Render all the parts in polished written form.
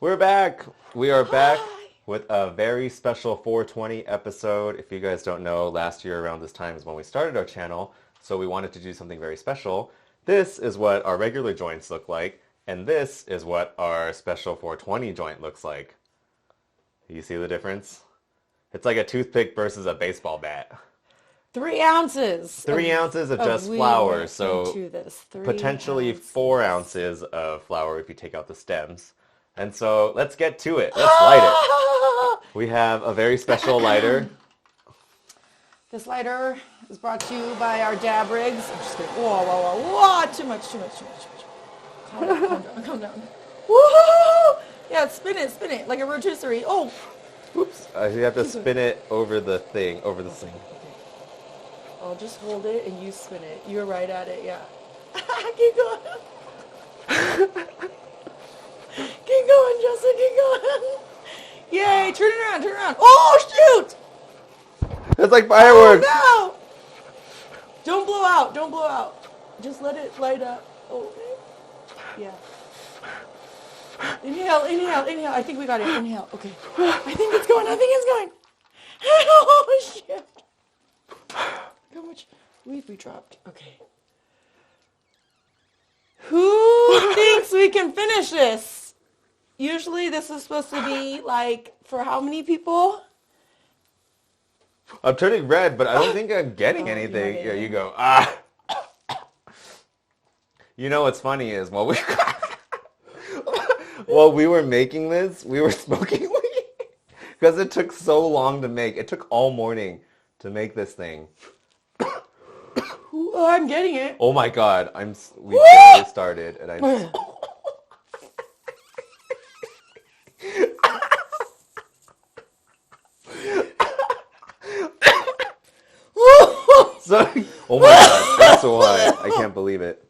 We're back. We are back with a very special 420 episode. If you guys don't know, last year around this time is when we started our channel, so we wanted to do something very special. This is what our regular joints look like, and this is what our special 420 joint looks like. You see the difference? It's like a toothpick versus a baseball bat. 3 ounces. 3 ounces of just flour, so potentially ounces. 4 ounces of flour if you take out the stems. And so let's get to it. Let's light it. We have a very special lighter. This lighter is brought to you by our dab rigs. I'm just kidding. Whoa. Too much. Calm down. Woo! Yeah, spin it like a rotisserie. Oh. Oops. You have to spin it over the thing, over the sink. I'll just hold it and you spin it. You're right at it, yeah. Keep going. Keep going, Justin, keep going. Yay, turn it around. Oh, shoot! It's like fireworks. Oh, no! Don't blow out. Just let it light up. Okay. Yeah. Inhale. I think we got it. Inhale. Okay. I think it's going. Oh, shit. How much weed we dropped? Okay. Who thinks we can finish this? Usually this is supposed to be like for how many people? I'm turning red, but I don't think I'm getting anything. Yeah, you go, You know what's funny is while we were making this, we were smoking weed because it took so long to make. It took all morning to make this thing. Oh, I'm getting it. Oh my God, we barely started, and I'm. So, oh my God, that's so high. I can't believe it.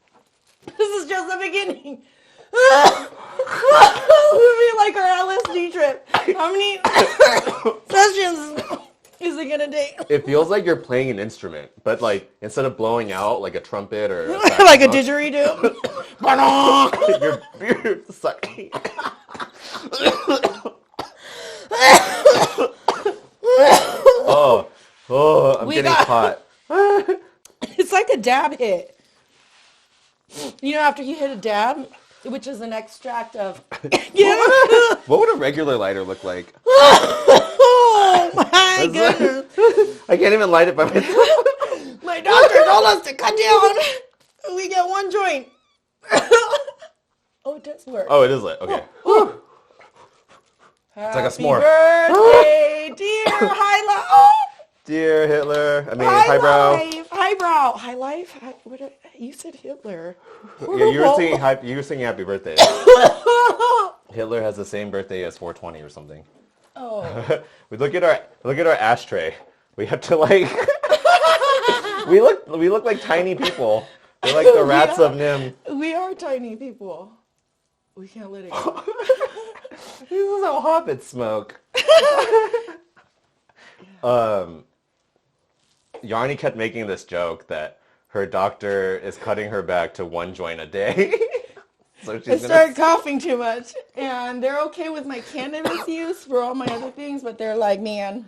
This is just the beginning. It would be like our LSD trip. How many sessions is it gonna take? It feels like you're playing an instrument, but like instead of blowing out like a trumpet or like a didgeridoo. you're sucking. I'm getting hot. It's like a dab hit. You know, after you hit a dab, which is an extract of. What would a regular lighter look like? Oh my goodness! I can't even light it by myself. My doctor told us to cut down. We get 1 joint. Oh, it does work. Oh, it is lit. Okay. It's like a s'more. Happy birthday, dear Highlife. Oh. Dear Hitler. I mean, Highbrow. Highbrow. High life? You said Hitler. Yeah, you were singing Happy Birthday. Hitler has the same birthday as 420 or something. Oh. We look at our ashtray. We have to like we look like tiny people. We're like the rats of Nim. We are tiny people. We can't let it go. This is how hobbits smoke. Yarny kept making this joke that her doctor is cutting her back to 1 joint a day. So I started coughing too much, and they're okay with my cannabis use for all my other things, but they're like, man,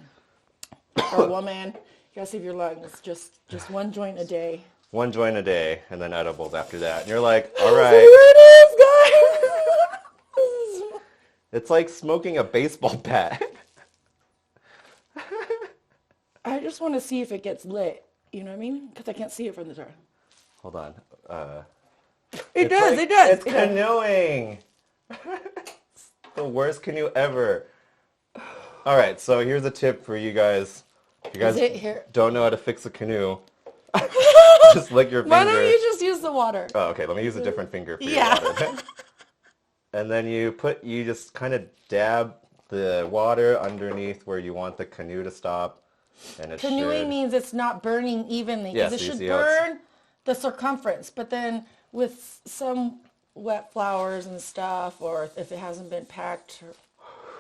or woman, you gotta save your lungs. Just 1 joint a day. 1 joint a day, and then edibles after that. And you're like, all right. Here it is, guys. It's like smoking a baseball bat. I just want to see if it gets lit. You know what I mean? Because I can't see it from the dark. Hold on. It does. It's canoeing. It's the worst canoe ever. All right, so here's a tip for you guys. If you guys don't know how to fix a canoe, just lick your finger. Why don't you just use the water? Oh, okay. Let me use a different finger for your water. And then you just kind of dab the water underneath where you want the canoe to stop. And Canoeing means it's not burning evenly. Because it should burn the circumference. But then with some wet flowers and stuff, or if it hasn't been packed,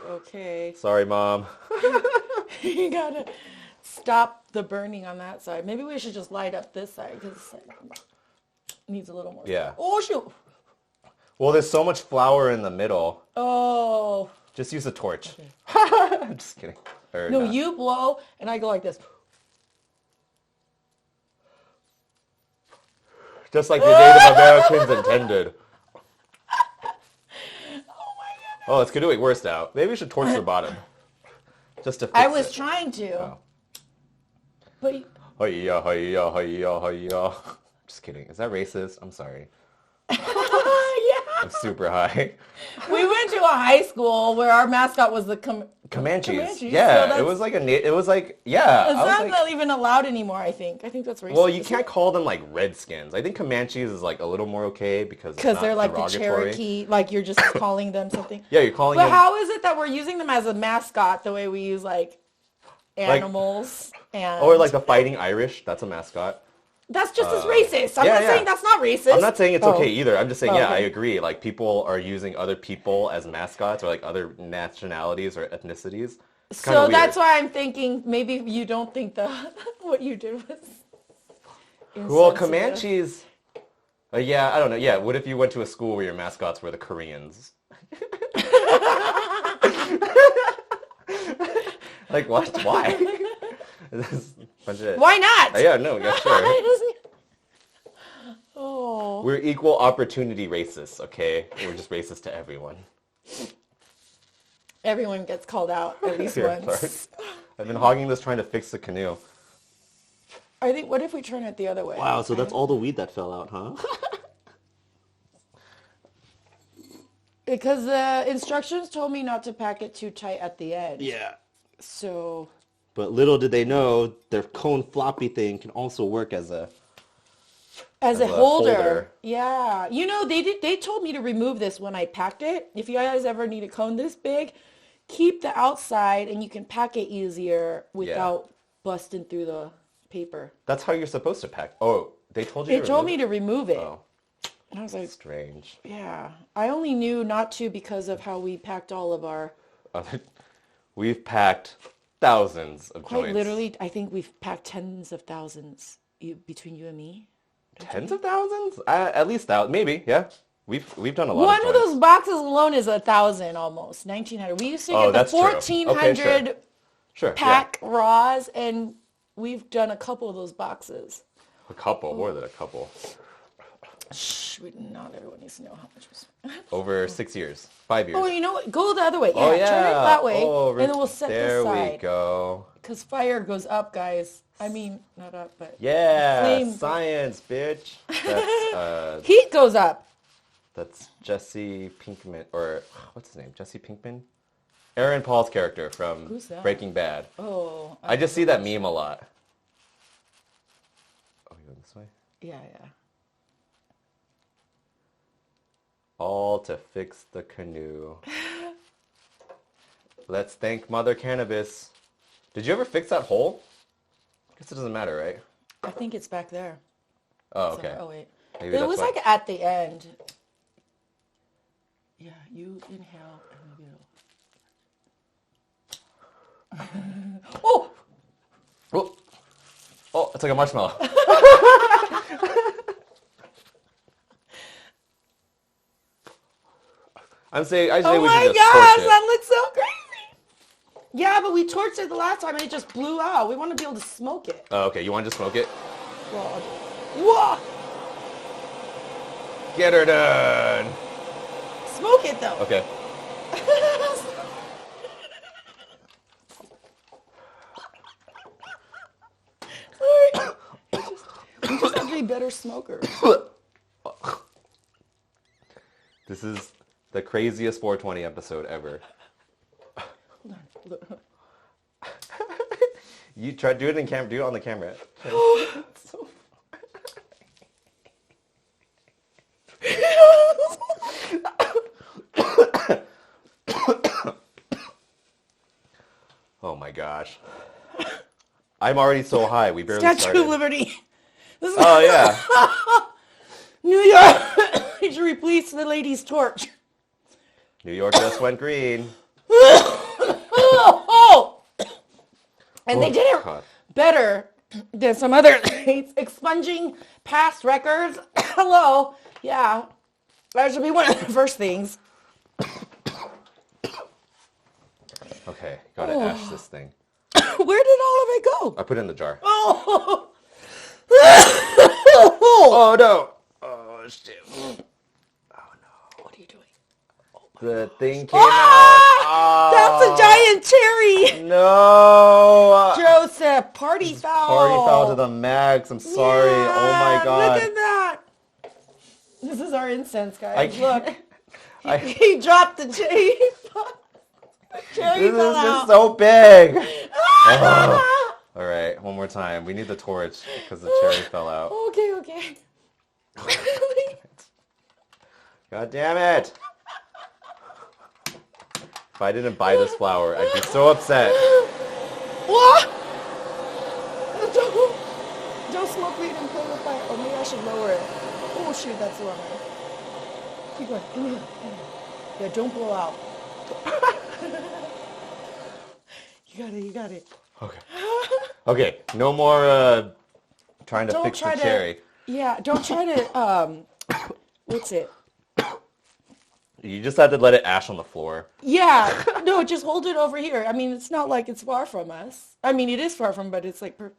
okay. Sorry, Mom. You gotta stop the burning on that side. Maybe we should just light up this side because it needs a little more. Yeah. Oh, shoot. Well, there's so much flour in the middle. Oh. Just use a torch. Okay. I'm just kidding. Or No, not. you blow, and I go like this. Just like the Native Americans intended. Oh, it's Canoe worse now. Maybe we should torch the bottom. Just to fix I was it. trying to. Oh. But Hiya, hiya, hiya, hiya. Just kidding. Is that racist? I'm sorry. yeah. I'm super high. We went to a high school where our mascot was the Comanches. So Yeah, it was like yeah. It's not even allowed anymore, I think. I think that's racist. Well, you can't call them like Redskins. I think Comanches is like a little more okay because they're like the Cherokee, like you're just calling them something. Yeah, you're calling them. them. But how is it that we're using them as a mascot the way we use like animals or like the Fighting Irish? That's a mascot. That's just as racist. I'm not saying that's not racist. I'm not saying it's okay either. I'm just saying, okay. I agree. Like, people are using other people as mascots or, like, other nationalities or ethnicities. It's so that's why I'm thinking maybe you don't think what you did was insensitive. Well, Comanches... yeah, I don't know. Yeah, what if you went to a school where your mascots were the Koreans? Like, what? Why? Why not? Yeah, no, yeah, sure. Oh. We're equal opportunity racists, okay? We're just racist to everyone. Everyone gets called out at least once. Sorry. I've been hogging this trying to fix the canoe. I think, what if we turn it the other way? Wow, so that's all the weed that fell out, huh? Because the instructions told me not to pack it too tight at the end. Yeah. So... But little did they know, their cone floppy thing can also work as a holder. Yeah. You know, they told me to remove this when I packed it. If you guys ever need a cone this big, keep the outside and you can pack it easier without busting through the paper. That's how you're supposed to pack. Oh, they told you They told me to remove it. Oh. And I was like... Strange. Yeah. I only knew not to because of how we packed all of our... We've packed... thousands of Quite joints. literally, I think we've packed tens of thousands between you and me. Tens of thousands? At least maybe, yeah. We've done a lot. One of those boxes alone is 1,000 almost, 1,900. We used to get the 1,400 pack raws, and we've done a couple of those boxes. A couple, more than a couple. Shh, not everyone needs to know how much was. Over 6 years, 5 years. Oh, you know what? Go the other way. Yeah, oh, yeah. Turn it that way, and then we'll set this side. There we go. Because fire goes up, guys. I mean, not up, but... Yeah, science, bitch. That's, heat goes up. That's Jesse Pinkman, or what's his name? Jesse Pinkman? Aaron Paul's character from Breaking Bad. Oh. I just see that meme a lot. Oh, you going this way? Yeah. All to fix the canoe. Let's thank Mother Cannabis. Did you ever fix that hole? I guess it doesn't matter, right? I think it's back there. Oh, okay. Oh, wait. Maybe it was like at the end. Yeah, you inhale and you Oh! Oh, it's like a marshmallow. I say we should just torch it. Oh my gosh, that looks so crazy. Yeah, but we torched it the last time and it just blew out. We want to be able to smoke it. Oh, okay. You want to just smoke it? Well, whoa! Get her done. Smoke it though. Okay. Sorry. We just have to be better smokers. This is the craziest 420 episode ever. Hold on. Look. You try do it in do it on the camera. So oh my gosh. I'm already so high. We barely Statue started. of Liberty. Oh yeah. New York. You should replace the lady's torch. New York just went green. And they did it better than some other states, expunging past records. Hello. Yeah. That should be one of the first things. Okay, gotta ash this thing. Where did all of it go? I put it in the jar. Oh! Oh no! Oh shit! Oh no! What are you doing? The thing came out. That's a giant cherry! No! Joseph, party foul! Party foul to the max. I'm sorry. Yeah, Oh my god. Look at that! This is our incense, guys. Look. I, He dropped the cherry. The cherry this fell is out. just so big. Oh. All right, one more time. We need the torch because the cherry fell out. Okay. God damn it. If I didn't buy this flower, I'd be so upset. What? Don't smoke weed and play with fire. Oh, maybe I should lower it. Oh, shoot, that's the wrong way. Keep going. Inhale. Yeah, don't blow out. You got it. Okay. Okay, no more trying to fix the cherry. Yeah, don't try to, what's it? You just had to let it ash on the floor. Yeah, no, just hold it over here. I mean, it's not like it's far from us. I mean, it is far from, but it's like... Do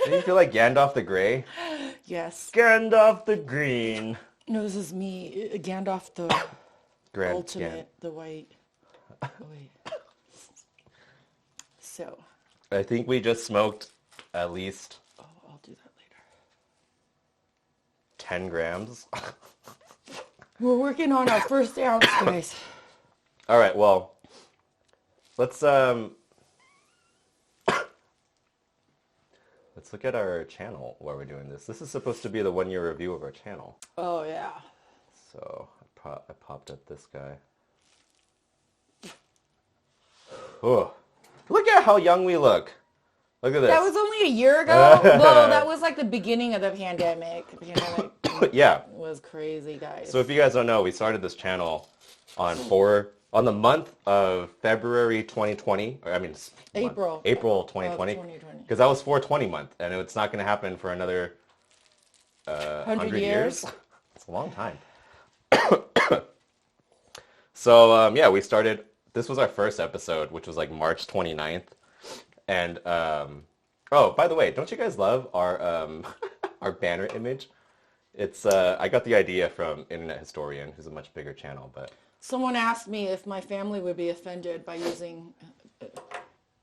you feel like Gandalf the Grey? Yes. Gandalf the Green. No, this is me, Gandalf the ultimate, the white. Oh, wait. So. I think we just smoked at least... Oh, I'll do that later. 10 grams. We're working on our first ounce, guys. All right, well, let's look at our channel while we're doing this. This is supposed to be the 1-year review of our channel. Oh, yeah. So I popped up this guy. Oh, look at how young we look. Look at this. That was only a year ago. Well, that was like the beginning of the pandemic. Yeah. Was crazy, guys. So if you guys don't know, we started this channel on the month of February 2020. Or, I mean, April 2020. Because that was 420 month, and it's not going to happen for another 100 years. It's a long time. So yeah, we started. This was our first episode, which was like March 29th. And oh, by the way, don't you guys love our our banner image? It's I got the idea from Internet Historian, who's a much bigger channel, but someone asked me if my family would be offended by using,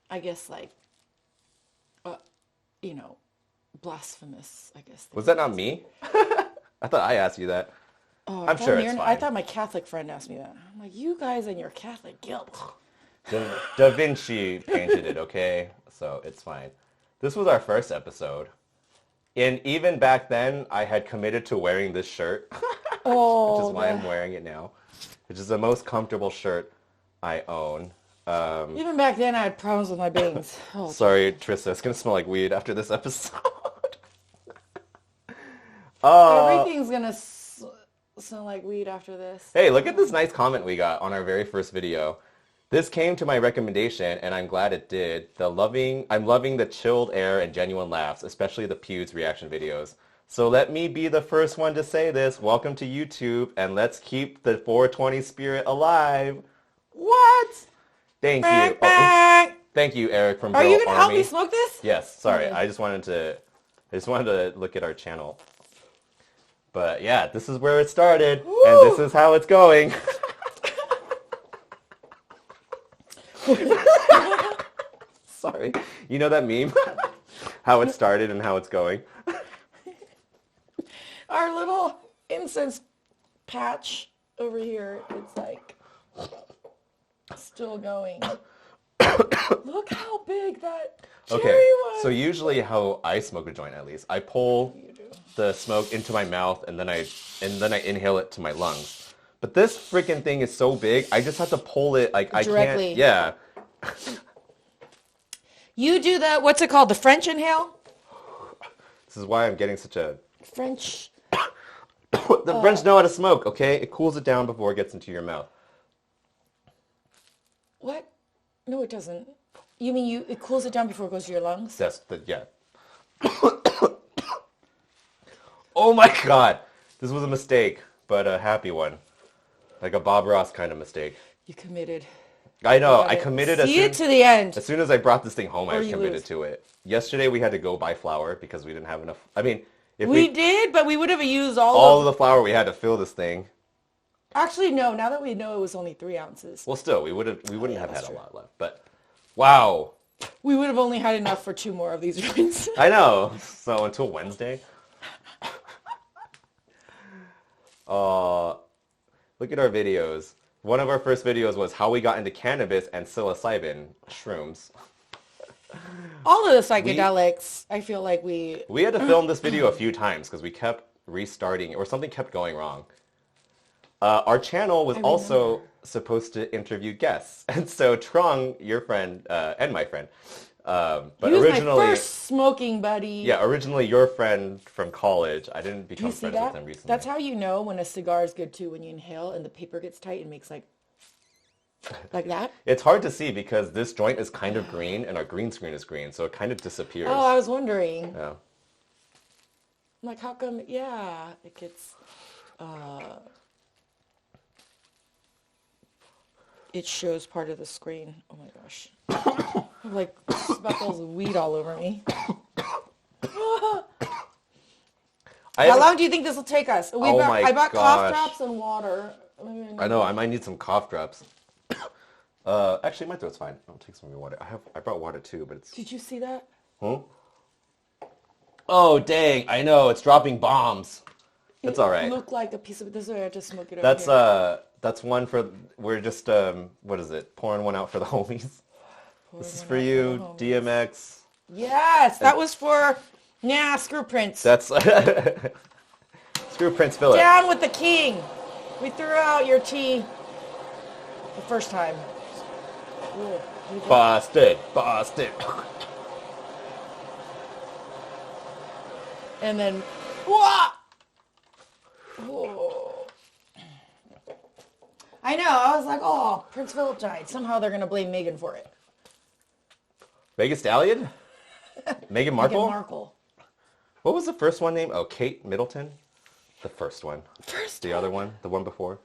I guess like, you know, blasphemous. I guess. Was that not me? I thought I asked you that. Oh, I'm sure it's fine. I thought my Catholic friend asked me that. I'm like, you guys and your Catholic guilt. Da Vinci painted it, okay? So it's fine. This was our first episode. And even back then, I had committed to wearing this shirt, Oh, which is why I'm wearing it now, which is the most comfortable shirt I own. Even back then, I had problems with my bangs. Oh, sorry, Trista, it's going to smell like weed after this episode. Everything's going to smell like weed after this. Hey, look at this nice comment we got on our very first video. This came to my recommendation, and I'm glad it did. I'm loving the chilled air and genuine laughs, especially the Pewds reaction videos. So let me be the first one to say this. Welcome to YouTube, and let's keep the 420 spirit alive. What? Thank you. Oh, thank you, Eric from Bro Are you going to help Army. me smoke this? Yes. Sorry, Okay. I just wanted to look at our channel. But yeah, this is where it started, Woo! and this is how it's going. Sorry. You know that meme? How it started and how it's going? Our little incense patch over here, it's like still going. Look how big that cherry was. So usually how I smoke a joint, at least, I pull the smoke into my mouth and then I inhale it to my lungs. But this freaking thing is so big, I just have to pull it like Directly. I can't. Yeah. You do the, what's it called, the French inhale? This is why I'm getting such a... French. The French know how to smoke, okay? It cools it down before it gets into your mouth. What? No, it doesn't. You mean it cools it down before it goes to your lungs? Yeah. Oh my god. This was a mistake. but a happy one. Like a Bob Ross kind of mistake. You committed. I know. You I committed see it to the end. as soon as I brought this thing home, Or I you committed lose. to it. Yesterday we had to go buy flour because we didn't have enough. I mean, if We did, but we would have used all of the flour we had to fill this thing. Actually, no. Now that we know it was only 3 ounces, Well, still, we wouldn't have that's had true. a lot left. But wow, we would have only had enough for 2 more of these joints. I know. So until Wednesday. Look at our videos. One of our first videos was how we got into cannabis and psilocybin shrooms. All of the psychedelics, I feel like we We had to film this video a few times because we kept restarting or something kept going wrong. Our channel was also supposed to interview guests. And so Trung, your friend, and my friend, but he was originally... my first smoking buddy. Yeah, originally your friend from college. I didn't Do become you see friends that? with him recently. That's how you know when a cigar is good too, when you inhale and the paper gets tight and makes like that. It's hard to see because this joint is kind of green and our green screen is green, so it kind of disappears. Oh, I was wondering. Yeah. Like, how come, yeah, it gets, it shows part of the screen. Oh my gosh. Like, speckles of weed all over me. How long do you think this will take us? I bought cough drops and water. I know, I might need some cough drops. Actually, my throat's fine. I'll take some of your water. I brought water too, but it's... Did you see that? Huh? Oh, dang, I know, it's dropping bombs. It's all right. It looked like a piece of, this way I just smoke it over here. That's one for, we're just, what is it? Pouring one out for the homies. This is for you, DMX. Yes, that was for, screw Prince. That's, screw Prince Philip. Down with the king. We threw out your tea the first time. Ooh, Busted. And then, whoa! Whoa. I know, I was like, oh, Prince Philip died. Somehow they're going to blame Meghan for it. Megan Stallion? Meghan Markle? Meghan Markle. What was the first one name? Oh, Kate Middleton? The first one. The other one? The one before?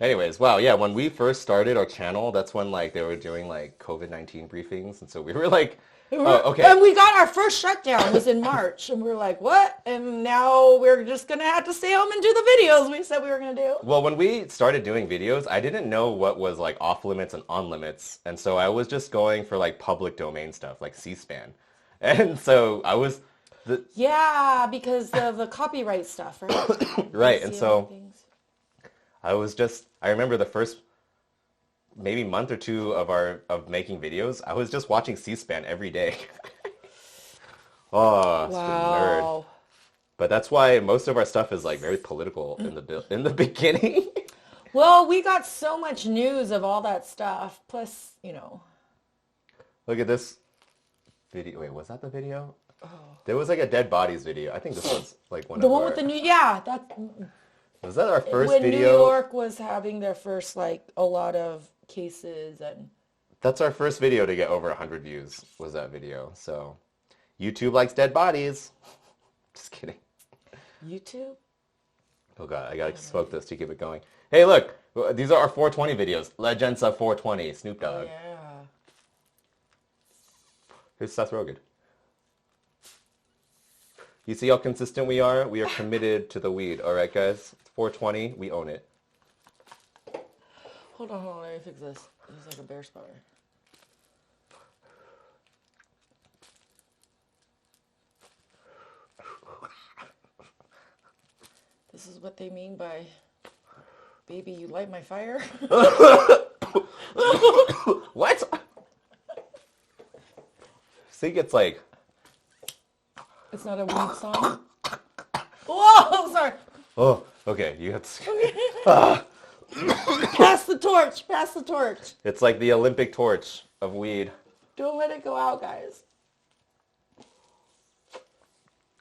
Anyways, wow, yeah, when we first started our channel, that's when, like, they were doing, like, COVID-19 briefings, and so we were like, oh, okay. And we got our first shutdown was in March, and we were like, what? And now we're just going to have to stay home and do the videos we said we were going to do. Well, when we started doing videos, I didn't know what was, like, off limits and on limits, and so I was just going for, like, public domain stuff, like C-SPAN. And so I was... Yeah, because of the copyright stuff, right? Right, and so I remember the first maybe month or two of making videos, I was just watching C-SPAN every day. Oh, such a nerd. But that's why most of our stuff is like very political in the beginning. Well, we got so much news of all that stuff. Plus, Look at this video. Wait, was that the video? Oh. There was like a dead bodies video. I think this was like one of the one with the new. Yeah, that. Was that our first when video? When New York was having their first like a lot of cases and. That's our first video to get over 100 views. Was that video? So, YouTube likes dead bodies. Just kidding. YouTube? Oh god, I gotta smoke this to keep it going. Hey, look, these are our 420 videos. Legends of 420, Snoop Dogg. Yeah. Here's Seth Rogen. You see how consistent we are? We are committed to the weed. All right, guys. 420, we own it. Hold on, let me fix this. There's like a bare spot. This is what they mean by, baby, you light my fire? What? See, it's like... It's not a weed song? Whoa, sorry. Oh, okay, you have to... Pass the torch, pass the torch. It's like the Olympic torch of weed. Don't let it go out, guys.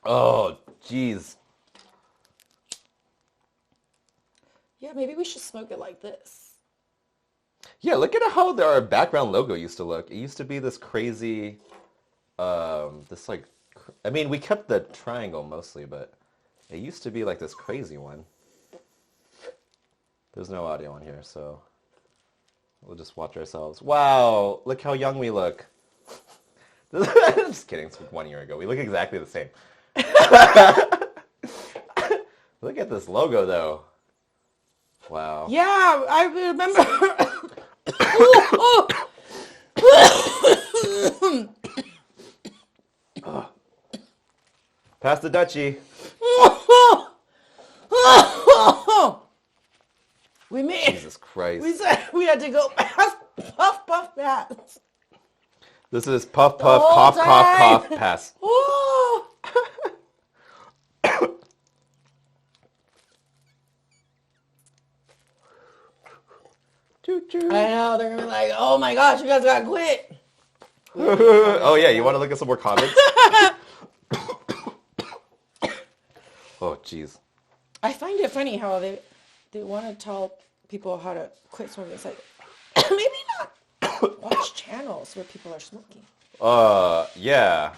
Oh, jeez. Yeah, maybe we should smoke it like this. Yeah, look at how our background logo used to look. It used to be this crazy, this like, I mean, we kept the triangle mostly, but It used to be like this crazy one. There's no audio on here, so we'll just watch ourselves. Wow, look how young we look. Just kidding, it's 1 year ago. We look exactly the same. Look at this logo, though. Wow. Yeah, I remember. Pass the Dutchie. We made. Jesus Christ. We said we had to go pass puff puff pass. This is puff The puff whole cough cough time. cough pass. Oh. Choo choo. I know they're gonna be like, "Oh my gosh, you guys gotta quit." Oh yeah, you want to look at some more comments? Oh jeez. I find it funny how they want to tell people how to quit smoking. It's like maybe not watch channels where people are smoking. Yeah.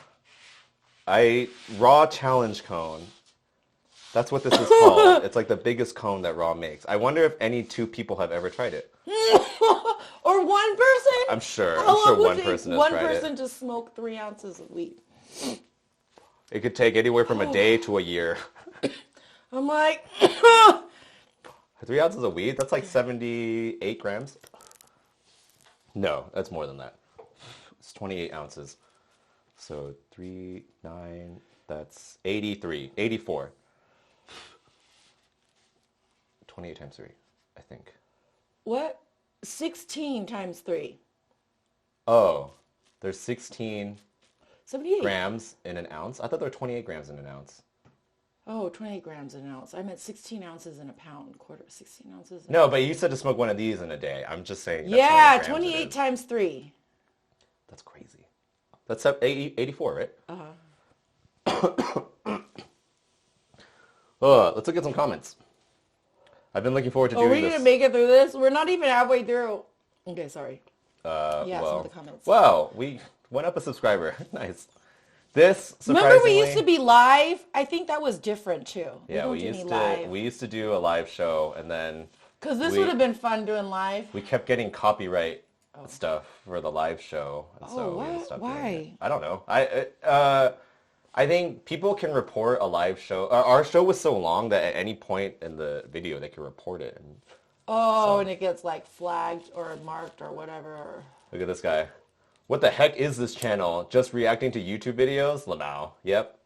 Raw challenge cone. That's what this is called. It's like the biggest cone that Raw makes. I wonder if any two people have ever tried it. Or one person. I'm sure. How I'm sure long would one it person take has one tried person it. to smoke 3 ounces of weed? It could take anywhere from a day to a year. I'm like, 3 ounces of weed? That's like 78 grams? No, that's more than that. It's 28 ounces. So 3, 9, that's 83, 84. 28 times 3, I think. what? 16 times 3. Oh, there's 16 78. grams in an ounce? I thought there were 28 grams in an ounce. Oh, 28 grams an ounce. I meant 16 ounces in a pound. Quarter, 16 ounces. No, but you said to smoke one of these in a day. I'm just saying. That's how Yeah, many grams it 28 is. times 3. That's crazy. That's 84, right? Let's look at some comments. I've been looking forward to Oh, doing we're this. going to make it through this? We're not even halfway through. Okay, sorry. Yeah, some of the comments. Wow, we went up a subscriber. Nice. This, Remember surprisingly... we used to be live? I think that was different too. Yeah, we used to do a live show, and then... Because this would have been fun doing live. We kept getting copyright stuff for the live show, and so we had to what? stop Why? doing it. I don't know. I think people can report a live show. Our show was so long that at any point in the video they could report it. And And it gets like flagged or marked or whatever. look at this guy. What the heck is this channel? Just reacting to YouTube videos? Lamau. Yep.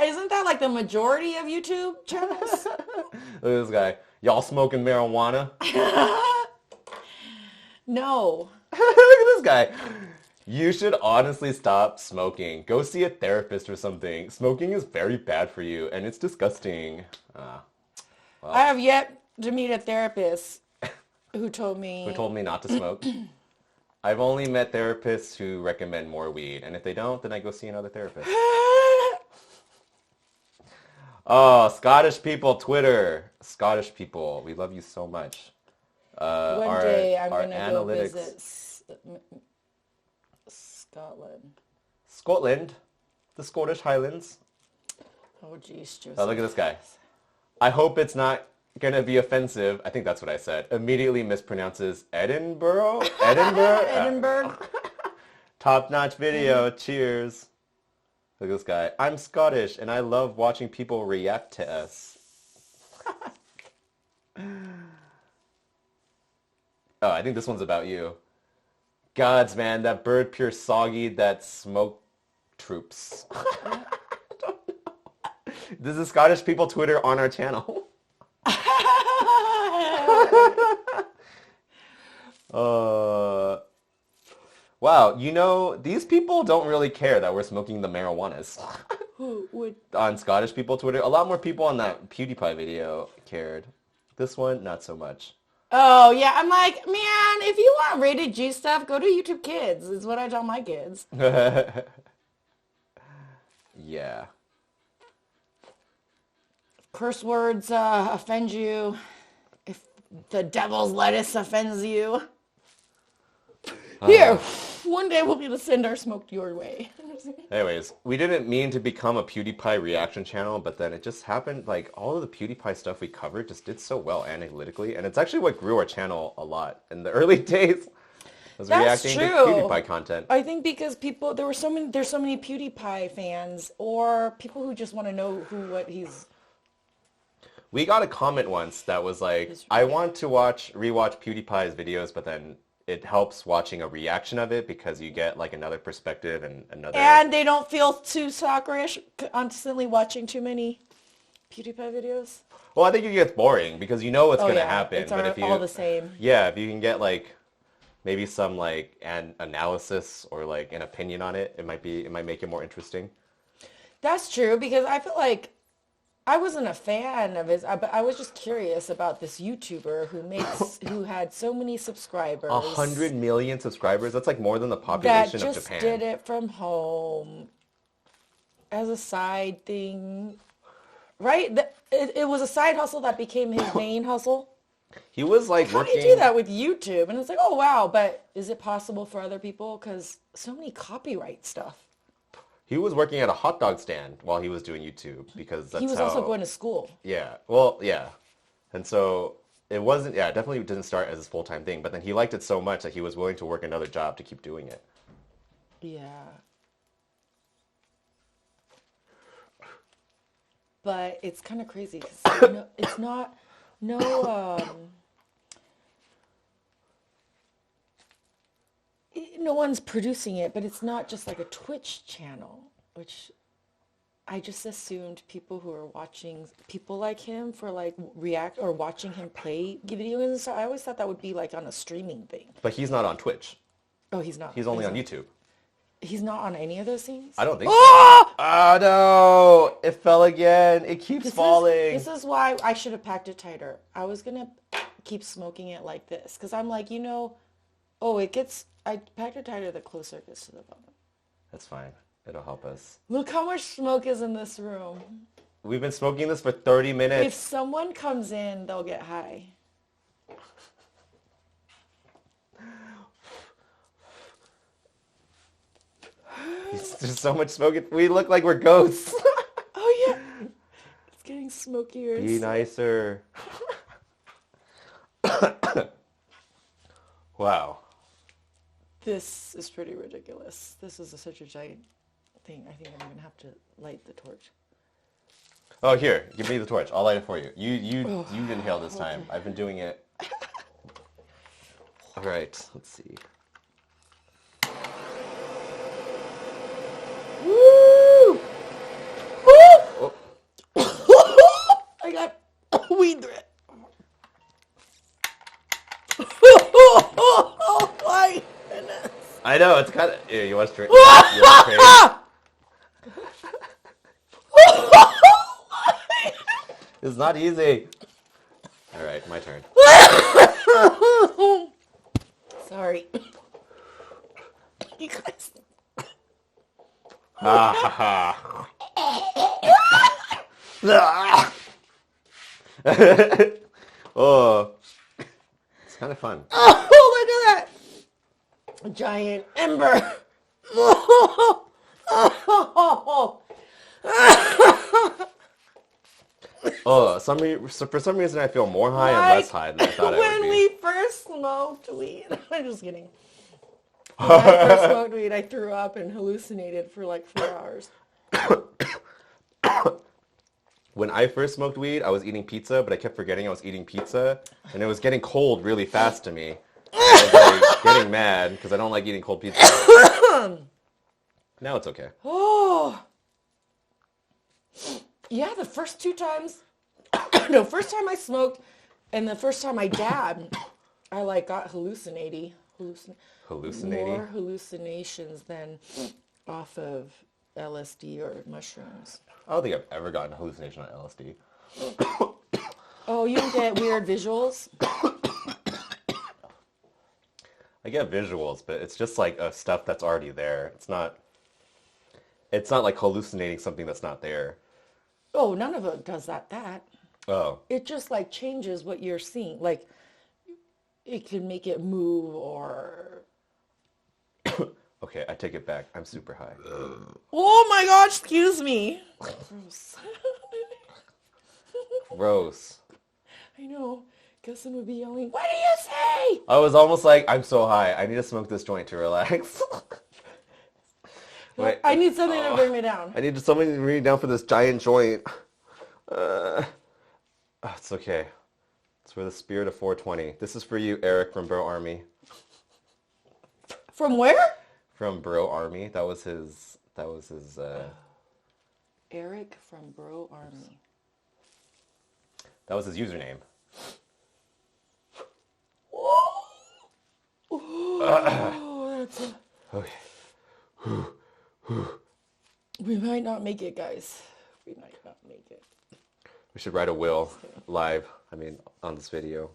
Isn't that like the majority of YouTube channels? Look at this guy. Y'all smoking marijuana? No. Look at this guy. You should honestly stop smoking. Go see a therapist or something. Smoking is very bad for you, and it's disgusting. I have yet to meet a therapist who told me... Who told me not to smoke? I've only met therapists who recommend more weed, and if they don't, then I go see another therapist. Oh, Scottish people, Twitter. Scottish people, we love you so much. One day I'm going to go analytics- visit Scotland. Scotland, the Scottish Highlands. Oh, geez, Joseph. Oh, look at this guy. I hope it's not going to be offensive. I think that's what I said. Immediately mispronounces Edinburgh? Edinburgh? Edinburgh. Top-notch video. Cheers. Look at this guy. I'm Scottish, and I love watching people react to us. Oh, I think this one's about you. Gods, man, that bird pure soggy, that smoke troops. I don't know. This is Scottish people Twitter on our channel. Wow, you know, these people don't really care that we're smoking the marijuanas. Who would... On Scottish people Twitter, a lot more people on that PewDiePie video cared. This one, not so much. Oh, yeah. I'm like, man, if you want rated G stuff, go to YouTube Kids, is what I tell my kids. Yeah. Curse words offend you. If the devil's lettuce offends you. Here, one day we'll be able to send our smoke your way. Anyways, we didn't mean to become a PewDiePie reaction channel, but then it just happened, like, all of the PewDiePie stuff we covered just did so well analytically, and it's actually what grew our channel a lot in the early days, was That's reacting true. to PewDiePie content. I think because people, there's so many PewDiePie fans, or people who just want to know what he's... We got a comment once that was like, I want to rewatch PewDiePie's videos, but then it helps watching a reaction of it because you get like another perspective and another... And they don't feel too stalkerish constantly watching too many PewDiePie videos? Well, I think it gets boring because you know what's going to happen. It's all the same. Yeah, if you can get like maybe some like an analysis or like an opinion on it, it might make it more interesting. That's true, because I feel like I wasn't a fan of his, but I was just curious about this YouTuber who had so many subscribers. 100 million subscribers? That's like more than the population of Japan. That just did it from home as a side thing, right? It was a side hustle that became his main hustle. He was like How do you do that with YouTube? And it's like, oh wow, but is it possible for other people? Because so many copyright stuff. He was working at a hot dog stand while he was doing YouTube because that's he was also going to school. Yeah, well, yeah. And so it wasn't, yeah, it definitely didn't start as his full-time thing, but then he liked it so much that he was willing to work another job to keep doing it. Yeah. But it's kind of crazy because it's not, no one's producing it, but it's not just like a Twitch channel, which I just assumed people who are watching people like him for like react or watching him play video games and stuff. I always thought that would be like on a streaming thing. But he's not on Twitch. Oh, he's not. He's only on YouTube. He's not on any of those things? I don't think so. Oh no! It fell again. It keeps falling. This is why I should have packed it tighter. I was going to keep smoking it like this because I'm like, I packed it tighter the closer it gets to the bottom. That's fine. It'll help us. Look how much smoke is in this room. We've been smoking this for 30 minutes. If someone comes in, they'll get high. There's so much smoke. We look like we're ghosts. Oh, yeah. It's getting smokier. Be nicer. Wow. This is pretty ridiculous. This is such a giant thing. I think I'm going to have to light the torch. Oh, here. Give me the torch. I'll light it for you. You inhale this time. Okay. I've been doing it. All right. Let's see. Woo! Woo! Oh. I got weed thread. Oh my goodness. I know, it's kind of... Here, you want to drink? You want to It's not easy. All right, my turn. Sorry. You guys... Oh, it's kind of fun. Oh, look at that! A giant ember. Oh, for some reason I feel more high and less high than I thought I would be. When we first smoked weed, I'm just kidding. When I first smoked weed, I threw up and hallucinated for like 4 hours. When I first smoked weed, I was eating pizza, but I kept forgetting I was eating pizza, and it was getting cold really fast to me. I was like, getting mad because I don't like eating cold pizza. Now it's okay. Oh. Yeah, the first 2 times, first time I smoked and the first time I dabbed, I like got hallucinating. More hallucinations than off of LSD or mushrooms. I don't think I've ever gotten a hallucination on LSD. Oh, you don't get weird visuals? I get visuals, but it's just like stuff that's already there. It's not like hallucinating something that's not there. Oh, none of it does that. Oh. It just like changes what you're seeing. Like it can make it move or Okay, I take it back. I'm super high. Oh my gosh, excuse me. Gross. Gross. I know. Gusson would be yelling, what do you say? I was almost like, I'm so high. I need to smoke this joint to relax. Wait, I need something to bring me down. I need something to bring me down for this giant joint. It's okay. It's for the spirit of 420. This is for you, Eric from Bro Army. From where? From Bro Army. That was his. Eric from Bro Army. That was his username. Oh, that's Okay. We might not make it, guys. We might not make it. We should write a will live. On this video.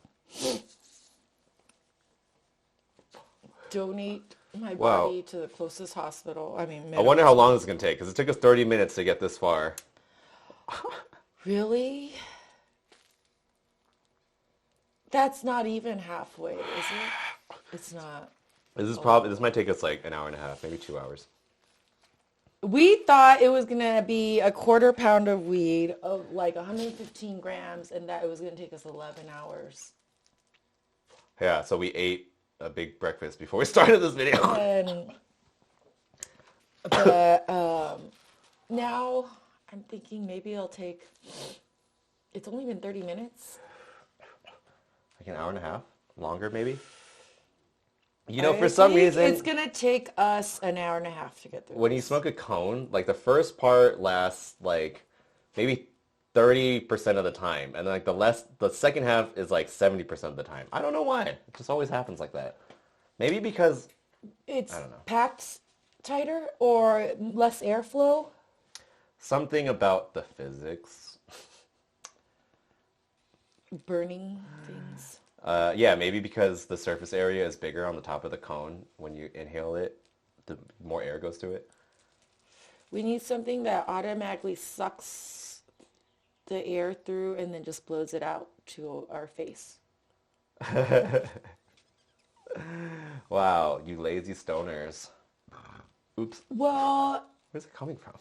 Donate my body to the closest hospital. I wonder how long this is going to take, because it took us 30 minutes to get this far. Really? That's not even halfway, is it? It's not. This might take us like an hour and a half, maybe 2 hours. We thought it was going to be a quarter pound of weed of like 115 grams and that it was going to take us 11 hours. Yeah, so we ate a big breakfast before we started this video. But now I'm thinking maybe it'll take, it's only been 30 minutes. Like an hour and a half? Longer, maybe? For some reason... It's going to take us an hour and a half to get through When you smoke a cone, like the first part lasts like maybe 30% of the time. And like the second half is like 70% of the time. I don't know why. It just always happens like that. Maybe because... It's I don't know. packed tighter or less airflow? Something about the physics. Burning things. Yeah, maybe because the surface area is bigger on the top of the cone. When you inhale it, the more air goes to it. We need something that automatically sucks the air through and then just blows it out to our face. Wow, you lazy stoners. Oops. Well, Where's it coming from?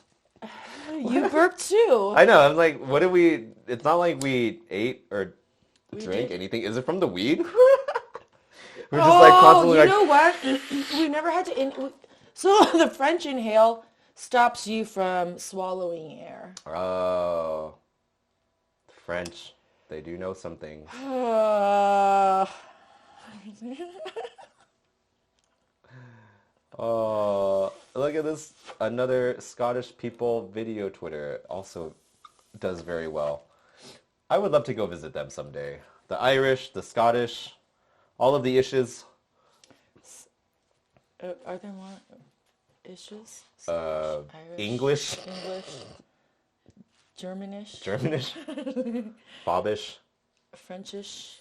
you burped too. I know, I'm like, what did we... It's not like we ate or drank did. anything. Is it from the weed? We're just like constantly you know what? We never had to... So the French inhale stops you from swallowing air. Oh. French. They do know something. Oh, look at this. Another Scottish people video Twitter also does very well. I would love to go visit them someday. The Irish, the Scottish, all of the ishes. Are there more ishes? Irish, English, Germanish, Bobbish, Frenchish,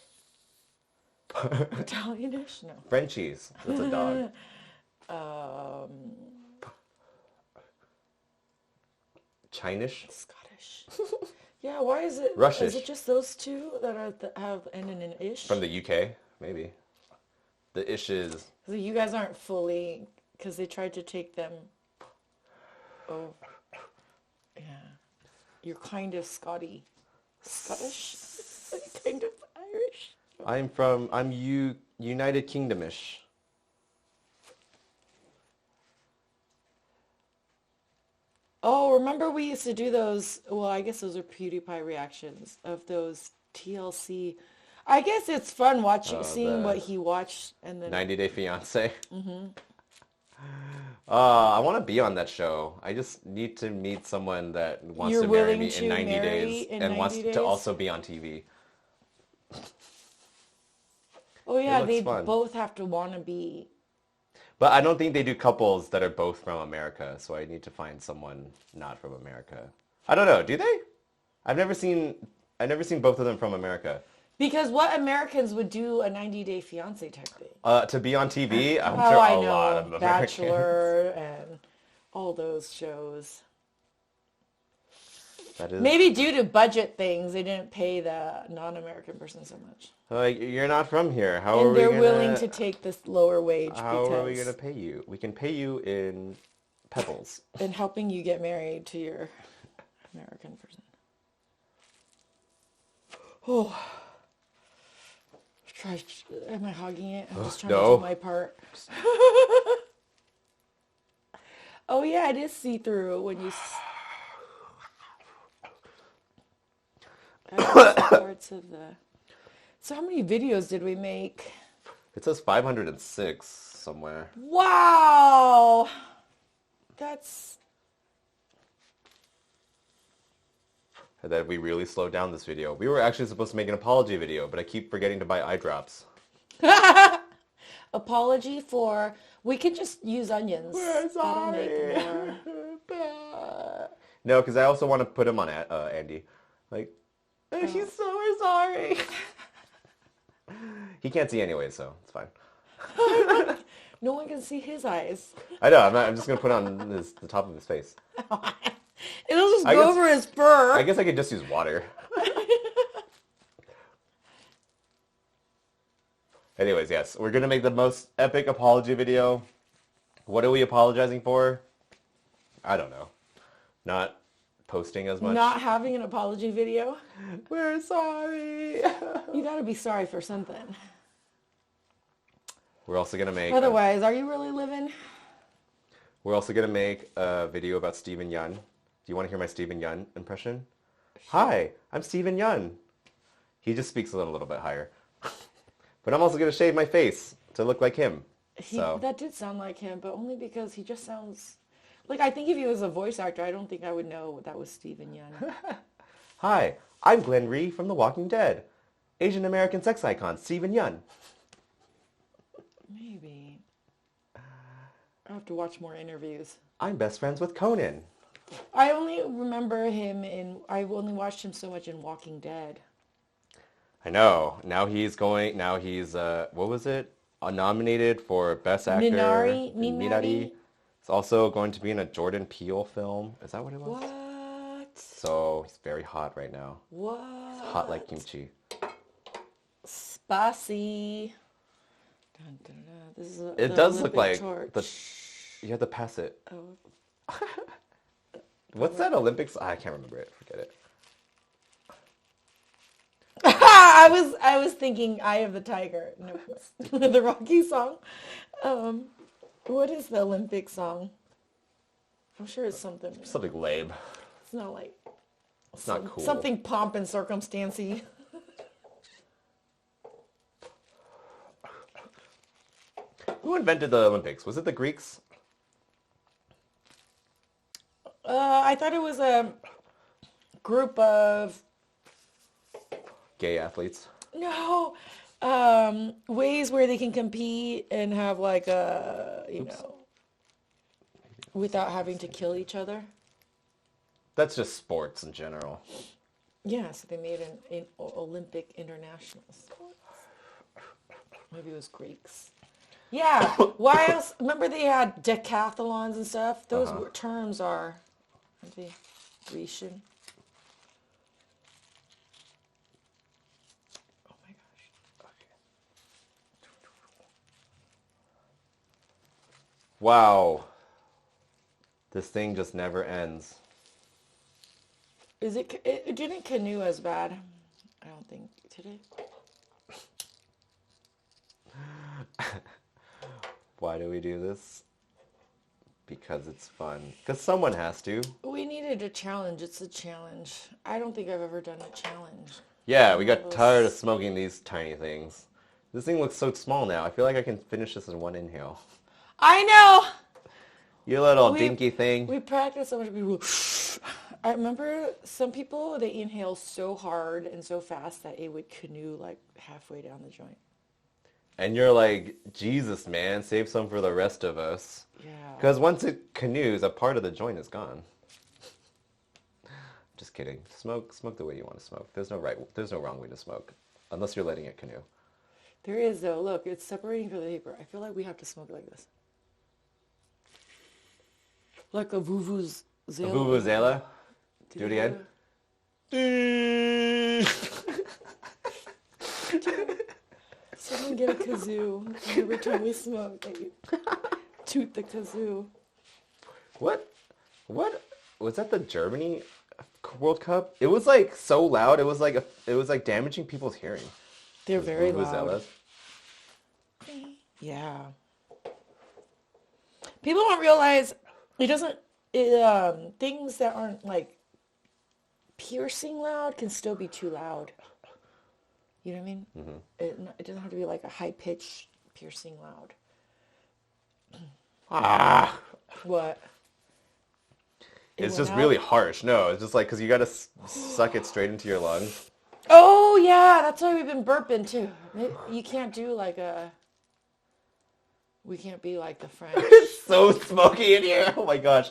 Italianish. No. Frenchies. That's a dog. Chinish. Scottish. Yeah, why is it? Rushish. Is it just those two that have ended in ish? From the UK, maybe. The ishes. So you guys aren't fully, because they tried to take them. Oh, yeah. You're kind of Scottish, kind of Irish. I'm United Kingdomish. Oh, remember we used to do those, well, I guess those are PewDiePie reactions of those TLC. I guess it's fun seeing what he watched and then 90 Day Fiance. Mm-hmm. I want to be on that show. I just need to meet someone that wants to marry me in 90 days and wants to also be on TV. Oh yeah, they both have to want to be. But I don't think they do couples that are both from America, so I need to find someone not from America. I don't know. Do they? I've never seen both of them from America. Because what Americans would do a 90 Day Fiance type thing? To be on TV, I'm sure a lot of Americans. Bachelor and all those shows. That is... Maybe due to budget things, they didn't pay the non-American person so much. Like, you're not from here. How are And we they're gonna... willing to take this lower wage How are we because... gonna pay you? We can pay you in pebbles. And helping you get married to your American person. Oh. Am I hogging it? I'm just trying to do my part. Oh yeah, it is see-through when you... parts of the... So how many videos did we make? It says 506 somewhere. Wow! That's... And that we really slowed down this video. We were actually supposed to make an apology video, but I keep forgetting to buy eye drops. Apology for... We can just use onions. We're sorry. That'll make more... No, because I also want to put him on Andy. Like, he's so sorry. He can't see anyway, so it's fine. No one can see his eyes. I know. I'm just gonna put on the top of his face. It'll just go over his fur. I guess I could just use water. Anyways, yes, we're gonna make the most epic apology video. What are we apologizing for? I don't know. Not posting as much. Not having an apology video. We're sorry. You gotta be sorry for something. We're also gonna make... Otherwise, are you really living? We're also gonna make a video about Stephen Yun. Do you want to hear my Stephen Yun impression? Sure. Hi, I'm Stephen Yun. He just speaks a little bit higher. But I'm also gonna shave my face to look like him. That did sound like him, but only because he just sounds... Like, I think if he was a voice actor, I don't think I would know that was Stephen Yun. Hi, I'm Glenn Rhee from The Walking Dead. Asian American sex icon, Stephen Yun. Maybe. I have to watch more interviews. I'm best friends with Conan. I only remember him I've only watched him so much in Walking Dead. I know. Now he's, what was it? Nominated for Best Actor. Minari. It's also going to be in a Jordan Peele film. Is that what it was? What? So he's very hot right now. What? He's hot like kimchi. Spicy. Dun, dun, dun. This is It does look like you have to pass it. Oh. What's that Olympics? I can't remember it. Forget it. I was thinking Eye of the Tiger. No, the Rocky song. What is the Olympic song? I'm sure it's something. Something lame. It's not like... It's not cool. Something pomp and circumstancy. Who invented the Olympics? Was it the Greeks? I thought it was a group of... Gay athletes. No. Ways where they can compete and have like without having to kill each other. That's just sports in general. Yeah, so they made an Olympic international sports. Maybe it was Greeks. Yeah. Why else? Remember they had decathlons and stuff? Those terms are, aren't they, Grecian? Oh my gosh. Okay. Wow. This thing just never ends. It didn't Canoe as bad. I don't think. Did it? Why do we do this? Because it's fun. Because someone has to. We needed a challenge. It's a challenge. I don't think I've ever done a challenge. Yeah, we got tired of smoking these tiny things. This thing looks so small now. I feel like I can finish this in one inhale. I know! You little dinky thing. We practiced so much. I remember some people, they inhale so hard and so fast that it would canoe like halfway down the joint. And you're like, Jesus, man, save some for the rest of us. Yeah. Because once it canoes, a part of the joint is gone. Just kidding. Smoke the way you want to smoke. There's no wrong way to smoke, unless you're letting it canoe. There is though. Look, it's separating from the paper. I feel like we have to smoke like this. Like a vuvuzela. A vuvuzela? Do it again. Someone get a kazoo. Every time we smoke, they toot the kazoo. What? What? Was that the Germany World Cup? It was like so loud. It was like damaging people's hearing. They're very Vuvuzelas. loud. Yeah. People don't realize things that aren't like piercing loud can still be too loud. You know what I mean? Mm-hmm. It doesn't have to be like a high pitched piercing loud. Ah. What? It's just really harsh. No, it's just like because you got to suck it straight into your lungs. Oh yeah, that's why we've been burping too. You can't do like a. We can't be like the French. It's so smoky in here. Oh my gosh.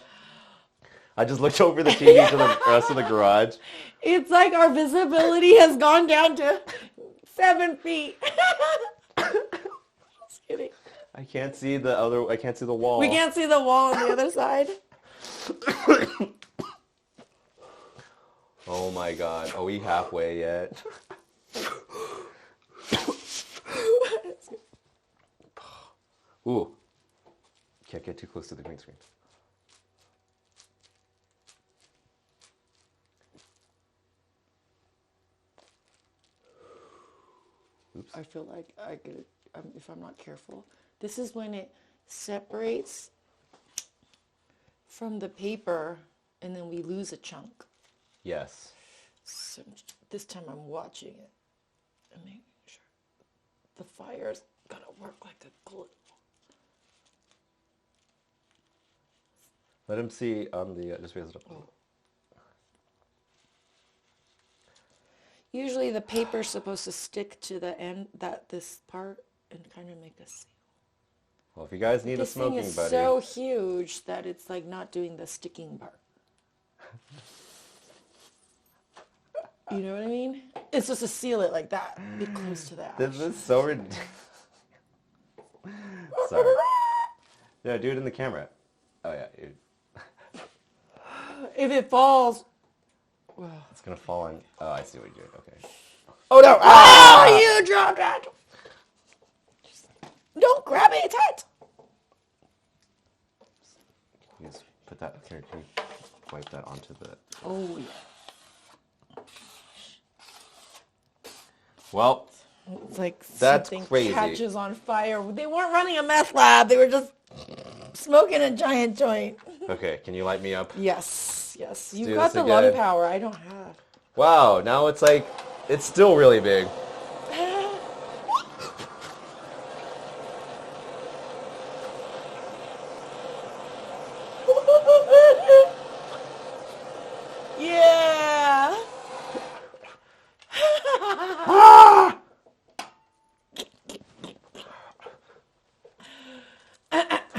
I just looked over the TV to the rest of the garage. It's like our visibility has gone down to 7 feet. Just kidding. I can't see the wall. We can't see the wall on the other side. Oh my god. Are we halfway yet? Ooh. Can't get too close to the green screen. Oops. I feel like if I'm not careful. This is when it separates from the paper and then we lose a chunk. Yes. So this time I'm watching it and making sure the fire's gonna work like a glue. Let him see on the, just raise it up. Oh. Usually the paper's supposed to stick to the end, this part, and kind of make a seal. Well, if you guys need a smoking buddy. This thing is so huge that it's like not doing the sticking part. You know what I mean? It's just to seal it like that. Be close to that. This is so ridiculous. Sorry. No, do it in the camera. Oh yeah. If it falls... It's going to fall on... Oh, I see what you're doing. Okay. Oh no! Ah! You dropped that! Don't grab it, it's hot! You just put that... Here, can you wipe that onto the... Oh yeah. Well, it's like that's something crazy. Catches on fire. They weren't running a meth lab. They were just smoking a giant joint. Okay, can you light me up? Yes, yes. You've do got this the lung again. power. I don't have. Wow, now it's like... It's still really big. Yeah.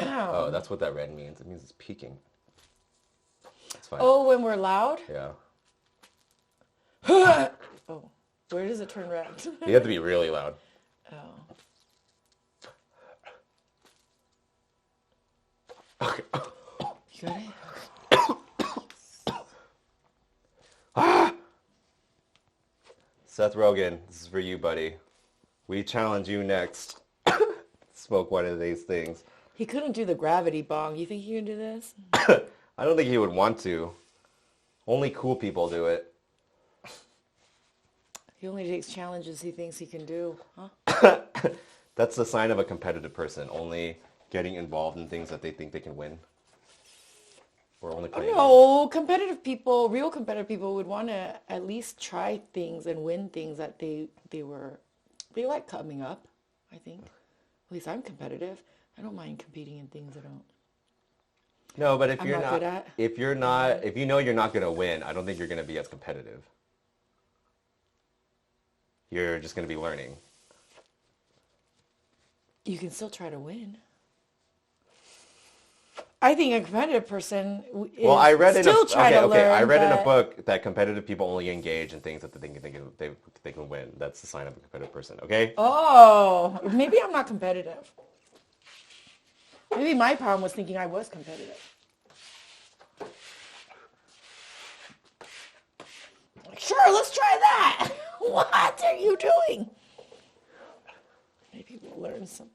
Oh, that's what that red means. It means it's peaking. It's fine. Oh, when we're loud? Yeah. Oh, where does it turn red? You have to be really loud. Oh. Okay. You got it? Seth Rogen, this is for you, buddy. We challenge you next. Smoke one of these things. He couldn't do the gravity bong. You think he can do this? I don't think he would want to. Only cool people do it. He only takes challenges he thinks he can do, huh? That's the sign of a competitive person. Only getting involved in things that they think they can win. Or only playing. No, competitive people, real competitive people would want to at least try things and win things that they like coming up, I think. At least I'm competitive. I don't mind competing in things I don't. No, but if I'm you're not not, good at. if you know you're not going to win, I don't think you're going to be as competitive. You're just going to be learning. You can still try to win. I think a competitive person Well, I read in I read in a book that competitive people only engage in things that they think they can win. That's the sign of a competitive person. Okay. Oh, maybe I'm not competitive. Maybe my problem was thinking I was competitive. like, sure, let's try that. What are you doing? Maybe we'll learn something.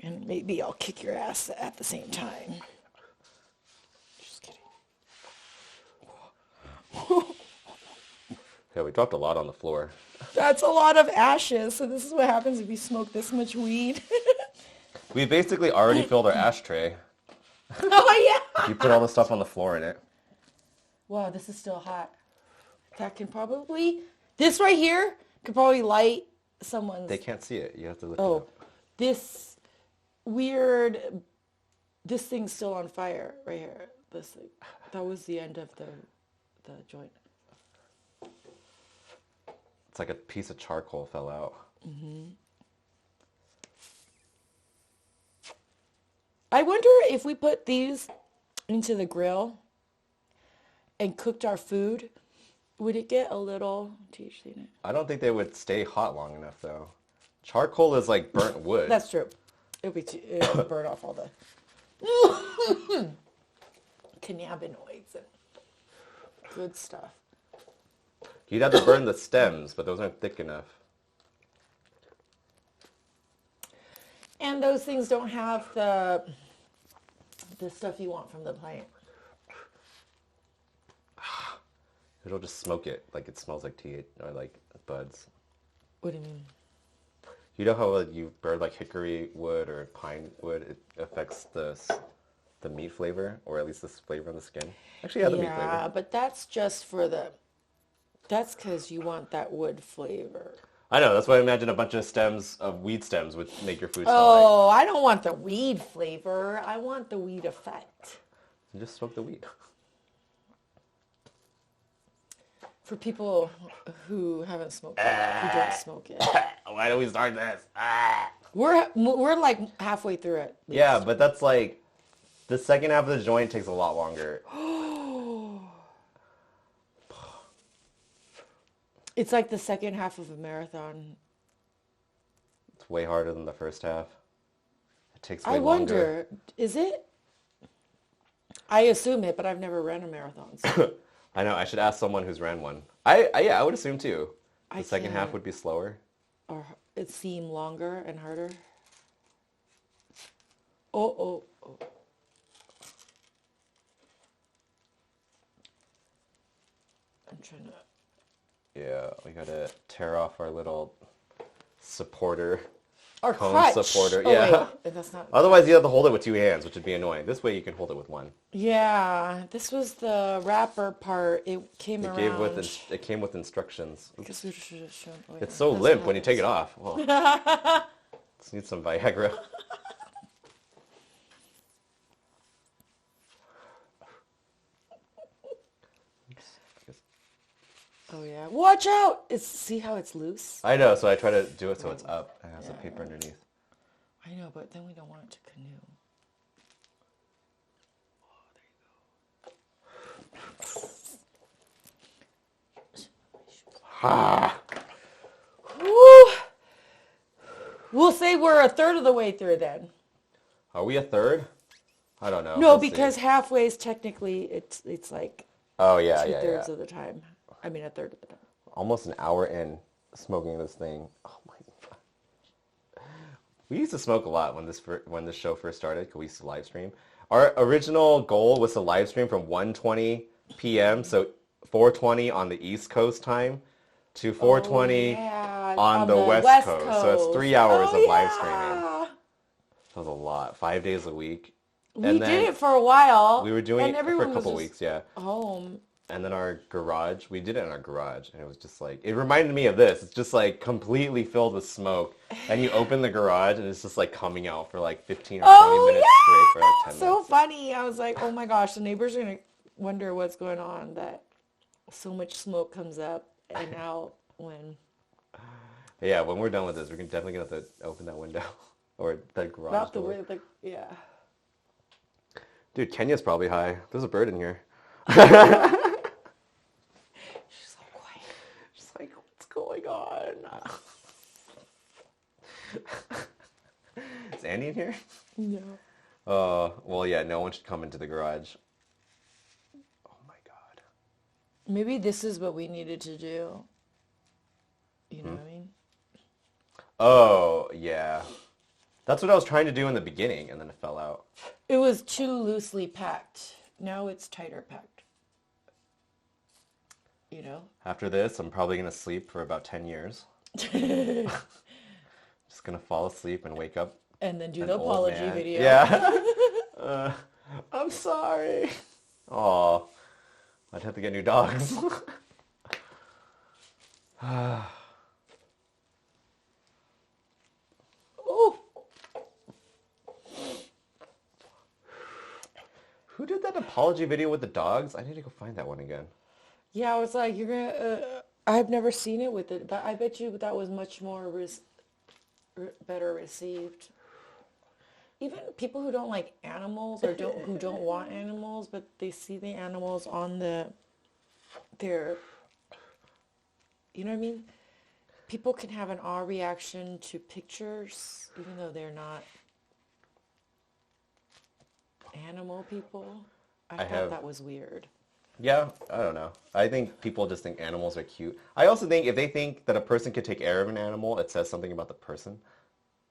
And maybe I'll kick your ass at the same time. Just kidding. Yeah, we dropped a lot on the floor. That's a lot of ashes. So this is what happens if you smoke this much weed. We basically already filled our ashtray. Oh, yeah. You put all the stuff on the floor in it. Wow, this is still hot. That can probably, this right here could probably light someone's. They can't see it. You have to lift it Oh, up. this thing's still on fire right here. This thing. That was the end of the joint. It's like a piece of charcoal fell out. Mm-hmm. I wonder if we put these into the grill and cooked our food, would it get a little THC in it? I don't think they would stay hot long enough, though. Charcoal is like burnt wood. That's true. It would burn off all the cannabinoids and good stuff. You'd have to burn the stems, but those aren't thick enough. And those things don't have the stuff you want from the plant. It'll just smoke it like it smells like tea or like buds. What do you mean? You know how like, you burn like hickory wood or pine wood, it affects the meat flavor, or at least the flavor on the skin? Actually, yeah, the meat flavor. Yeah, but that's just for that's because you want that wood flavor. I know, that's why I imagine a bunch of stems of weed stems would make your food smell Oh, I don't want the weed flavor. I want the weed effect. like. Just smoke the weed. For people who haven't smoked it, who don't smoke it. Why do we start this? We're like halfway through it. Yeah, but that's like, the second half of the joint takes a lot longer. It's like the second half of a marathon. It's way harder than the first half. It takes way I longer. wonder, is it? I assume it, but I've never ran a marathon. So I know, I should ask someone who's ran one. I would assume too. The I second half can't. would be slower. Or it seem longer and harder. Oh. I'm trying to. Yeah, we gotta tear off our little supporter. Our Cone crutch. supporter, Oh, yeah. wait, that's not. Otherwise, you have to hold it with two hands, which would be annoying. This way, you can hold it with one. Yeah, this was the wrapper part. It came around. It came with instructions. I guess we should have shown. Oh, It's yeah, so that's limp what when you take it happens. off. Well, let's need some Viagra. Oh yeah, watch out! See how it's loose? I know, so I try to do it so it's up and has a Yeah, paper underneath. I know, but then we don't want it to canoe. Ah, Woo! We'll say we're a third of the way through then. are we a third? I don't know. No, Let's see. because halfway is technically it's like Oh yeah, two-thirds of the time. I mean, a third of the time. Almost an hour in smoking this thing. Oh my god. We used to smoke a lot when this show first started, because we used to live stream. Our original goal was to live stream from 1:20 p.m., so 4:20 on the East Coast time, to 4:20 yeah, on the West Coast. So it's 3 hours of live streaming. That was a lot. 5 days a week. We did it for a while. We were doing and it for everyone a was couple just weeks, yeah. home. And then our garage, we did it in our garage, and it was just like, it reminded me of this. It's just like completely filled with smoke. And you open the garage, and it's just like coming out for like 15 or 20 minutes straight for like 10 So minutes. funny. I was like, oh my gosh, the neighbors are going to wonder what's going on, that so much smoke comes up and out when... Yeah, when we're done with this, we're definitely going to have to open that window. Or that garage About the door. way, like, yeah. Dude, Kenya's probably high. There's a bird in here. She's so quiet. She's like, what's going on? Is Andy in here? No. Well, yeah, no one should come into the garage. Oh my god. Maybe this is what we needed to do. You know what I mean? Oh, yeah. That's what I was trying to do in the beginning, and then it fell out. It was too loosely packed. Now it's tighter packed. You know? After this, I'm probably going to sleep for about 10 years. Just going to fall asleep and wake up And then do an the old apology man. video. Yeah. I'm sorry. Oh, I'd have to get new dogs. Oh, Who did that apology video with the dogs? I need to go find that one again. yeah, I was like, you're gonna, I've never seen it with it, but I bet you that was much more better received. Even people who don't like animals or who don't want animals, but they see the animals on their, you know what I mean? People can have an awe reaction to pictures, even though they're not animal people. I thought that was weird. Yeah, I don't know. I think people just think animals are cute. I also think if they think that a person can take care of an animal, it says something about the person.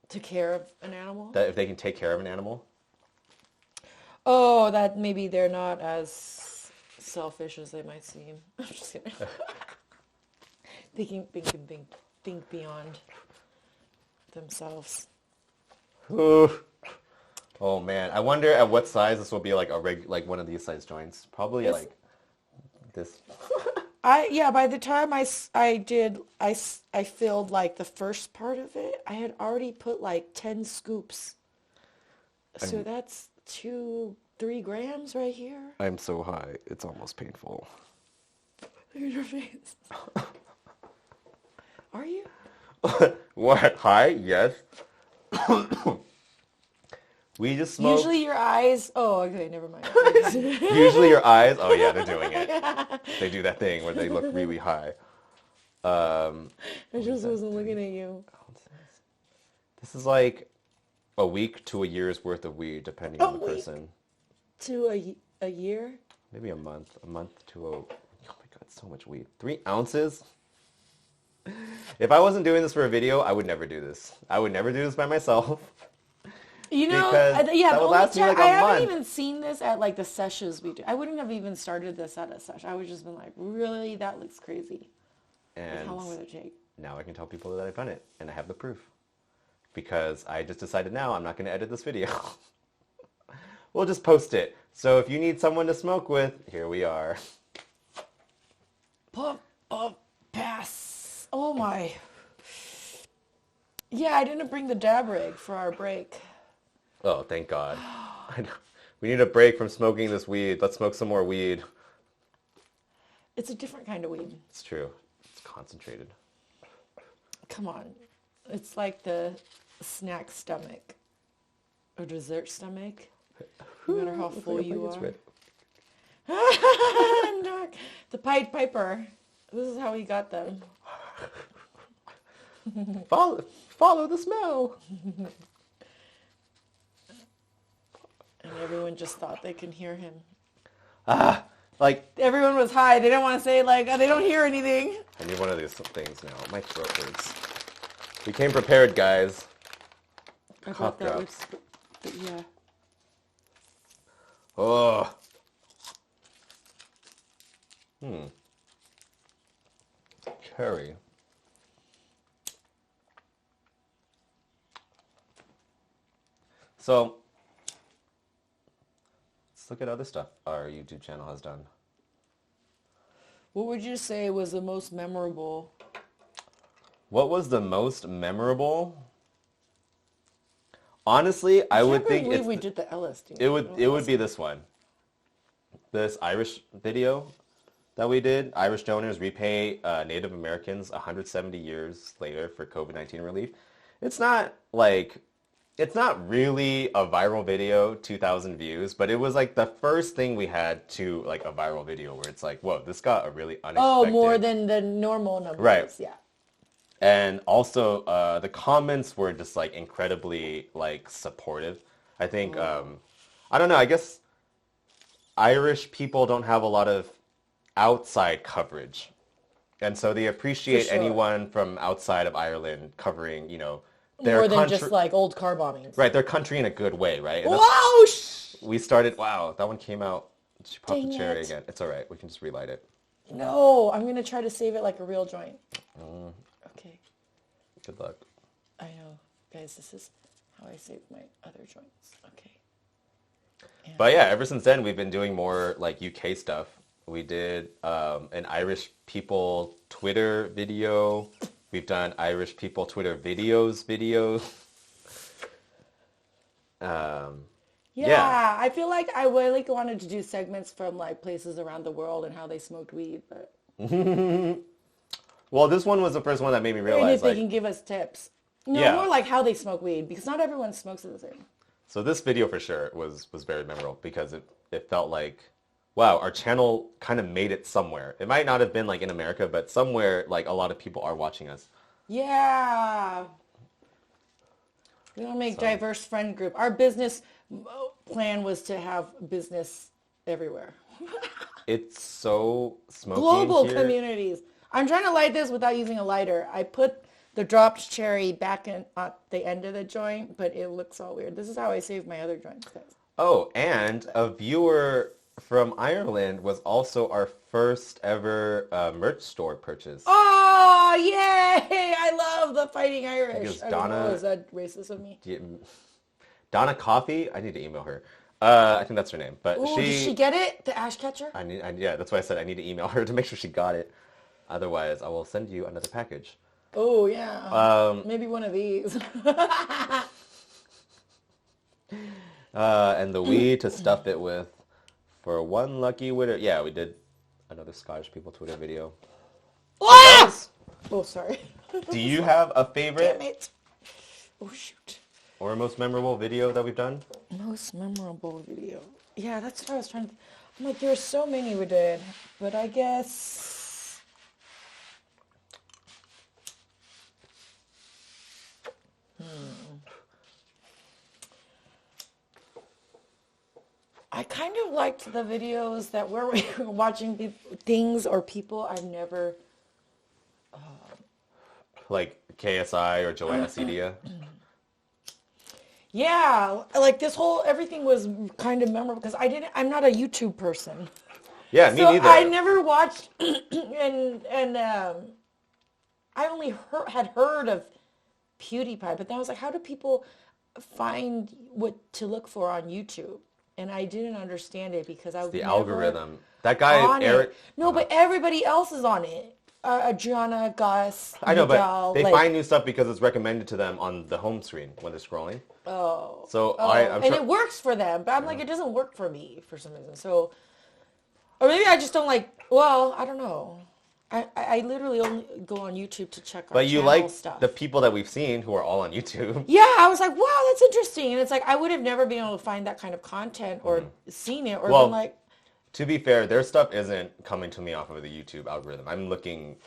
To care of an animal? That if they can take care of an animal. Oh, that maybe they're not as selfish as they might seem. I'm just kidding. Think beyond themselves. Oh man, I wonder at what size this will be like like one of these size joints. Probably like this. By the time I filled like the first part of it, I had already put like 10 scoops. So that's 2-3 grams right here. I'm so high, it's almost painful. Look at your face. Are you? What? High? Yes. We just smoked. Usually your eyes. Oh, okay, never mind. Usually your eyes. Oh yeah, they're doing it. They do that thing where they look really high. I just wasn't looking at you. This is like a week to a year's worth of weed, depending on the person. To a year? Maybe a month. A month to a... Oh my god, so much weed. 3 ounces? If I wasn't doing this for a video, I would never do this. I would never do this by myself. You know, Because yeah, that the would only last me time like a I haven't month. even seen this at like the sessions we do. I wouldn't have even started this at a session. I would just been like, really? That looks crazy. And Like, how long would it take? now I can tell people that I've done it, and I have the proof. Because I just decided now I'm not going to edit this video. We'll just post it. So if you need someone to smoke with, here we are. Pump up pass. Oh my. Yeah, I didn't bring the dab rig for our break. Oh, thank God. We need a break from smoking this weed. Let's smoke some more weed. It's a different kind of weed. It's true. It's concentrated. Come on. It's like the snack stomach or dessert stomach. No matter how full you are. No, the Pied Piper. This is how he got them. Follow the smell. And everyone just thought they can hear him. Like, Everyone was high. They didn't want to say, like, they don't hear anything. I need one of these things now. My throat hurts. We came prepared, guys. I Cough thought that drops. was, yeah. Oh. Cherry. So, let's look at other stuff our YouTube channel has done. What would you say was the most memorable? What was the most memorable? Honestly, I would think believe we did the LSD. it would be this one. This Irish video that we did. Irish donors repay Native Americans 170 years later for COVID-19 relief. It's not really a viral video, 2,000 views, but it was like the first thing we had to like a viral video where it's like, whoa, this got a really unexpected. Oh, more than the normal numbers. Right. Yeah. And also, the comments were just like incredibly like supportive. I think, I don't know, I guess Irish people don't have a lot of outside coverage. And so they appreciate sure. anyone from outside of Ireland covering, their More than country. just like old car bombings. Right, their country in a good way, right? And Wow! we started, wow, that one came out. She popped Dang the cherry it. again. It's all right. We can just relight it. No, I'm going to try to save it like a real joint. Okay. Good luck. I know. Guys, this is how I save my other joints. Okay. And But yeah, ever since then, we've been doing more like UK stuff. We did an Irish people Twitter video. We've done Irish people Twitter videos. yeah, I feel like I really wanted to do segments from like places around the world and how they smoked weed, but Well, this one was the first one that made me and realize if they like, can give us tips. No, Yeah. more like how they smoke weed because not everyone smokes it the same. so this video for sure was very memorable because it felt like, wow, our channel kind of made it somewhere. It might not have been like in America, but somewhere like a lot of people are watching us. Yeah. We want to make diverse friend group. Our business plan was to have business everywhere. It's so smoky Global in here. communities. I'm trying to light this without using a lighter. I put the dropped cherry back in at the end of the joint, but it looks all weird. This is how I save my other joints, guys. Oh, and a viewer from Ireland was also our first ever merch store purchase. Oh, yay! I love the Fighting Irish. Because I don't know, Donna- is that racist of me? Donna Coffee, I need to email her. I think that's her name. But Oh, did she get it? The ash catcher? yeah, that's why I said I need to email her to make sure she got it. Otherwise, I will send you another package. Oh, yeah. Maybe one of these. And the weed to stuff it with for one lucky winner. Yeah, we did another Scottish people Twitter video. Ah! Oh, sorry. Do you have a favorite Damn it. Oh, shoot. or most memorable video that we've done? Most memorable video. Yeah, that's what I was trying to... I'm like, there's so many we did. But I guess... I kind of liked the videos that where we were watching things or people I've never... Like KSI or Joanna Cedia? Yeah, like this whole everything was kind of memorable because I'm not a YouTube person. Yeah, me So neither. I never watched and I only had heard of PewDiePie, but then I was like, how do people find what to look for on YouTube? And I didn't understand it because I was The never algorithm. That guy, on Eric. it. No, but everybody else is on it. Adriana, Gus, I know, Miguel, but they like, find new stuff because it's recommended to them on the home screen when they're scrolling. Oh. So I'm and it works for them, but I'm like, it doesn't work for me for some reason. So, or maybe I just don't like, well, I don't know. I literally only go on YouTube to check our But you channel like stuff. the people that we've seen who are all on YouTube. Yeah, I was like, wow, that's interesting. And it's like, I would have never been able to find that kind of content or seen it or Well, been like, To be fair, their stuff isn't coming to me off of the YouTube algorithm. I'm looking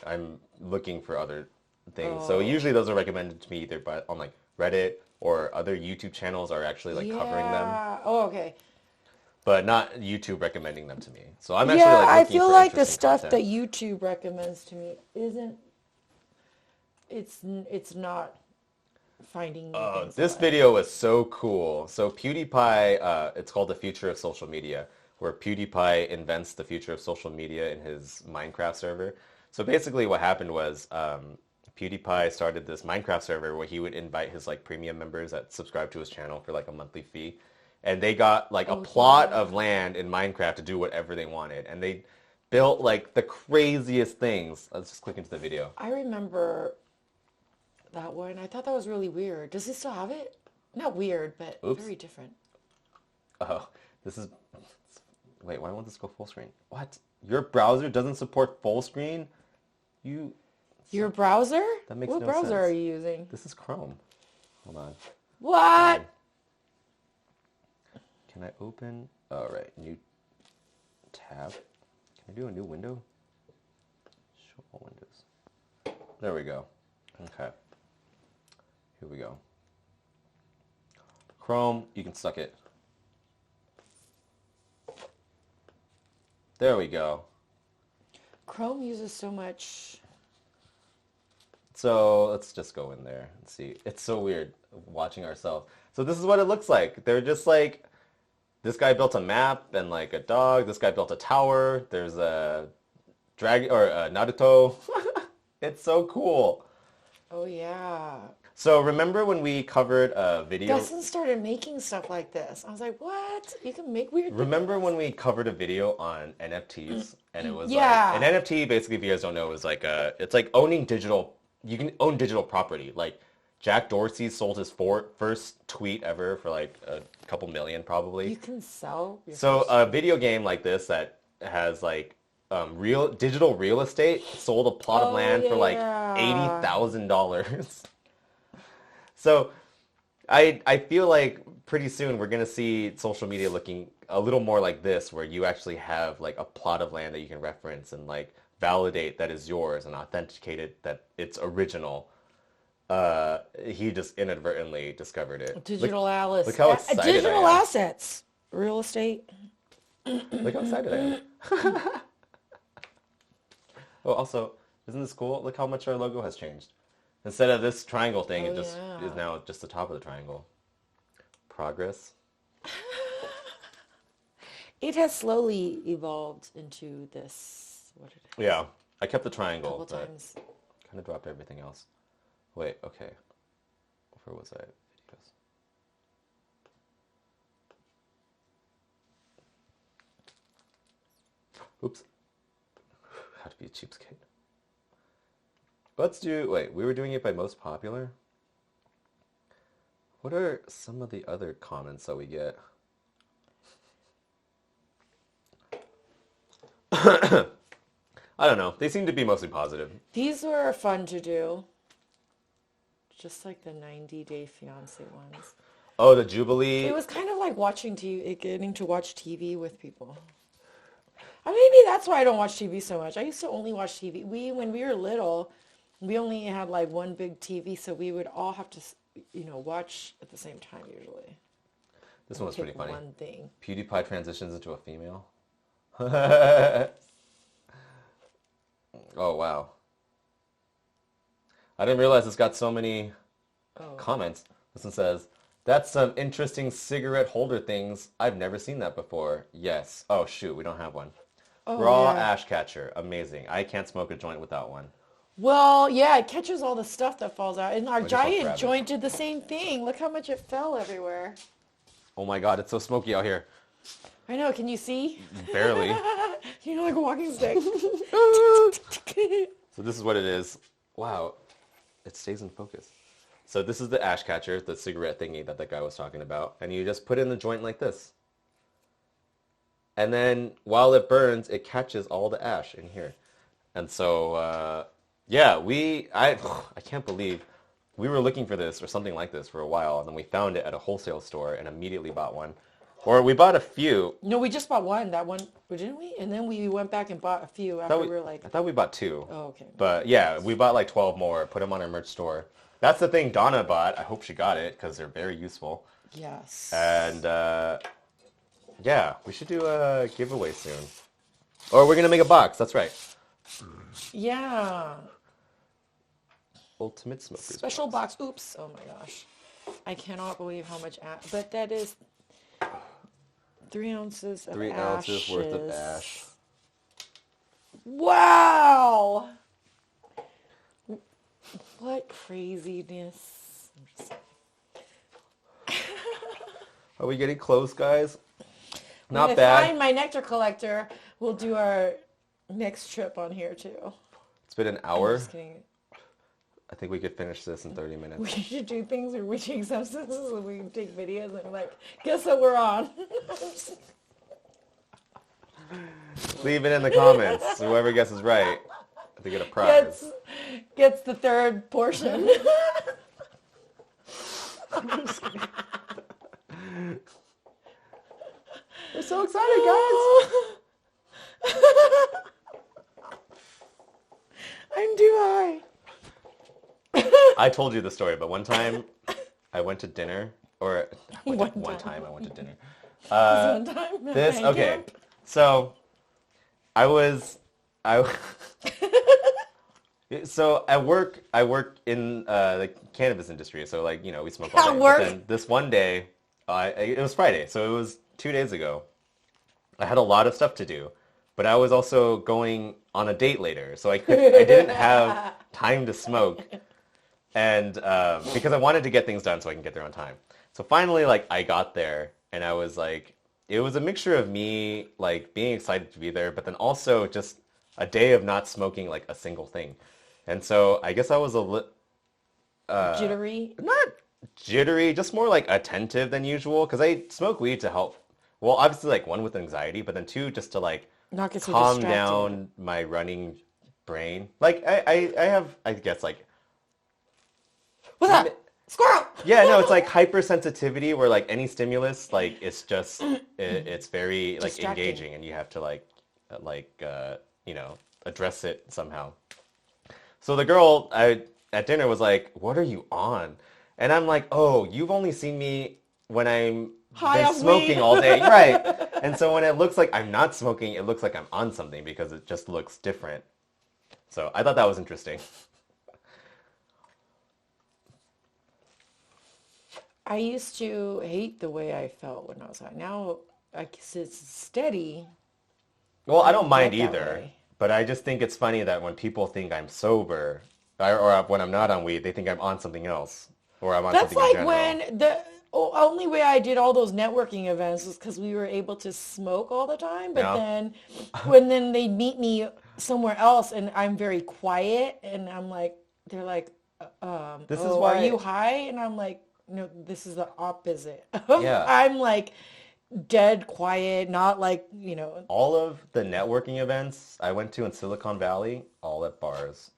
for other things. So usually those are recommended to me either on like Reddit or other YouTube channels are actually like covering them, Oh, okay. but not YouTube recommending them to me. So I'm actually Yeah, like I looking feel for like the interesting stuff content. that YouTube recommends to me it's not finding new things. This video was so cool. So PewDiePie, it's called The Future of Social Media, where PewDiePie invents the future of social media in his Minecraft server. So basically what happened was PewDiePie started this Minecraft server where he would invite his like premium members that subscribe to his channel for like a monthly fee. And they got like a plot of land in Minecraft to do whatever they wanted. And they built like the craziest things. Let's just click into the video. I remember that one. I thought that was really weird. Does he still have it? Not weird, but very different. Oh, this is... Wait, why won't this go full screen? What? Your browser doesn't support full screen? Your browser? That makes what no browser sense. are you using? This is Chrome. Hold on. What? Can I open? All right, new tab. Can I do a new window? Show all windows. There we go. Okay. Here we go. Chrome, you can suck it. There we go. Chrome uses so much. So let's just go in there and see. It's so weird watching ourselves. So this is what it looks like. They're just like, this guy built a map and like a dog. This guy built a tower. There's a dragon or a Naruto. It's so cool. Oh yeah. So remember when we covered a video? Dustin started making stuff like this. I was like, what? You can make weird things. Remember when we covered a video on NFTs and it was Yeah. like an NFT basically, if you guys don't know, is like it's like owning digital. You can own digital property. Like Jack Dorsey sold his first tweet ever for like a couple million probably. You can sell. So a video game like this that has like real digital real estate sold a plot of land for like $80,000. So I feel like pretty soon we're gonna see social media looking a little more like this, where you actually have like a plot of land that you can reference and like validate that is yours and authenticate it that it's original. He just inadvertently discovered it. Digital Alice. Look how excited digital I am. assets. Real estate. Look how excited I am. Oh, also, isn't this cool? Look how much our logo has changed. Instead of this triangle thing, it just is now just the top of the triangle. Progress. It has slowly evolved into this. What it is. Yeah, I kept the triangle, Couple but times. kind of dropped everything else. Wait, okay. Where was I? Videos. Oops. How to be a cheapskate. Let's do, wait, we were doing it by most popular? What are some of the other comments that we get? I don't know. They seem to be mostly positive. These were fun to do. Just like the 90-Day Fiance ones. Oh, the Jubilee. It was kind of like watching TV, getting to watch TV with people. Maybe that's why I don't watch TV so much. I used to only watch TV. When we were little, we only had like one big TV, so we would all have to, watch at the same time usually. This one was pretty funny. One thing. PewDiePie transitions into a female. Oh, wow. I didn't realize it's got so many comments. This one says, that's some interesting cigarette holder things. I've never seen that before. Yes. Oh, shoot. We don't have one. Oh, Raw yeah. ash catcher. Amazing. I can't smoke a joint without one. Well, yeah, it catches all the stuff that falls out. And our just grab giant it. joint did the same thing. Look how much it fell everywhere. Oh, my God. It's so smoky out here. I know. Can you see? Barely. Like a walking stick. So this is what it is. Wow. It stays in focus. So this is the ash catcher, the cigarette thingy that guy was talking about. And you just put it in the joint like this. And then while it burns, it catches all the ash in here. And so, yeah, I can't believe we were looking for this or something like this for a while. And then we found it at a wholesale store and immediately bought one. Or we bought a few. No, we just bought one. That one, didn't we? And then we went back and bought a few after we were like... I thought we bought two. Oh, okay. But yeah, we bought like 12 more, put them on our merch store. That's the thing Donna bought. I hope she got it because they're very useful. Yes. And yeah, we should do a giveaway soon. Or we're going to make a box. That's right. Yeah. Ultimate Smokers. Special box. Oops. Oh my gosh. I cannot believe how much ash. But that is 3 ounces of 3 ounces worth of ash. Wow. What craziness. Are we getting close, guys? Not When bad. I find my nectar collector, we'll do our next trip on here too. It's been an I'm hour. just kidding. I think we could finish this in 30 minutes. We should do things where we take substances and we can take videos and like, guess what we're on? Leave it in the comments. Whoever guesses right, they get a prize. Gets the third portion. We're so excited, guys. I'm too high. I told you the story, but one time I went to dinner, or one time I went to dinner. One time. Okay, so I was I so I work in the cannabis industry. So like we smoke all At day. But work? then this one day, it was Friday, so it was 2 days ago. I had a lot of stuff to do, but I was also going on a date later, so I didn't have time to smoke, and because I wanted to get things done so I can get there on time. So finally, like I got there, and I was like, it was a mixture of me like being excited to be there, but then also just a day of not smoking like a single thing, and so I guess I was Jittery. not jittery, just more like attentive than usual because I smoke weed to help. Well, obviously, like one with anxiety, but then two just to like Not get so calm distracted. down my running brain. Like I have, I guess like What's that? Squirrel! yeah, no, it's like hypersensitivity where like any stimulus, like it's just it's very like Distracting. engaging, and you have to address it somehow. So the girl at dinner was like, "What are you on?" And I'm like, "Oh, you've only seen me when I'm High been on smoking weed." all day, right?" And so when it looks like I'm not smoking, it looks like I'm on something because it just looks different. So I thought that was interesting. I used to hate the way I felt when I was high. Now, I guess it's steady. Well, I don't don't mind get that either, way. but I just think it's funny that when people think I'm sober, or when I'm not on weed, they think I'm on something else, or I'm on That's something in like general. when the only way I did all those networking events was because we were able to smoke all the time. But Yeah. then when they meet me somewhere else and I'm very quiet and I'm like, they're like, This is oh, are why, you high? And I'm like, no, this is the opposite. yeah, I'm like dead quiet, not like, all of the networking events I went to in Silicon Valley, all at bars.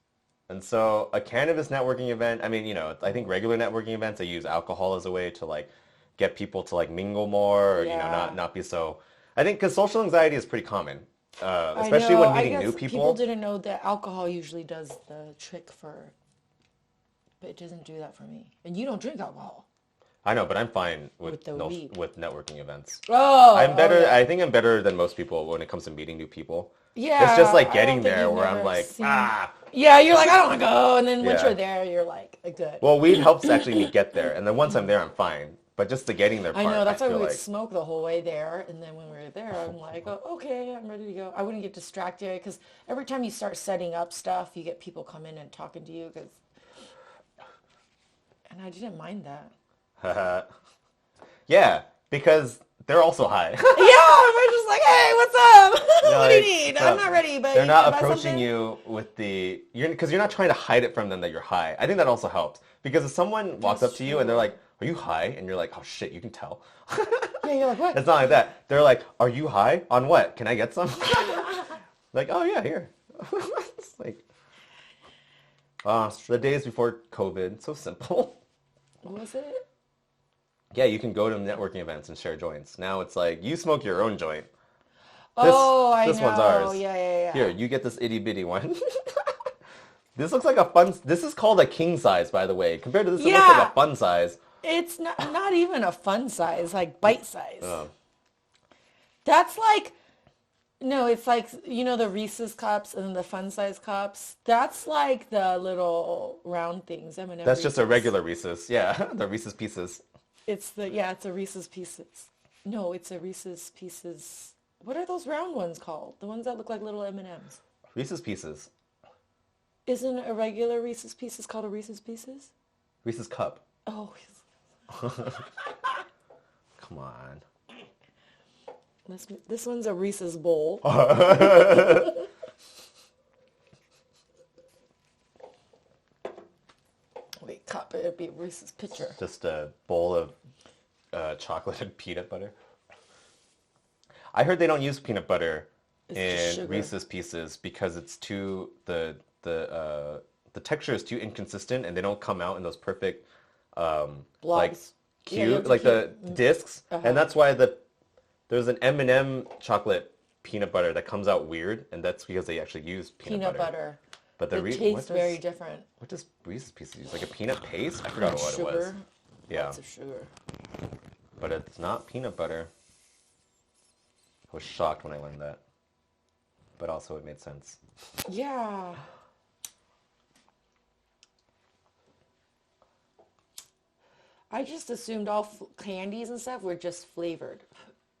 And so a cannabis networking event, I mean, I think regular networking events, they use alcohol as a way to like get people to like mingle more or, yeah. not be so, I think because social anxiety is pretty common, I especially know. when I meeting new guess people people. didn't know that alcohol usually does the trick but it doesn't do that for me. And you don't drink alcohol I know, but I'm fine with the weed. with networking events. Oh, I'm oh better. yeah. I think I'm better than most people when it comes to meeting new people. It's just Yeah, like I don't getting think there you've where I'm never like, seen. ah, Yeah, you're like, I don't want to go. And then once yeah. you're there, you're like, good. Well, weed helps actually me get there, and then once I'm there, I'm fine. But just the getting there I know. part, I That's why we feel would like, smoke the whole way there. And then when we were there, I'm like, oh, okay, I'm ready to go. I wouldn't get distracted because every time you start setting up stuff, you get people come in and talking to you. And I didn't mind that. yeah, because they're also high. Yeah, we're just like, hey, what's up? You're What do you like, need? what's I'm up? not ready, but They're you need not to buy approaching something? you with because you're not trying to hide it from them that you're high. I think that also helps because if someone walks up That's to you and they're true. like, "Are you high?" and you're like, "Oh shit, you can tell." Yeah, you're like, It's what? not like that. They're like, "Are you high? On what? Can I get some?" Like, "Oh yeah, here." It's like, the days before COVID, so simple. What was it? Yeah, you can go to networking events and share joints. Now it's like you smoke your own joint. This Oh, I this one's know. ours. Yeah, yeah, Here, yeah. you get this itty bitty one. This looks like a fun. This is called a king size, by the way. Compared to this, it looks like a Yeah, fun size. it's not even a fun size, like bite size. Oh, That's like no, it's like the Reese's cups and the fun size cups. That's like the little round things, M&M that's just a Reese's. regular Reese's. Yeah, the Reese's Pieces. It's a Reese's Pieces. No, it's a Reese's Pieces. What are those round ones called? The ones that look like little M&Ms. Reese's Pieces. Isn't a regular Reese's Pieces called a Reese's Pieces? Reese's Cup. Oh, Come on. this one's a Reese's bowl. Wait, cup. It'd be a Reese's pitcher. Just a bowl of chocolate and peanut butter. I heard they don't use peanut butter It's just in sugar. Reese's Pieces because it's too the texture is too inconsistent and they don't come out in those perfect like Blobs. Yeah, you cube have to like the keep- discs, Uh-huh. and that's why there's an M&M chocolate peanut butter that comes out weird, and that's because they actually use peanut butter. But It tastes very different. what does Reese's Pieces use? Like a peanut paste? I forgot what it was. Sugar. Yeah, Lots of sugar. but it's not peanut butter. I was shocked when I learned that. but also it made sense. Yeah. I just assumed all candies and stuff were just flavored,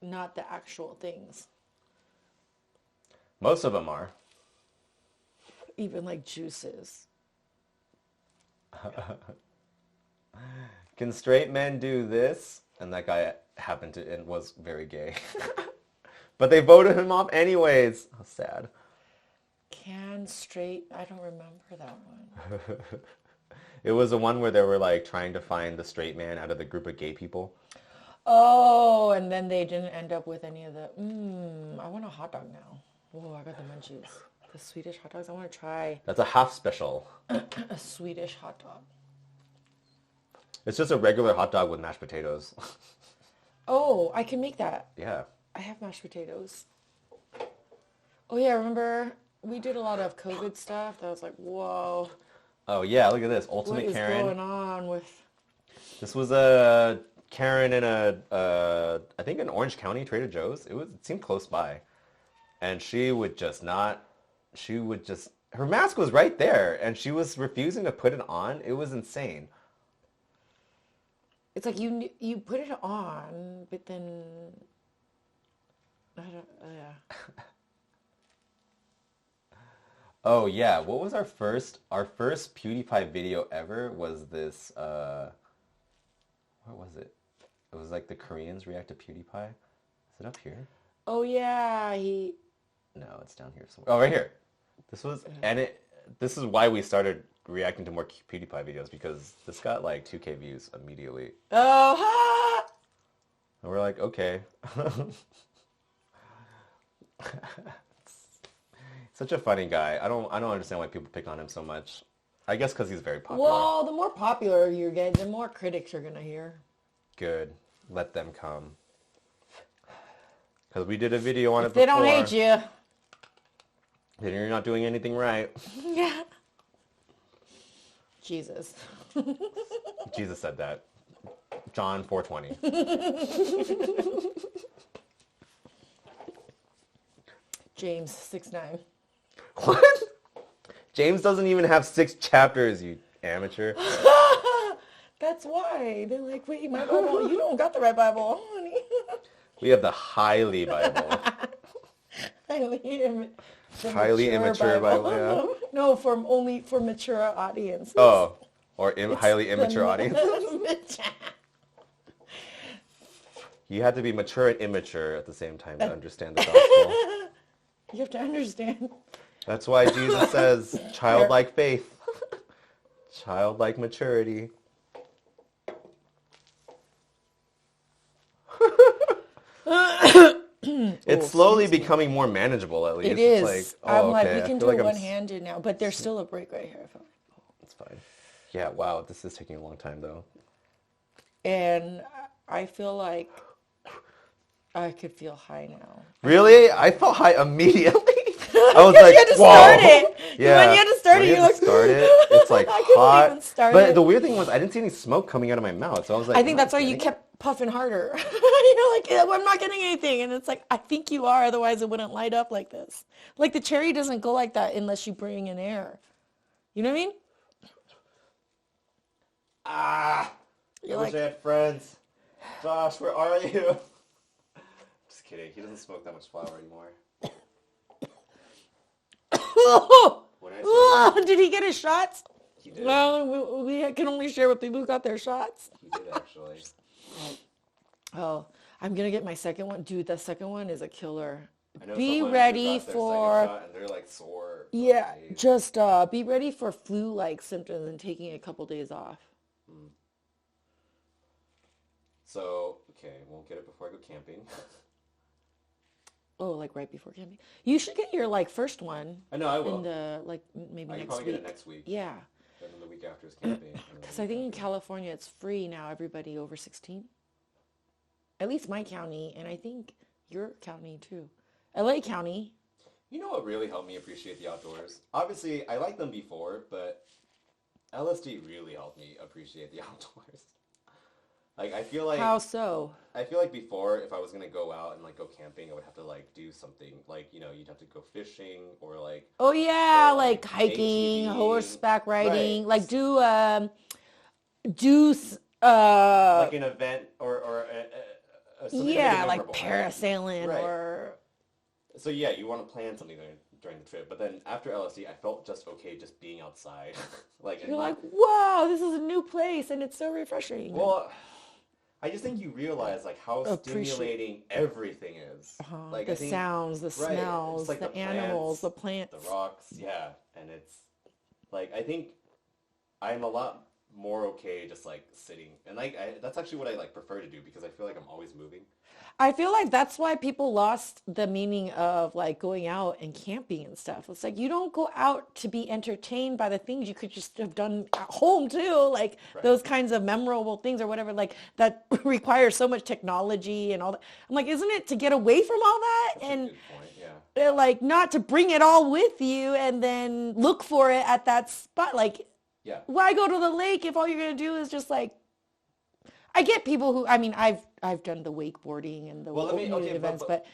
not the actual things. Most of them are. Even like juices. Can straight men do this? And that guy happened to and was very gay. But they voted him off anyways. How sad. I don't remember that one. It was the one where they were like trying to find the straight man out of the group of gay people. Oh, and then they didn't end up with any of the, I want a hot dog now. Oh, I got the munchies. The Swedish hot dogs, I want to try That's a half special. a Swedish hot dog. It's just a regular hot dog with mashed potatoes. Oh, I can make that. Yeah. I have mashed potatoes. Oh yeah, remember we did a lot of COVID stuff. That was like, whoa. Oh yeah, look at this. What Ultimate is Karen. going on with... This was a Karen in I think in Orange County, Trader Joe's. It seemed close by. And she would just, her mask was right there and she was refusing to put it on. It was insane. It's like you put it on, but then... yeah. Oh yeah, what was our first PewDiePie video ever was this, what was it? It was like the Koreans react to PewDiePie. Is it up here? Oh yeah, No, it's down here somewhere. Oh, right here. This is why we started reacting to more PewDiePie videos, because this got like 2K views immediately. Oh, ha! And we're like, okay. Such a funny guy. I don't understand why people pick on him so much. I guess because he's very popular. Well, the more popular you get, the more critics you're gonna hear. Good. Let them come. Because we did a video on it They before. don't hate you. Then you're not doing anything right. Yeah. Jesus. Jesus said that. John 4:20. James 6:9. What? James doesn't even have 6 chapters, you amateur. That's why. They're like, wait, my Bible, you don't got the right Bible, honey. We have the Highly Bible. Highly immature Bible, yeah. No, only for mature audiences. Oh, or highly immature audience. You had to be mature and immature at the same time to understand the gospel. You have to understand. That's why Jesus says, childlike faith, childlike maturity. It's slowly becoming more manageable, at least. It is. It's like, I'm oh, like, okay. we can do it one-handed now, but there's still a break right here. It's fine. Yeah, wow, this is taking a long time, though. And I feel like I could feel high now. Really? I felt high immediately. I was like, like, you had to whoa. start it. Yeah. When you had to start it, you're like, it's like I couldn't hot. even start But it. the weird thing was, I didn't see any smoke coming out of my mouth. So I was like, I think that's why you kept puffing harder. You're like, yeah, I'm not getting anything. And it's like, I think you are. Otherwise, it wouldn't light up like this. Like the cherry doesn't go like that unless you bring in air. You know what I mean? I wish I had friends. Josh, where are you? Just kidding. He doesn't smoke that much flower anymore. Did he get his shots? He did. Well, we can only share with people who got their shots. He did, actually. Oh, I'm going to get my second one. Dude, the second one is a killer. I know Be someone ready who got their for... second shot and they're like sore. Yeah, just be ready for flu-like symptoms and taking a couple days off. So, okay, won't get it before I go camping. Oh, like right before camping. You should get your like first one. I know, I will. In the maybe I can next probably week. get it next week. Yeah. And then the week after is camping. Because I think in California it's free now. Everybody over 16. At least my county, and I think your county too. LA County. You know what really helped me appreciate the outdoors? Obviously, I liked them before, but LSD really helped me appreciate the outdoors. Like, I feel like... How so? I feel like before, if I was going to go out and, like, go camping, I would have to, like, do something. Like, you know, you'd have to go fishing or, like... Oh, yeah, or, like hiking, horseback riding. Like, do like an event or something to make it yeah, like memorable, parasailing right? or... So, yeah, you want to plan something during the trip. But then after LSD, I felt just okay just being outside. Like, You're like, wow, this is a new place and it's so refreshing. Well... I just think you realize like how stimulating everything is. Like the sounds, the smells, like the animals, the plants, the rocks. Yeah, and it's like I think I'm a lot more okay just like sitting, and like that's actually what I like prefer to do because I feel like I'm always moving. I feel like that's why people lost the meaning of like going out and camping and stuff. It's like you don't go out to be entertained by the things you could just have done at home too, like those kinds of memorable things or whatever, like that requires so much technology and all that. I'm like, isn't it to get away from all that and Good point, yeah. Like not to bring it all with you and then look for it at that spot? Like, why go to the lake if all you're gonna do is just like? I get people who, I mean, I've done the wakeboarding and the events, but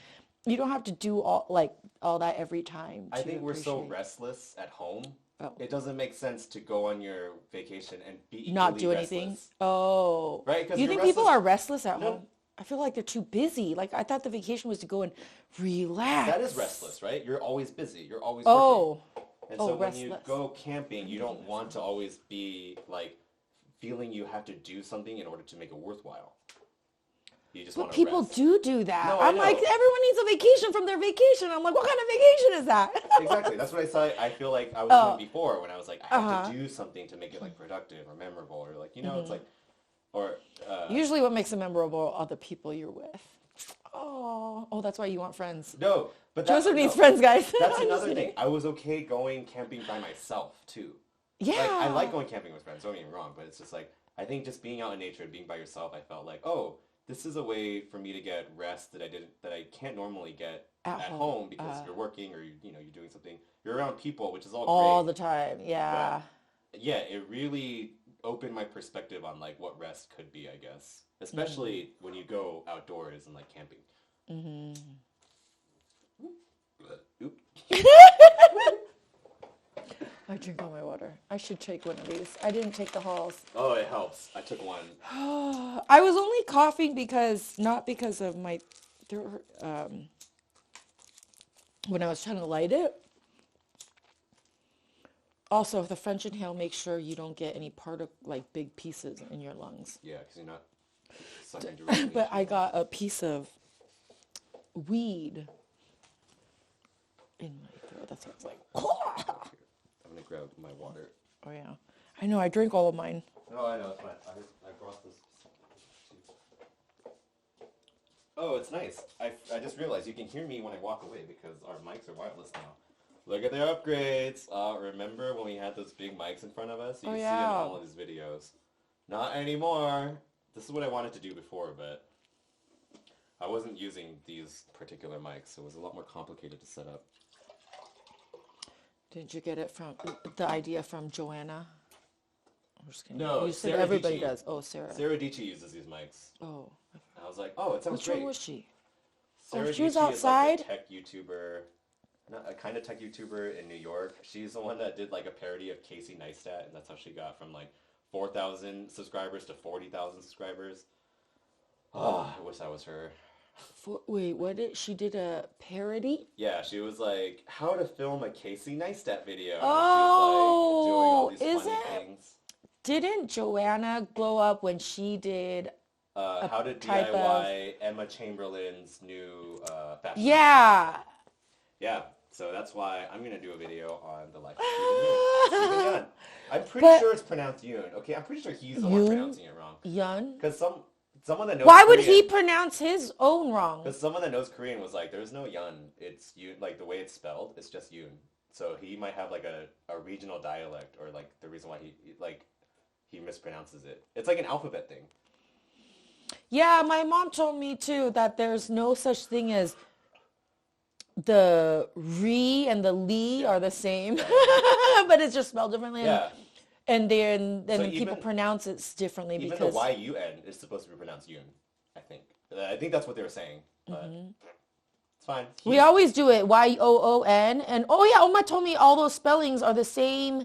you don't have to do all that every time. I think we're so restless at home. Oh. It doesn't make sense to go on your vacation and be equally not do anything. Restless. Oh, right? You think people are restless at home? I feel like they're too busy. Like I thought the vacation was to go and relax. That is restless, right? You're always busy. You're always working. And so when you go camping, you don't want to always be like feeling you have to do something in order to make it worthwhile. You just want to people rest. do that. No, I'm like, everyone needs a vacation from their vacation. I'm like, what kind of vacation is that? Exactly. That's what I saw. I feel like I was doing before when I was like, I have to do something to make it like productive or memorable or like, you know, it's like, or... Usually what makes it memorable are the people you're with. Oh, that's why you want friends. No, but Joseph needs friends, guys. That's another thing. I was okay going camping by myself too. Yeah. Like, I like going camping with friends, don't get me wrong, but it's just like, I think just being out in nature and being by yourself, I felt like, oh, this is a way for me to get rest that I can't normally get at home because you're working or you're doing something. You're around people, which is all the time, yeah. But, yeah, it really opened my perspective on like what rest could be, I guess. Especially when you go outdoors and like camping. Oop. I drink all my water. I should take one of these. I didn't take the Halls. Oh, it helps. I took one. I was only coughing not because of my throat, when I was trying to light it. Also, the French inhale makes sure you don't get any like big pieces in your lungs. Yeah, because you're not sucking directly. But I got a piece of weed in my throat. That's what it's like. I'm going to grab my water. Oh, yeah. I know. I drink all of mine. No, I know. It's fine. I brought this. Oh, it's nice. I just realized you can hear me when I walk away because our mics are wireless now. Look at their upgrades. Remember when we had those big mics in front of us? You can see in all of these videos. Not anymore. This is what I wanted to do before, but I wasn't using these particular mics, so it was a lot more complicated to set up. Did you get it from the idea from Joanna? I'm just kidding. No, you said Sarah everybody Dici. does. Oh, Sarah. Sarah Dici uses these mics. Oh. And I was like, oh, it sounds great. Which one was she? Sarah she was Dici outside? is like a tech YouTuber. Not a kind of tech YouTuber in New York. She's the one that did like a parody of Casey Neistat, and that's how she got from like 4,000 subscribers to 40,000 subscribers. Oh, I wish that was her. Wait, she did a parody? Yeah, she was like, how to film a Casey Neistat video. Oh, and she was like, doing all these funny things. Didn't Joanna blow up when she did how to DIY Emma Chamberlain's new fashion? Yeah. Yeah, so that's why I'm going to do a video on the life of Stephen Yun. I'm pretty sure it's pronounced Yoon. Okay, I'm pretty sure he's the one pronouncing it wrong. Yun? Because someone that knows Why Korean, would he pronounce his own wrong? Because someone that knows Korean was like, there's no Yun. It's Yoon, like the way it's spelled, it's just Yoon. So he might have like a regional dialect or like the reason why he mispronounces it. It's like an alphabet thing. Yeah, my mom told me too that there's no such thing as the re and the li are the same, but it's just spelled differently. Yeah. And then people even- pronounce it differently Even because the Y-U-N is supposed to be pronounced Yun, I think. I think that's what they were saying, but it's fine. we always do it Yoon. And oh yeah, Oma told me all those spellings are the same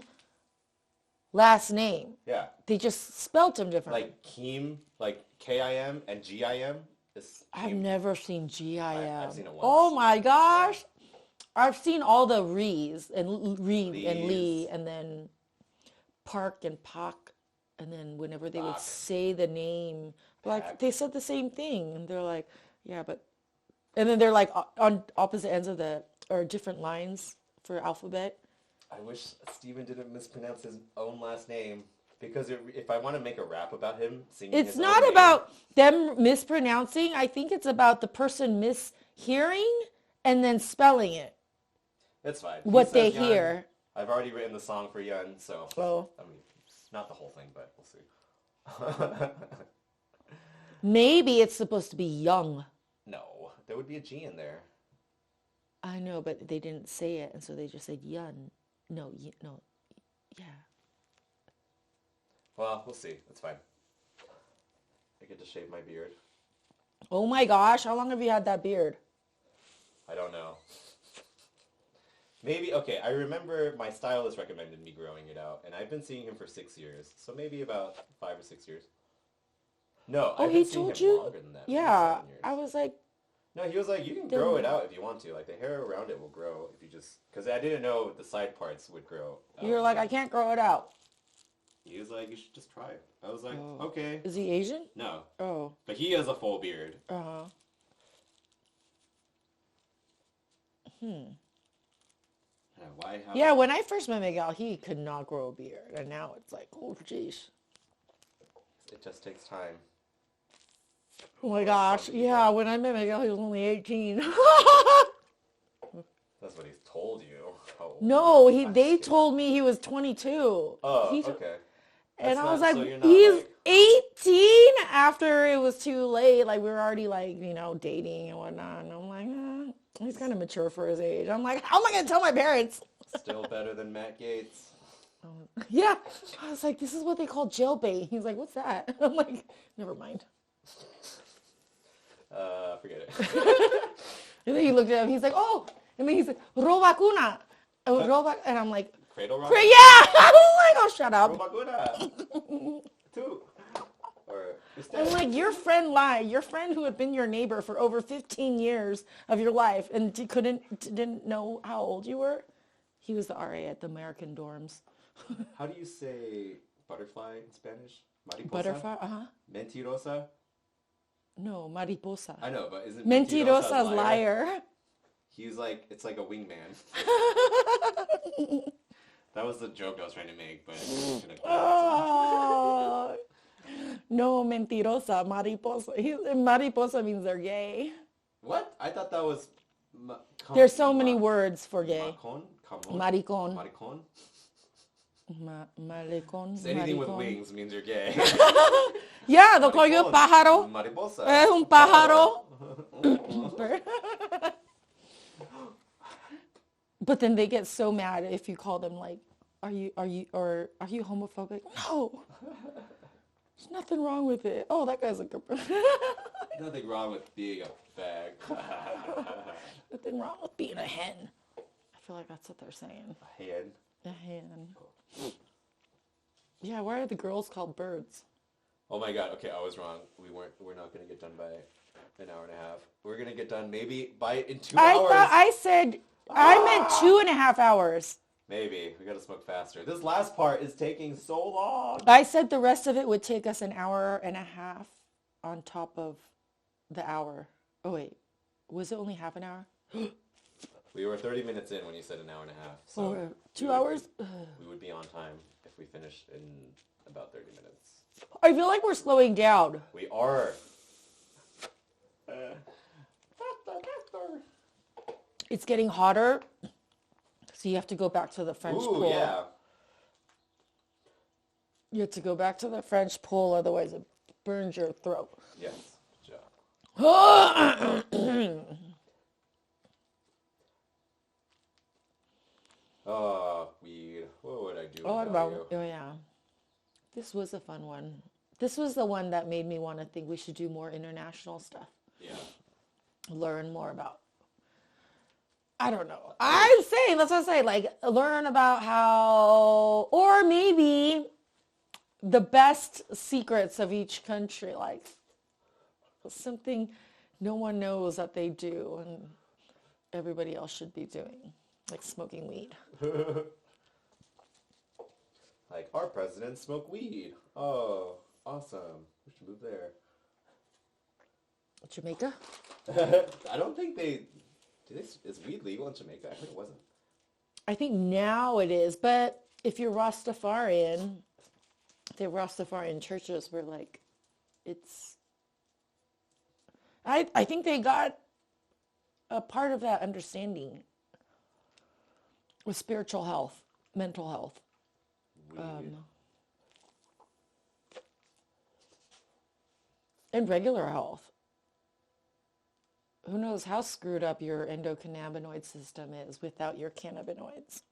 last name. Yeah. They just spelled them differently. Like Kim, like Kim and Gim is. I've Kim. never seen GIM. I've seen it once. Oh my gosh. I've seen all the Rees and Reed and Lee and then Park and Pak. And then whenever they would say the name, like they said the same thing. And they're like, yeah, but, and then they're like on opposite ends of or different lines for alphabet. I wish Steven didn't mispronounce his own last name. Because if I want to make a rap about him singing It's his not own about them mispronouncing. I think it's about the person mishearing and then spelling it. That's fine. What they Yun. hear. I've already written the song for Yun, so. Oh. I mean, not the whole thing, but we'll see. Maybe it's supposed to be young. No, there would be a G in there. I know, but they didn't say it, and so they just said Yun. No, yeah. Well, we'll see. It's fine. I get to shave my beard. Oh my gosh, how long have you had that beard? I don't know. Maybe, okay, I remember my stylist recommended me growing it out, and I've been seeing him for 6 years, so maybe about 5 or 6 years. No, Oh, I've he been seeing told him you? longer than that. maybe Yeah, 7 years. I was like, No, he was like, you can grow it out if you want to. Like, the hair around it will grow if you just... Because I didn't know the side parts would grow. you're like, I can't grow it out. He was like, you should just try it. I was like, okay. Is he Asian? No. Oh. But he has a full beard. Uh-huh. Yeah, when I first met Miguel, he could not grow a beard. And now it's like, oh, jeez. It just takes time. Oh my gosh. Yeah, when I met Miguel, he was only 18. That's what he's told you. Oh, No, they told me he was 22. Oh, He's- okay. And That's I was not- like, so you're not he's like- 18 after it was too late. Like, we were already, like, dating and whatnot. And I'm like, he's kind of mature for his age. I'm like, how am I going to tell my parents? Still better than Matt Gates. Yeah. I was like, this is what they call jailbait. He's like, what's that? I'm like, never mind. Forget it. And then he looked at him. He's like, oh. And then he's like, robacuna. And I'm like, Cradle rock? yeah. I was like, oh, shut up. Robacuna. Two. Or I'm like, your friend lied. Your friend who had been your neighbor for over 15 years of your life and didn't know how old you were. He was the RA at the American dorms. How do you say butterfly in Spanish? Mariposa? Butterfly? Uh-huh. Mentirosa? No, mariposa. I know, but isn't Mentirosa's liar. He's like, it's like a wingman. That was the joke I was trying to make, but it's gonna Oh. No, mentirosa, mariposa. Mariposa means they're gay. What? I thought that was... There's so many words for gay. Maricon? Maricon. Maricon? Maricon. So anything with maricon. wings means you're gay. Yeah, they'll call you a pájaro. Mariposa. Un pájaro. But then they get so mad if you call them like, are you homophobic? No. There's nothing wrong with it. Oh, that guy's a good Nothing wrong with being a fag. Nothing wrong with being a hen. I feel like that's what they're saying. A hen. A hen. Yeah, why are the girls called birds? Oh my god, okay, I was wrong. We're not gonna get done by an hour and a half. We're gonna get done maybe in 2 hours. I meant 2.5 hours. Maybe. We gotta smoke faster. This last part is taking so long. I said the rest of it would take us an hour and a half on top of the hour. Oh wait, was it only half an hour? We were 30 minutes in when you said an hour and a half. So 2 hours? We would be on time if we finished in about 30 minutes. I feel like we're slowing down. We are. It's getting hotter, so you have to go back to the French pool. Yeah. You have to go back to the French pool, otherwise it burns your throat. Yes. Good job. Oh, Weed. What would I do without you? yeah. This was a fun one. This was the one that made me want to think we should do more international stuff. Yeah. Learn more about. I don't know. I'm saying, that's what I say, like, learn about how, or maybe the best secrets of each country, like something no one knows that they do and everybody else should be doing, like smoking weed. Like, our presidents smoke weed. Oh, awesome. We should move there. Jamaica? I don't think is weed legal in Jamaica? I think it wasn't. I think now it is, but if you're Rastafarian, the Rastafarian churches were like, it's, I think they got a part of that understanding with spiritual health, mental health. And regular health. Who knows how screwed up your endocannabinoid system is without your cannabinoids.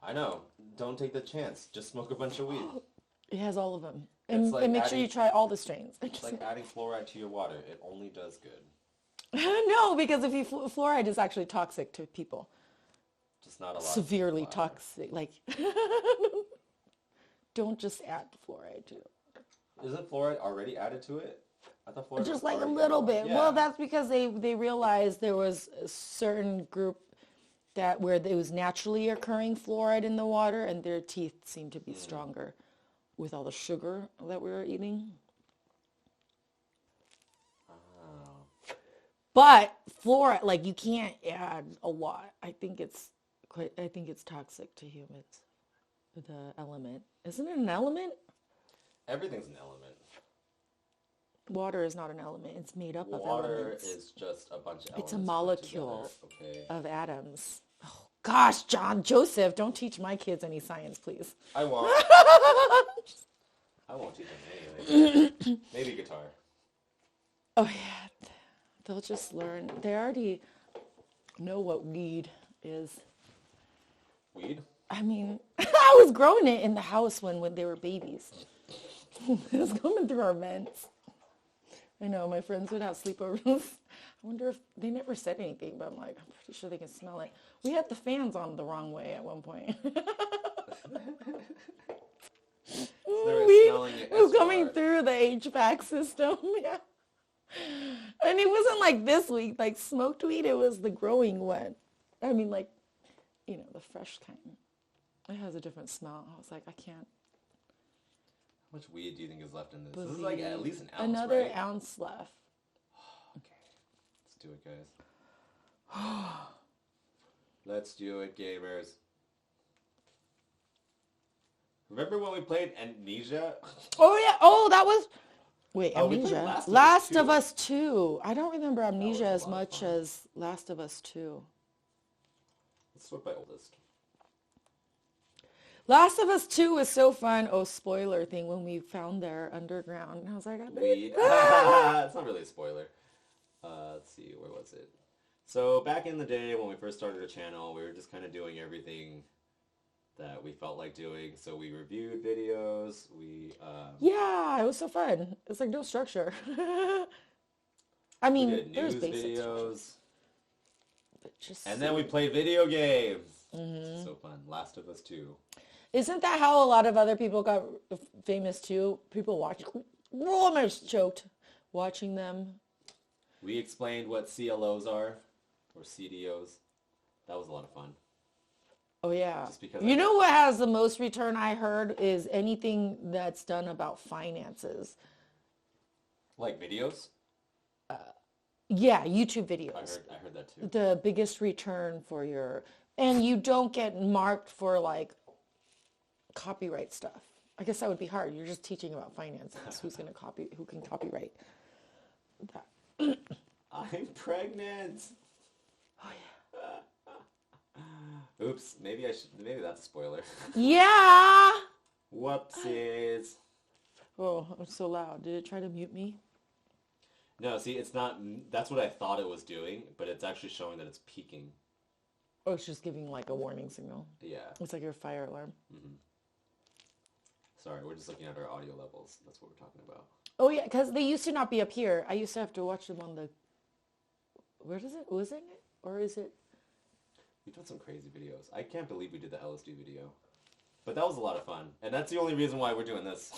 I know. Don't take the chance. Just smoke a bunch of weed. It has all of them. It's like and make sure you try all the strains. It's like adding fluoride to your water. It only does good. No, because if you fluoride is actually toxic to people. Just not a lot. Severely toxic. Like, don't just add fluoride to it. Isn't fluoride already added to it? I thought fluoride just was like a already little added. bit. Yeah. Well, that's because they realized there was a certain group that where there was naturally occurring fluoride in the water, and their teeth seemed to be stronger with all the sugar that we were eating. Oh. But fluoride, like, you can't add a lot. I think it's toxic to humans. The element, isn't it an element? Everything's an element. Water is not an element. It's made up of Water elements. is just a bunch of elements. It's a put molecule together. Okay. of atoms. Oh, gosh, John Joseph, don't teach my kids any science, please. I won't. I won't teach them anything. Maybe guitar. Oh, yeah. They'll just learn. They already know what weed is. Weed? I mean, I was growing it in the house when they were babies. It was coming through our vents. I know, my friends would have sleepovers. I wonder if they never said anything, but I'm like, I'm pretty sure they can smell it. We had the fans on the wrong way at one point. It was coming through the HVAC system, yeah. And it wasn't like this weed, like smoked weed, it was the growing one. I mean, like, you know, the fresh kind. It has a different smell. I was like, I can't. How much weed do you think is left in this? This is like at least an ounce, Another right? ounce left. Okay. Let's do it, guys. Let's do it, gamers. Remember when we played Amnesia? Oh, yeah. Oh, that was... Wait, Oh, we played Amnesia. Last of Us Last 2. of Us 2. I don't remember was Amnesia a as lot of much fun. as Last of Us 2. Let's sort by oldest. Last of Us 2 was so fun. Oh, spoiler thing, when we found their underground. And I was like, Weed. It's not really a spoiler. Let's see, where was it? So back in the day when we first started a channel, we were just kind of doing everything that we felt like doing. So we reviewed videos. yeah, it was so fun. It's like no structure. I mean, we did there's news basic structure. videos. But just And then we played video games. So fun. Last of Us 2. Isn't that how a lot of other people got famous too? People watch. Oh, I'm choked. Watching them. We explained what CLOs are, or CDOs. That was a lot of fun. Oh, yeah. Just because You know what has the most return I heard is anything that's done about finances. Like videos? Yeah, YouTube videos. I heard that too. The biggest return for your... And you don't get marked for, like, copyright stuff. I guess that would be hard. You're just teaching about finances. Who can copyright that? I'm pregnant. Oh, yeah. Oops, maybe that's a spoiler. Yeah! Whoopsies. Oh, I'm so loud. Did it try to mute me? No, see, it's not, that's what I thought it was doing, but it's actually showing that it's peaking. Oh, it's just giving like a warning signal. Yeah. It's like your fire alarm. Mm-hmm. Sorry, we're just looking at our audio levels. That's what we're talking about. Oh yeah, because they used to not be up here. I used to have to watch them on the. Where is it? Was it? Or is it? We did some crazy videos. I can't believe we did the LSD video. But that was a lot of fun. And that's the only reason why we're doing this.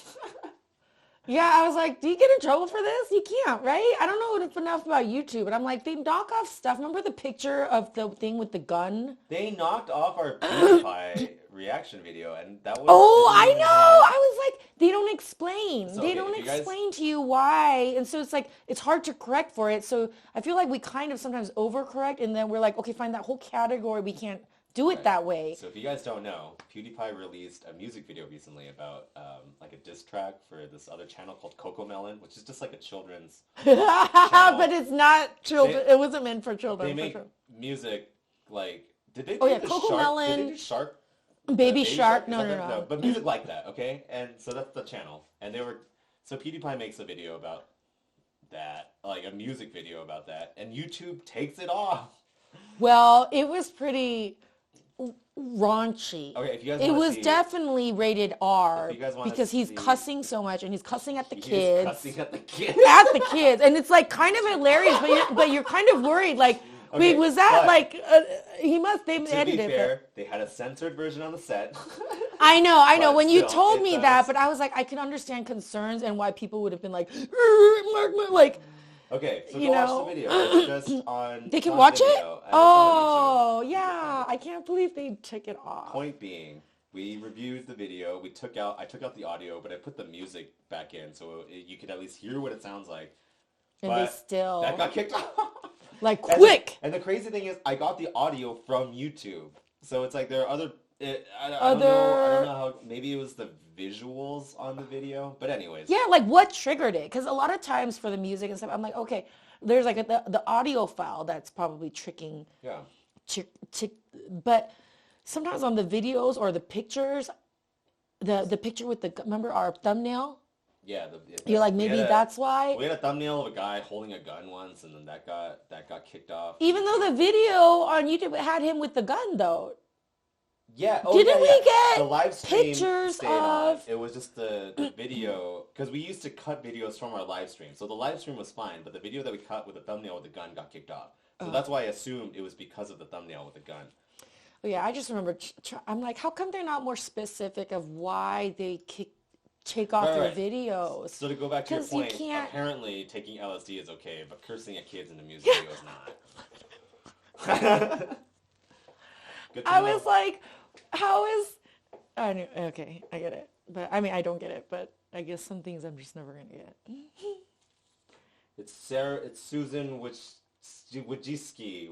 Yeah, I was like, do you get in trouble for this? You can't, right? I don't know enough about YouTube, but I'm like, they knock off stuff. Remember the picture of the thing with the gun? They knocked off our PewDiePie reaction video, and that was... Oh, I know! I was like, they don't explain. So, they okay, don't if you guys- explain to you why. And so it's like, it's hard to correct for it. So I feel like we kind of sometimes overcorrect, and then we're like, okay, fine, that whole category, we can't do it Right. that way. So if you guys don't know, PewDiePie released a music video recently about like a diss track for this other channel called Coco Melon, which is just like a children's... But it's not children. They- it wasn't meant for children. They for make sure. music like... Did they Oh, do yeah, the Coco Shark? Melon, Did they do Shark? Baby Shark. Is No, that no, it? no. But music like that, okay? And so that's the channel. And they were... So PewDiePie makes a video about that, like a music video about that, and YouTube takes it off. Well, it was pretty raunchy. Okay, if you guys It wanna was see- definitely rated R If you guys wanna because he's see- cussing so much and he's cussing at the He's kids. cussing at the kids. At the kids, and it's like kind of hilarious, but you're kind of worried. Like, Okay, wait, was that but- like they To be edited it? fair, they had a censored version on the set. I know. But When you still, told me it's, that, but I was like, I can understand concerns and why people would have been like, like Okay, so You go know. watch the video. It's just on. they it's can on watch it. video, and it's on Oh yeah, I can't believe they took it YouTube. off. Point being, we reviewed the video. I took out the audio, but I put the music back in so you could at least hear what it sounds like. And But they still that got kicked off. like And quick. and the crazy thing is, I got the audio from YouTube, so it's like there are other. I don't Other- know. I don't know how. Maybe it was the visuals on the video, but anyways. Yeah, like what triggered it? Because a lot of times for the music and stuff, I'm like, okay, there's like the audio file that's probably tricking. Yeah. But sometimes on the videos or the pictures, the picture with remember our thumbnail? Yeah. You're like, maybe that's why. We had a thumbnail of a guy holding a gun once, and then that got kicked off. Even though the video on YouTube had him with the gun, though. Yeah. Oh, Didn't yeah, we yeah. get the live stream pictures stayed on. of- It was just the video, because we used to cut videos from our live stream. So the live stream was fine, but the video that we cut with the thumbnail with the gun got kicked off. So that's why I assumed it was because of the thumbnail with the gun. Oh, yeah, I just remember, I'm like, how come they're not more specific of why they take off their Right. videos? So to go back to your 'Cause you point, can't- apparently taking LSD is okay, but cursing at kids in a music video is not. Good to I know. was like, how is... I knew, okay, I get it. But, I mean, I don't get it, but I guess some things I'm just never going to get. It's Susan Wojcicki.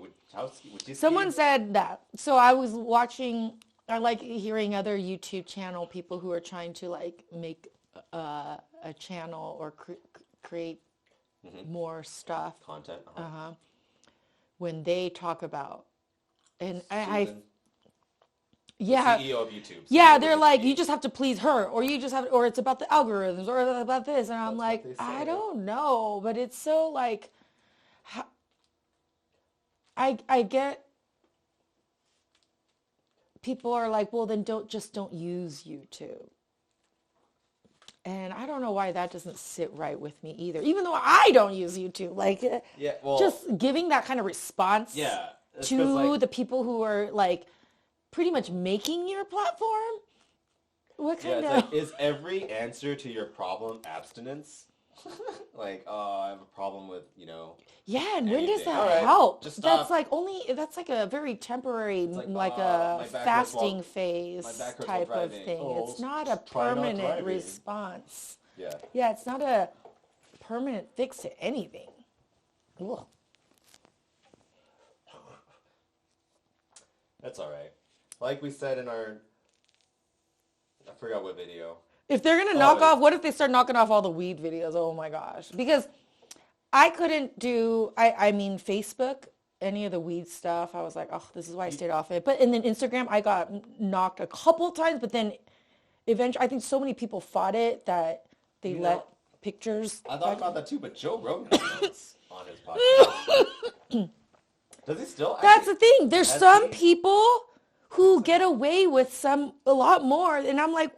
Someone said that. So I was watching, I like hearing other YouTube channel people who are trying to like make a channel or create more stuff content. when they talk about, and Susan, yeah, CEO of YouTube. yeah, Susan they're like, Wojcicki. you just have to please her, or you just have, or it's about the algorithms, or about this, and I'm That's like, what they I say. don't know, but it's so like, I get people are like, well, then don't use YouTube. And I don't know why that doesn't sit right with me either, even though I don't use YouTube. Like, Yeah, well, just giving that kind of response yeah, it's 'cause, to like, the people who are like pretty much making your platform. What yeah, kind it's of... like, is every answer to your problem abstinence? Like, oh, I have a problem with, Yeah, and when does anything. that All right, help? just That's stop. like that's like a very temporary, like, like my a back hurts fasting while- phase my back hurts while type of driving. thing. Oh, It's not a try not permanent driving. response. Yeah. Yeah, it's not a permanent fix to anything. Ugh. That's all right. Like we said in our, I forgot what video. If they're gonna knock off, what if they start knocking off all the weed videos? Oh my gosh. Because I couldn't do, I mean, Facebook, any of the weed stuff, I was like, oh, this is why I stayed off it. But and then Instagram, I got knocked a couple times, but then eventually, I think so many people fought it that they let pictures. I thought about that too, but Joe Rogan has on his podcast. Does he still? That's the thing. There's has some he? people who get away with a lot more, and I'm like,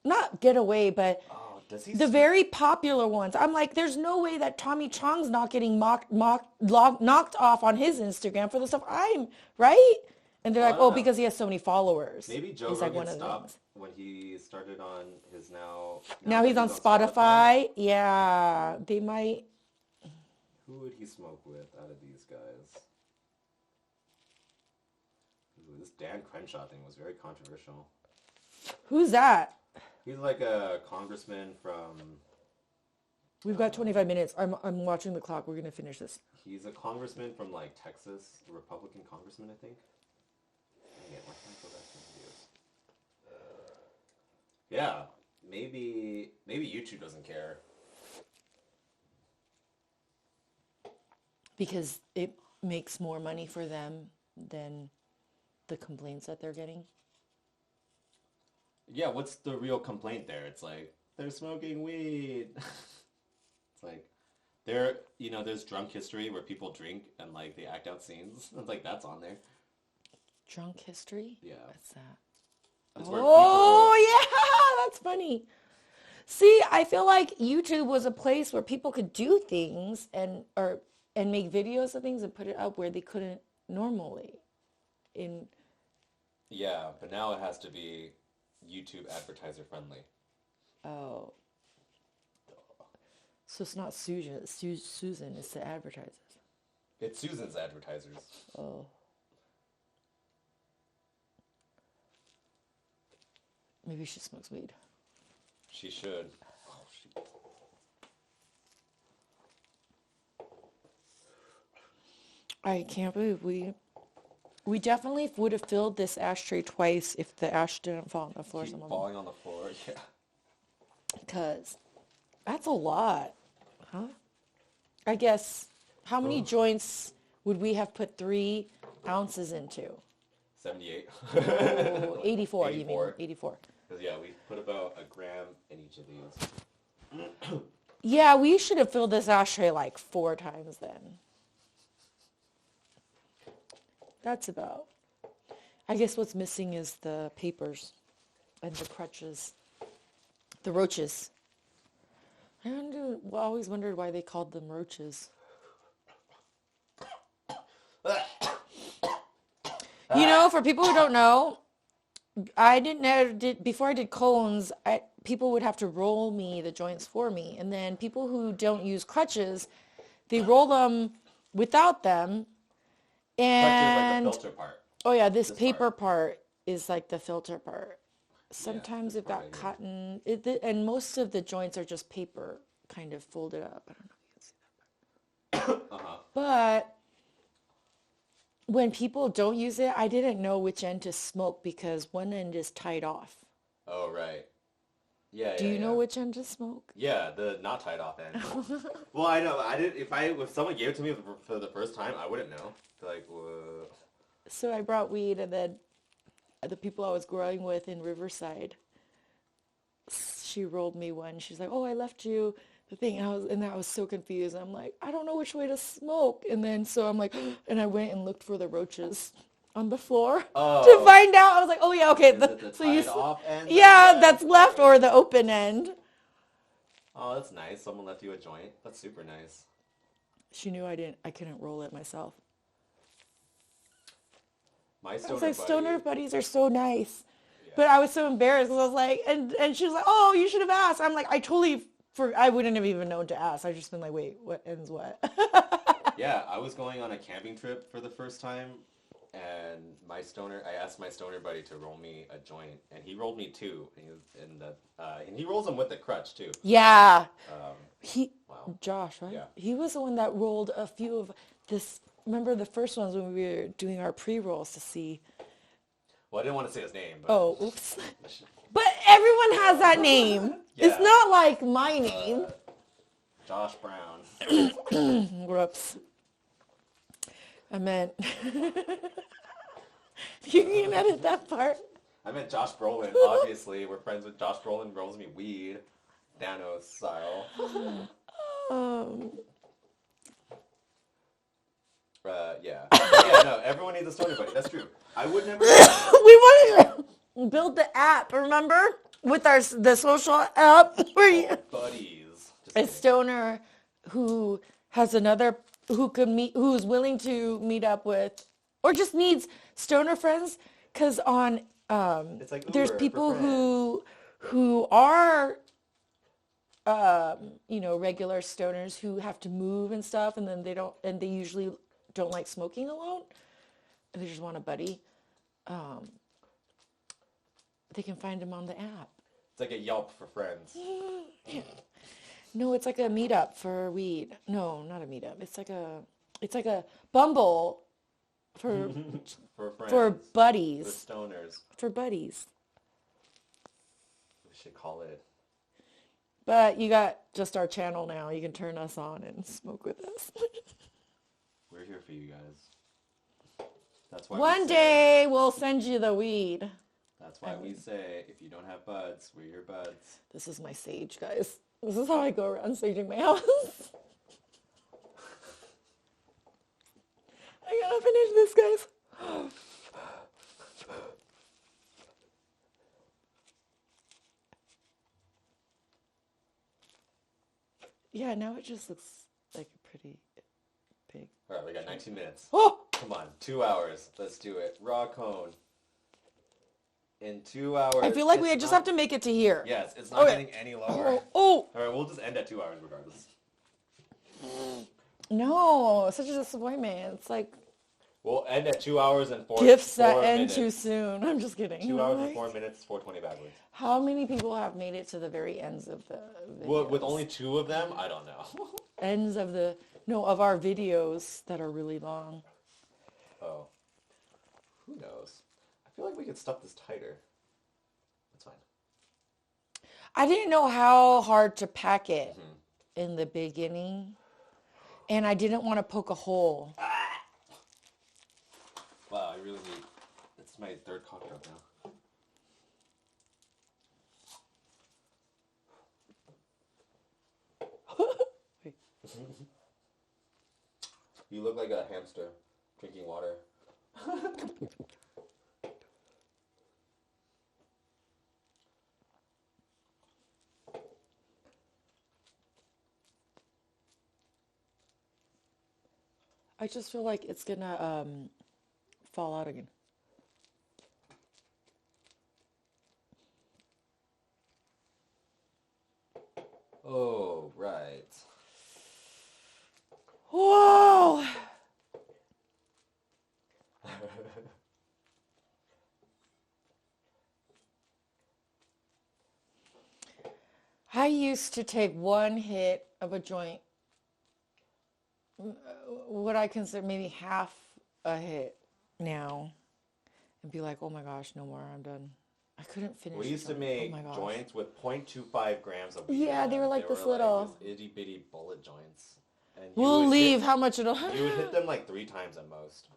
not get away, but Oh, does he? the very popular ones. I'm like, there's no way that Tommy Chong's not getting knocked off on his Instagram for the stuff I'm, right? And they're Well, I like, don't oh, know. because he has so many followers. Maybe Joe He's like Rogan one of the stopped ones. when he started on his now. Now that he's on Spotify. Yeah, they might. Who would he smoke with out of these guys? Ooh, this Dan Crenshaw thing was very controversial. Who's that? He's like a congressman from. We've got 25 minutes. I'm watching the clock. We're going to finish this. He's a congressman from like Texas, a Republican congressman, I think. Dang it, why can't I go back to the videos? Yeah, maybe YouTube doesn't care. Because it makes more money for them than the complaints that they're getting. Yeah, what's the real complaint there? It's like, they're smoking weed. It's like, there's drunk history where people drink and like they act out scenes. It's like, that's on there. Drunk history? Yeah. What's that? That's where Yeah, that's funny. See, I feel like YouTube was a place where people could do things and make videos of things and put it up where they couldn't normally. Yeah, but now it has to be YouTube advertiser friendly. Oh. So it's not Susan, it's the advertisers. It's Susan's advertisers. Oh. Maybe she smokes weed. She should. Oh, shoot. I can't believe we definitely would have filled this ashtray twice if the ash didn't fall on the floor. Keep falling on the floor, yeah. Because that's a lot, huh? I guess, how many joints would we have put 3 ounces into? 78. Oh, 84, 84. you mean? 84. Because, yeah, we put about a gram in each of these. Yeah, we should have filled this ashtray like 4 times then. That's about. I guess what's missing is the papers and the crutches. The roaches. I always wondered why they called them roaches. For people who don't know, before I did cones, people would have to roll me the joints for me. And then people who don't use crutches, they roll them without them. And like the filter part. Oh yeah, this paper part is like the filter part. Sometimes this they've got part right cotton, and most of the joints are just paper kind of folded up. I don't know if you can see that part. Uh-huh. But when people don't use it, I didn't know which end to smoke because one end is tied off. Oh, right. Yeah, Do you know which end to smoke? Yeah, the not tied off end. Well, I know. I did. If someone gave it to me for the first time, I wouldn't know. Like, whoa. So I brought weed, and then the people I was growing with in Riverside, she rolled me one. She's like, "Oh, I left you the thing," and I was so confused. I'm like, I don't know which way to smoke, and then so I'm like, and I went and looked for the roaches on the floor to find out. I was like, oh yeah, okay. Is it the tied off end? Yeah, that's left or the open end. Oh, that's nice. Someone left you a joint. That's super nice. She knew I couldn't roll it myself. My I was like, stoner buddies are so nice. Yeah. But I was so embarrassed because I was like, and she was like, oh, you should have asked. I'm like, I wouldn't have even known to ask. I just been like, wait, what ends what? Yeah, I was going on a camping trip for the first time, and I asked my stoner buddy to roll me a joint, and he rolled me 2, and he rolls them with the crutch too. Yeah. Wow. Josh, right? Yeah. He was the one that rolled a few of this. Remember the first ones when we were doing our pre-rolls to see. Well, I didn't want to say his name. But... Oh, oops. But everyone has that name. Yeah. It's not like my name. Josh Brown. Whoops. I meant... You can edit that part. I meant Josh Brolin, obviously. We're friends with Josh Brolin, rolls me weed. Thanos style. Yeah. Yeah, no, everyone needs a stoner buddy. That's true. I would never... We wanted to build the app, remember? with the social app where you, Buddies. Just a kidding. stoner who has another who could meet who's willing to meet up with or just needs stoner friends because on It's like there's Uber for people friends. who are regular stoners who have to move and stuff and then they usually don't like smoking alone and they just want a buddy. They can find them on the app. It's like a Yelp for friends. No, it's like a meetup for weed. No, not a meetup. It's like a Bumble for For friends. for buddies. For stoners. For buddies. We should call it. But you got just our channel now. You can turn us on and smoke with us. We're here for you guys. That's why One day we'll send you the weed. That's why we say, if you don't have buds, we're your buds. This is my sage, guys. This is how I go around saging my house. I gotta finish this, guys. Yeah, now it just looks like a pretty big. All right, we got 19 minutes. Oh! Come on, 2 hours. Let's do it. Raw cone. In 2 hours. I feel like we just have to make it to here. Yes, it's not getting any lower. Oh! All right, we'll just end at 2 hours regardless. No, such a disappointment. It's like We'll end at 2 hours and 4 gifts that 4 end minutes. too soon. I'm just kidding. 2 hours and 4 minutes, 4:20 backwards. How many people have made it to the very ends of the videos? Well, with only 2 of them, I don't know. Ends of of our videos that are really long. Oh. Who knows? I feel like we could stuff this tighter. That's fine. I didn't know how hard to pack it in the beginning. And I didn't want to poke a hole. Wow, I really need... It's my 3rd cocktail now. You look like a hamster drinking water. I just feel like it's gonna fall out again. Oh, right. Whoa! I used to take one hit of a joint, what I consider maybe half a hit now, and be like, oh my gosh, no more, I'm done. I couldn't finish. We used to make joints with 0.25 grams of weed. Yeah, they were like this little. These itty bitty bullet joints. And We'll leave how much it'll. You would hit them like 3 times at most.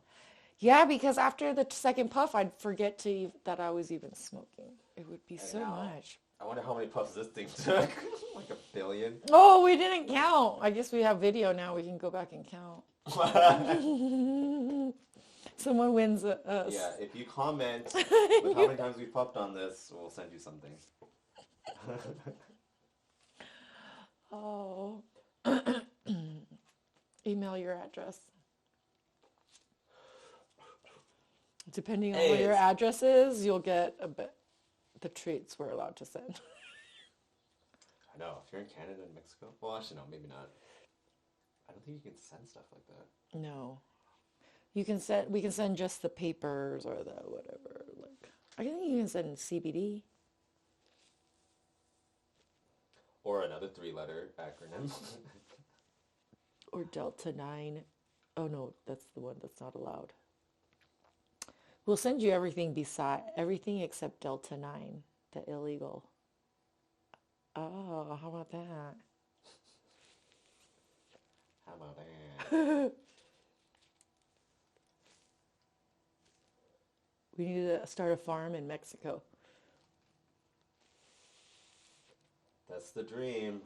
Yeah, because after the second puff, I'd forget that I was even smoking. It would be so much. I wonder how many puffs this thing took. Like 1 billion. Oh, we didn't count. I guess we have video now. We can go back and count. Someone wins us. Yeah, if you comment with how many times we puffed on this, we'll send you something. Oh. Email your address. Depending on where your address is, you'll get a bit the treats we're allowed to send. I know. If you're in Canada and Mexico, well, actually, no, maybe not. I don't think you can send stuff like that. No. We can send just the papers or the whatever. Like, I think you can send CBD. Or another 3-letter acronym. Or Delta 9. Oh no, that's the one that's not allowed. We'll send you everything except Delta 9, the illegal. Oh, how about that? How about that? We need to start a farm in Mexico. That's the dream.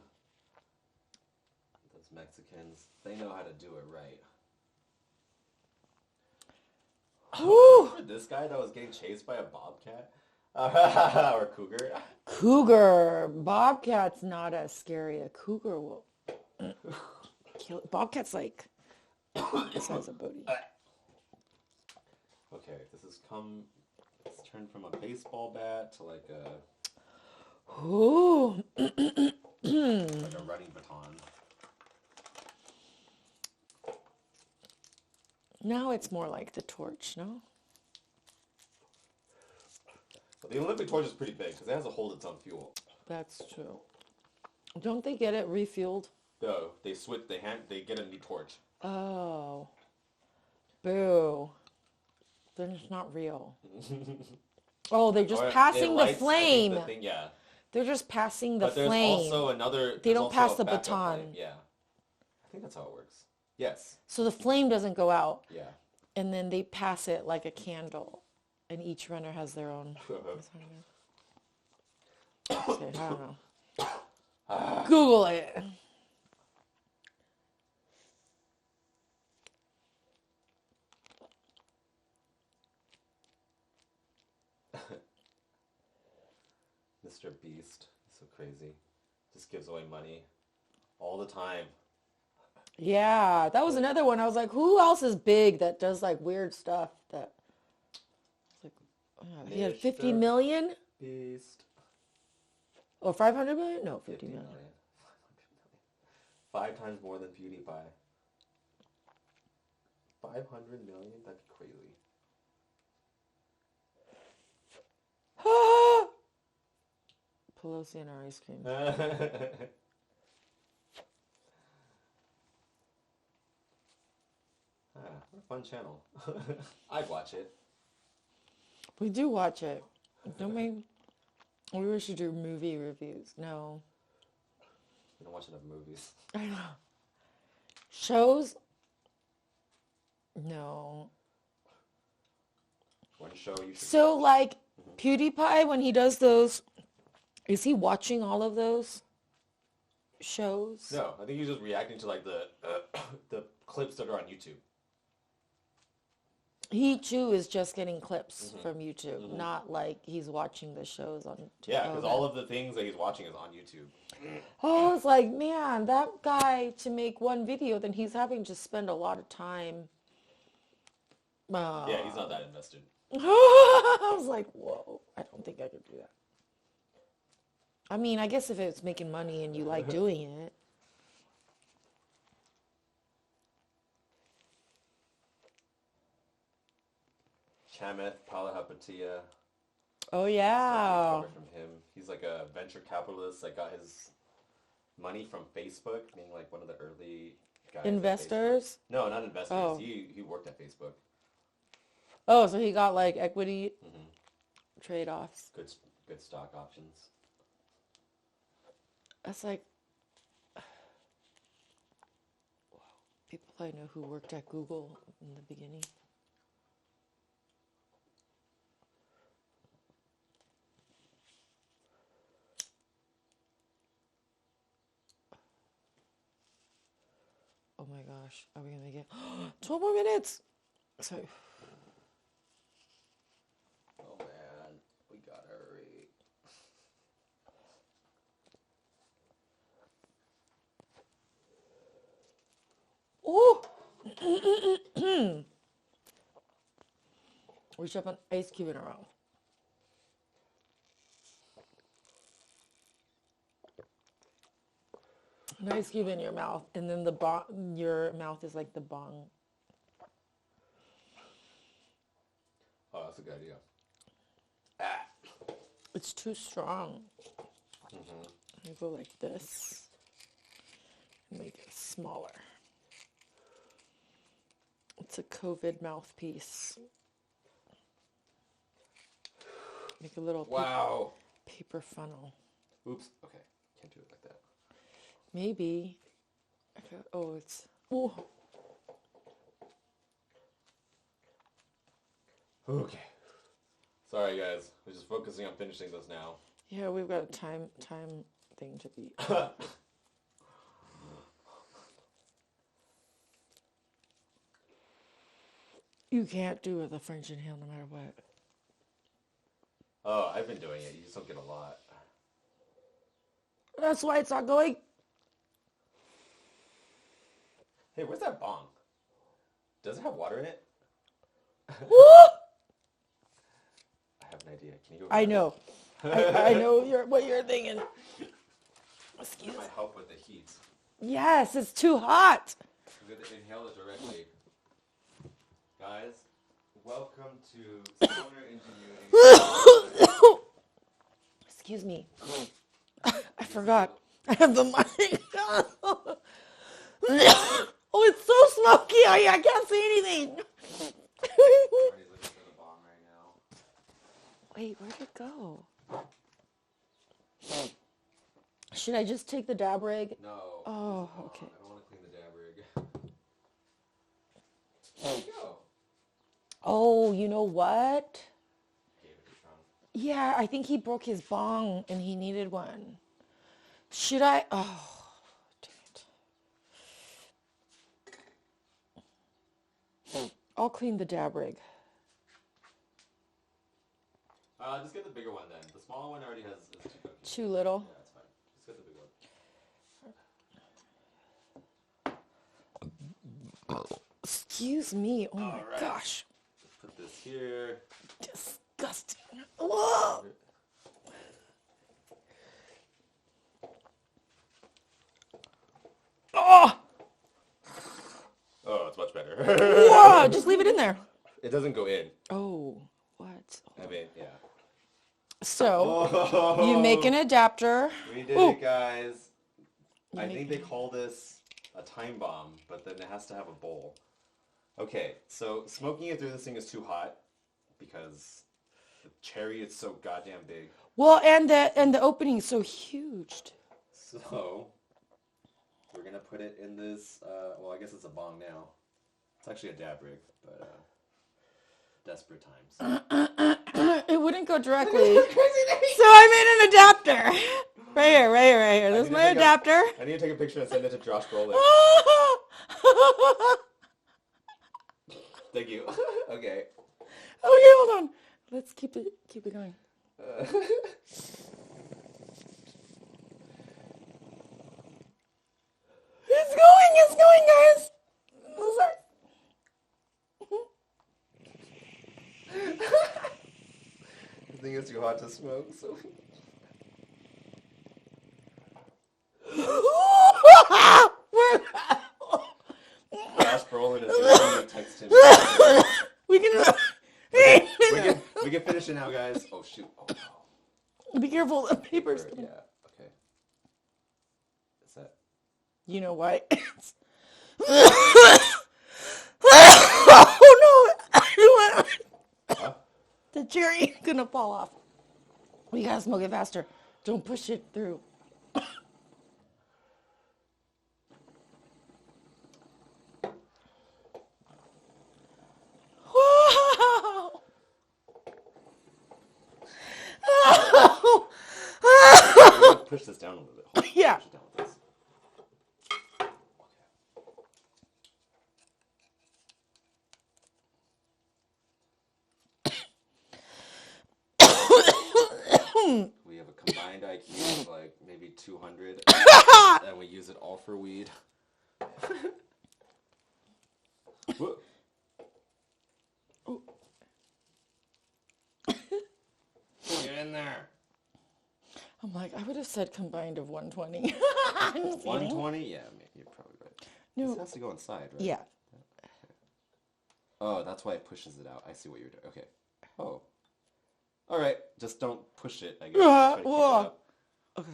Those Mexicans, they know how to do it right. Remember this guy that was getting chased by a bobcat? Or cougar? cougar. Bobcat's not as scary. A cougar will kill. Bobcat's like the size of Bodhi. Okay, it's turned from a baseball bat to like a Ooh. like a running baton. Now it's more like the torch, no? But the Olympic torch is pretty big because it has to hold its own fuel. That's true. Don't they get it refueled? No, they switch. They get a new torch. Oh. Boo. Then it's not real. Oh, they're just passing the flame. Yeah. They're just passing the But there's flame. also another. They don't pass the backup baton. flame. Yeah. I think that's how it works. Yes. So the flame doesn't go out. Yeah. And then they pass it like a candle. And each runner has their own. Okay, I don't know. Google it. Mr. Beast. He's so crazy. Just gives away money all the time. Yeah, that was another one. I was like, who else is big that does like weird stuff that like he had 50 million? Beast. Or 500 million? No, 50 million. 5 times more than PewDiePie. 500 million? That'd be crazy. Pelosi and our ice cream. What a fun channel. I'd watch it. We do watch it. Don't we? We should do movie reviews. No. We don't watch enough movies. I know. Shows? No. One show you should So, watch. like, PewDiePie, when he does those, is he watching all of those shows? No, I think he's just reacting to like the the clips that are on YouTube. He too is just getting clips from YouTube, not like he's watching the shows on. Yeah, because all of the things that he's watching is on YouTube. Oh, it's like, man, that guy to make one video, then he's having to spend a lot of time. Yeah, he's not that invested. I was like, whoa, I don't think I could do that. I mean, I guess if it's making money and you like doing it. Chamath Palihapitiya. Oh, yeah. Cover from him. He's like a venture capitalist that got his money from Facebook, being like one of the early guys. Investors? No, not investors. Oh. He worked at Facebook. Oh, so he got like equity trade-offs. Good stock options. That's like, people I know who worked at Google in the beginning. Oh my gosh, are we gonna get 12 more minutes? Sorry. Oh man, we gotta hurry. Oh! We should have an ice cube in our mouth. An ice cube in your mouth, and then your mouth is like the bong. Oh, that's a good idea. It's too strong. I go like this. Make it smaller. It's a COVID mouthpiece. Make a little paper funnel. Oops. Okay. Can't do it like that. Maybe. Oh, it's... Oh. Okay. Sorry, guys. We're just focusing on finishing this now. Yeah, we've got a time thing to beat. You can't do it the French inhale no matter what. Oh, I've been doing it. You just don't get a lot. That's why it's not going. Hey, where's that bong? Does it have water in it? Woo! I have an idea. Can you go? I know. I know what you're thinking. Excuse It me. might help with the heat. Yes, it's too hot. I'm going to inhale it directly. Guys, welcome to Stoner Ingenuity. Excuse me. I forgot. I have the mic. Oh, it's so smoky. I can't see anything. Everybody's looking for the bong right now. Wait, where'd it go? Should I just take the dab rig? No. Oh, okay. I don't want to clean the dab rig. There you go. Oh, you know what? Gave it a try. Yeah, I think he broke his bong and he needed one. Should I? Oh, dang it. I'll clean the dab rig. Just get the bigger one then. The smaller one already has is too Too little? Yeah, it's fine. Just get the big one. Excuse me. Oh my right. gosh. Put this here. Disgusting. Whoa. Oh, Oh, it's much better. whoa. Just leave it in there. It doesn't go in. Oh, what? I mean, yeah. So, Oh, you make an adapter. We did Ooh. it, guys. I make- think they call this a time bomb, but then it has to have a bowl. Okay, so smoking it through this thing is too hot because the cherry is so goddamn big. Well, and the opening is so huge. So we're gonna put it in this. Well, I guess it's a bong now. It's actually a dab rig, but desperate times. It wouldn't go directly. So I made an adapter. Right here, right here, right here. This is my adapter. I need to take a picture and send it to Josh Brolin. Thank you. Okay. Okay, hold on. Let's keep it going. It's going, guys. I'm sorry. The thing is too hot to smoke, so. Josh Brolin is going to text him. We can We can finish it now, guys. Oh shoot! Oh no. be careful. The paper's Yeah. coming. Okay. Is that? You know why? Oh no! Huh? The cherry gonna fall off. We gotta smoke it faster. Don't push it through. Wow! Push this down a little bit. Hold on, Yeah. Push it down with this. We have a combined IQ of like maybe 200, and we use it all for weed. Whoa. Get in there. I'm like, I would have said combined of 120. I'm just kidding. 120? Yeah, you're probably right. No. This has to go inside, right? Yeah. Oh, that's why it pushes it out. I see what you're doing. Okay. Oh. All right. Just don't push it, I guess. Try to keep it Whoa. up. Okay.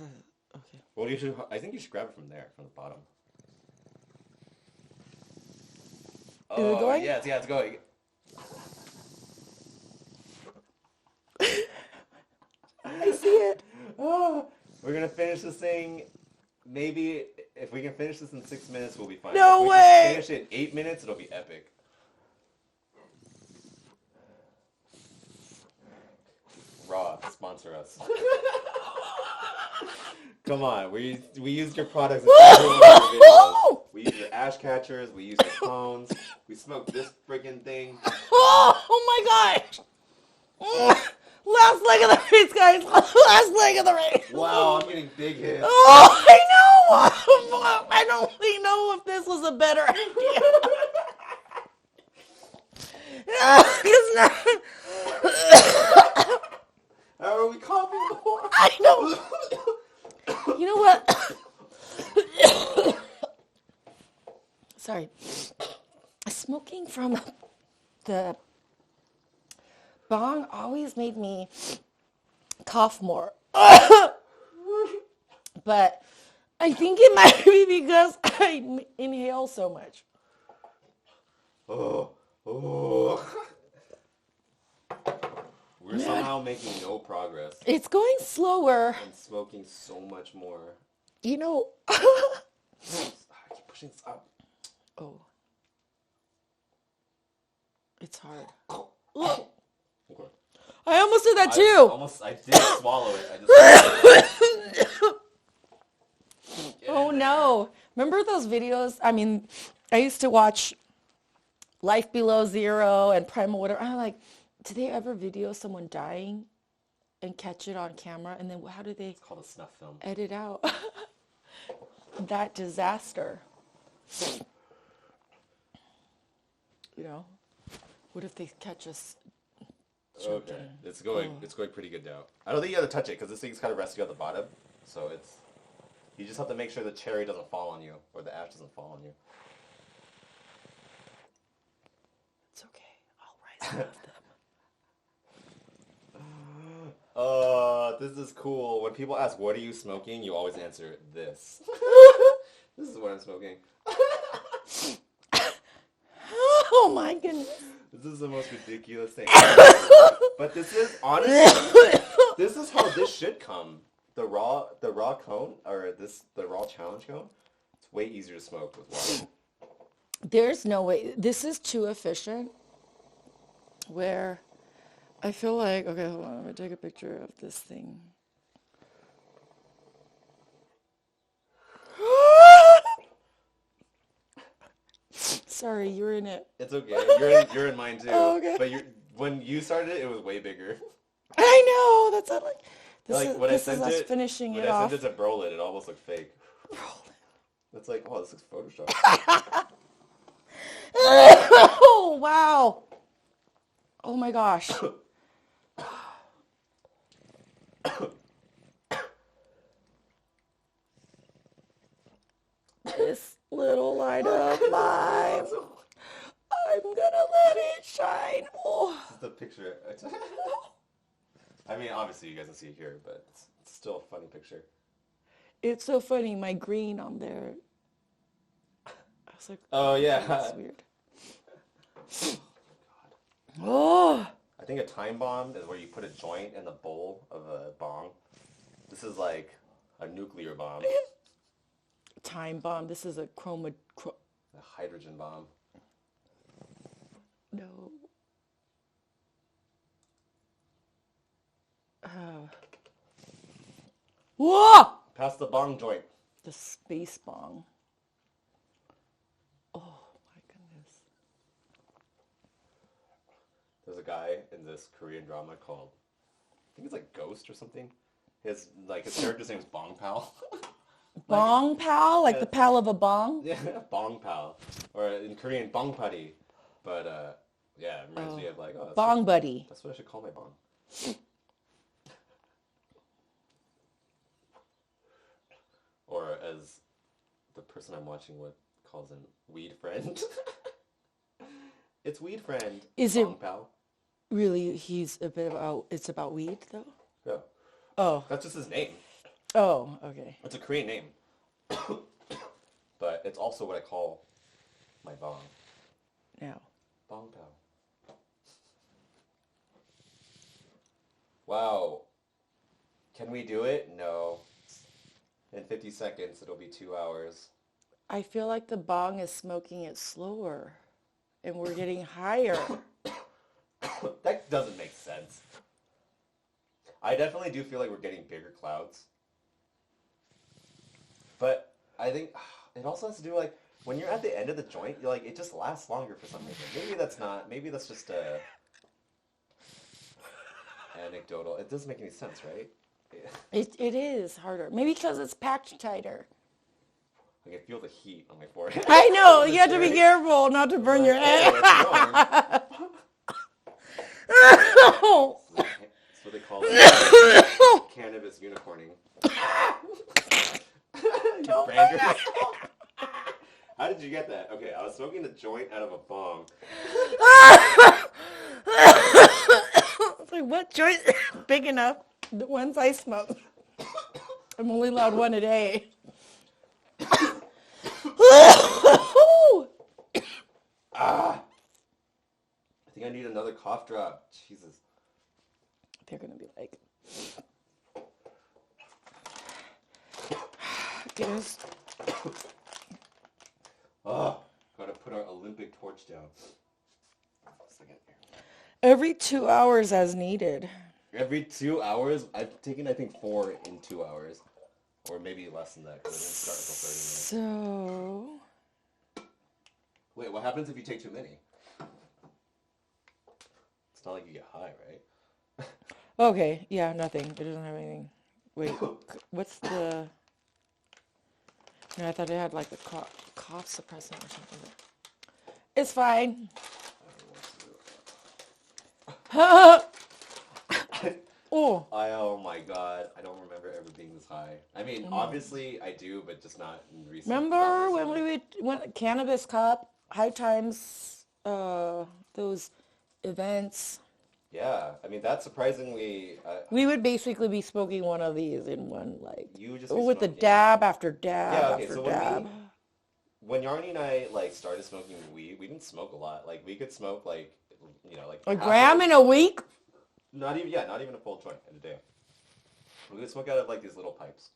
Okay. Well, I think you should grab it from there, from the bottom. Is it going? Yeah, it's going. I see it. Oh, we're gonna finish this thing. Maybe if we can finish this in 6 minutes, we'll be fine. No if we way! can finish it in 8 minutes, it'll be epic. Raw, sponsor us. Come on, we used your products in every one of our videos. We use your ash catchers, we use your cones, we smoked this friggin' thing. Oh my gosh. Last leg of the race, guys. Last leg of the race. Wow, I'm getting big hits. Oh, I know. I don't really know if this was a better idea. It's not. How are we copying more? I know. You know what? Sorry. Smoking from the bong always made me cough more. But I think it might be because I inhale so much. Oh. We're somehow making no progress. It's going slower. I'm smoking so much more. You know. I keep pushing this up. Oh. It's hard. Okay. I almost did that too. I did swallow it. Oh no. Remember those videos? I mean, I used to watch Life Below Zero and Primal whatever. I'm like, did they ever video someone dying and catch it on camera? And then how do they It's called a snuff film. edit out that disaster? You know, what if they catch us choking? Okay, it's going pretty good now. I don't think you have to touch it because this thing's kind of resting at the bottom, so you just have to make sure the cherry doesn't fall on you or the ash doesn't fall on you. It's okay. I'll rise above them. This is cool. When people ask, what are you smoking? You always answer this. This is what I'm smoking. Oh my goodness. This is the most ridiculous thing. But this is, honestly, this is how this should come. The raw cone, or the raw challenge cone, it's way easier to smoke with water. There's no way. This is too efficient. Where I feel like, okay, hold on. I'm going to take a picture of this thing. Sorry, you're in it. It's okay. You're in mine too. Oh, okay. But when you started it was way bigger. I know. That's not like. When This is us finishing it I off. sent it to Brolin, it almost looked fake. Brolin. It's like, oh, this looks Photoshop. Oh, wow. Oh my gosh. This little light of mine. I'm gonna let it shine. Oh. This is the picture. I mean, obviously you guys can see it here, but it's still a funny picture. It's so funny, my green on there. I was like, Oh yeah. that's weird. Oh. I think a time bomb is where you put a joint in the bowl of a bong. This is like a nuclear bomb. Time bomb. This is a A hydrogen bomb. No. Whoa! Pass the bong joint. The space bong. Oh my goodness. There's a guy in this Korean drama called, I think it's like Ghost or something. His character's name is Bong Pal. Bong pal? Like the pal of a bong? Yeah, Bong Pal. Or in Korean, Bong Putty. But, yeah, it reminds me of like, oh, Bong buddy. that's what I should call my bong. Or as the person I'm watching with calls him, Weed Friend. It's Weed Friend. Is Bong it Pal. really, it's about weed though? Yeah. Oh. That's just his name. Oh, okay. It's a Korean name. But it's also what I call my bong. Now. Bong Pal. Wow. Can we do it? No. In 50 seconds, it'll be 2 hours. I feel like the bong is smoking it slower. And we're getting higher. That doesn't make sense. I definitely do feel like we're getting bigger clouds. But I think it also has to do like when you're at the end of the joint, you're like it just lasts longer for some reason. Maybe that's just anecdotal. It doesn't make any sense, right? Yeah. It is harder. Maybe because it's packed tighter. I can feel the heat on my forehead. I know. The You have to be cherry. careful not to I'm burn like, your oh, head. it's warm. That's what they call cannabis unicorning. You brand yourself. How did you get that? Okay, I was smoking a joint out of a bong. It's like, what joint is big enough? The ones I smoke. I'm only allowed one a day. Ah! I think I need another cough drop. Jesus. They're going to be like, Guinness. Oh, gotta put our Olympic torch down. A second here. Every 2 hours as needed. Every 2 hours? I've taken, I think, 4 in 2 hours. Or maybe less than that, because I didn't start until 30 minutes. So... Wait, what happens if you take too many? It's not like you get high, right? Okay, yeah, nothing. It doesn't have anything. Wait, what's the... No, I thought it had like a cough suppressant or something. It's fine. Oh my god, I don't remember ever being this high. I mean, obviously I do, but just not in recent Remember when years. we went Cannabis Cup, High Times, those events? Yeah, I mean, that's surprisingly... We would basically be smoking one of these in one, like, you would just be with the smoking. dab after dab Yeah, okay, after so dab. when Yarny and I, like, started smoking weed, we didn't smoke a lot. Like, we could smoke, like, you know, like... A gram in a week? Not even a full joint in a day. We would smoke out of, like, these little pipes.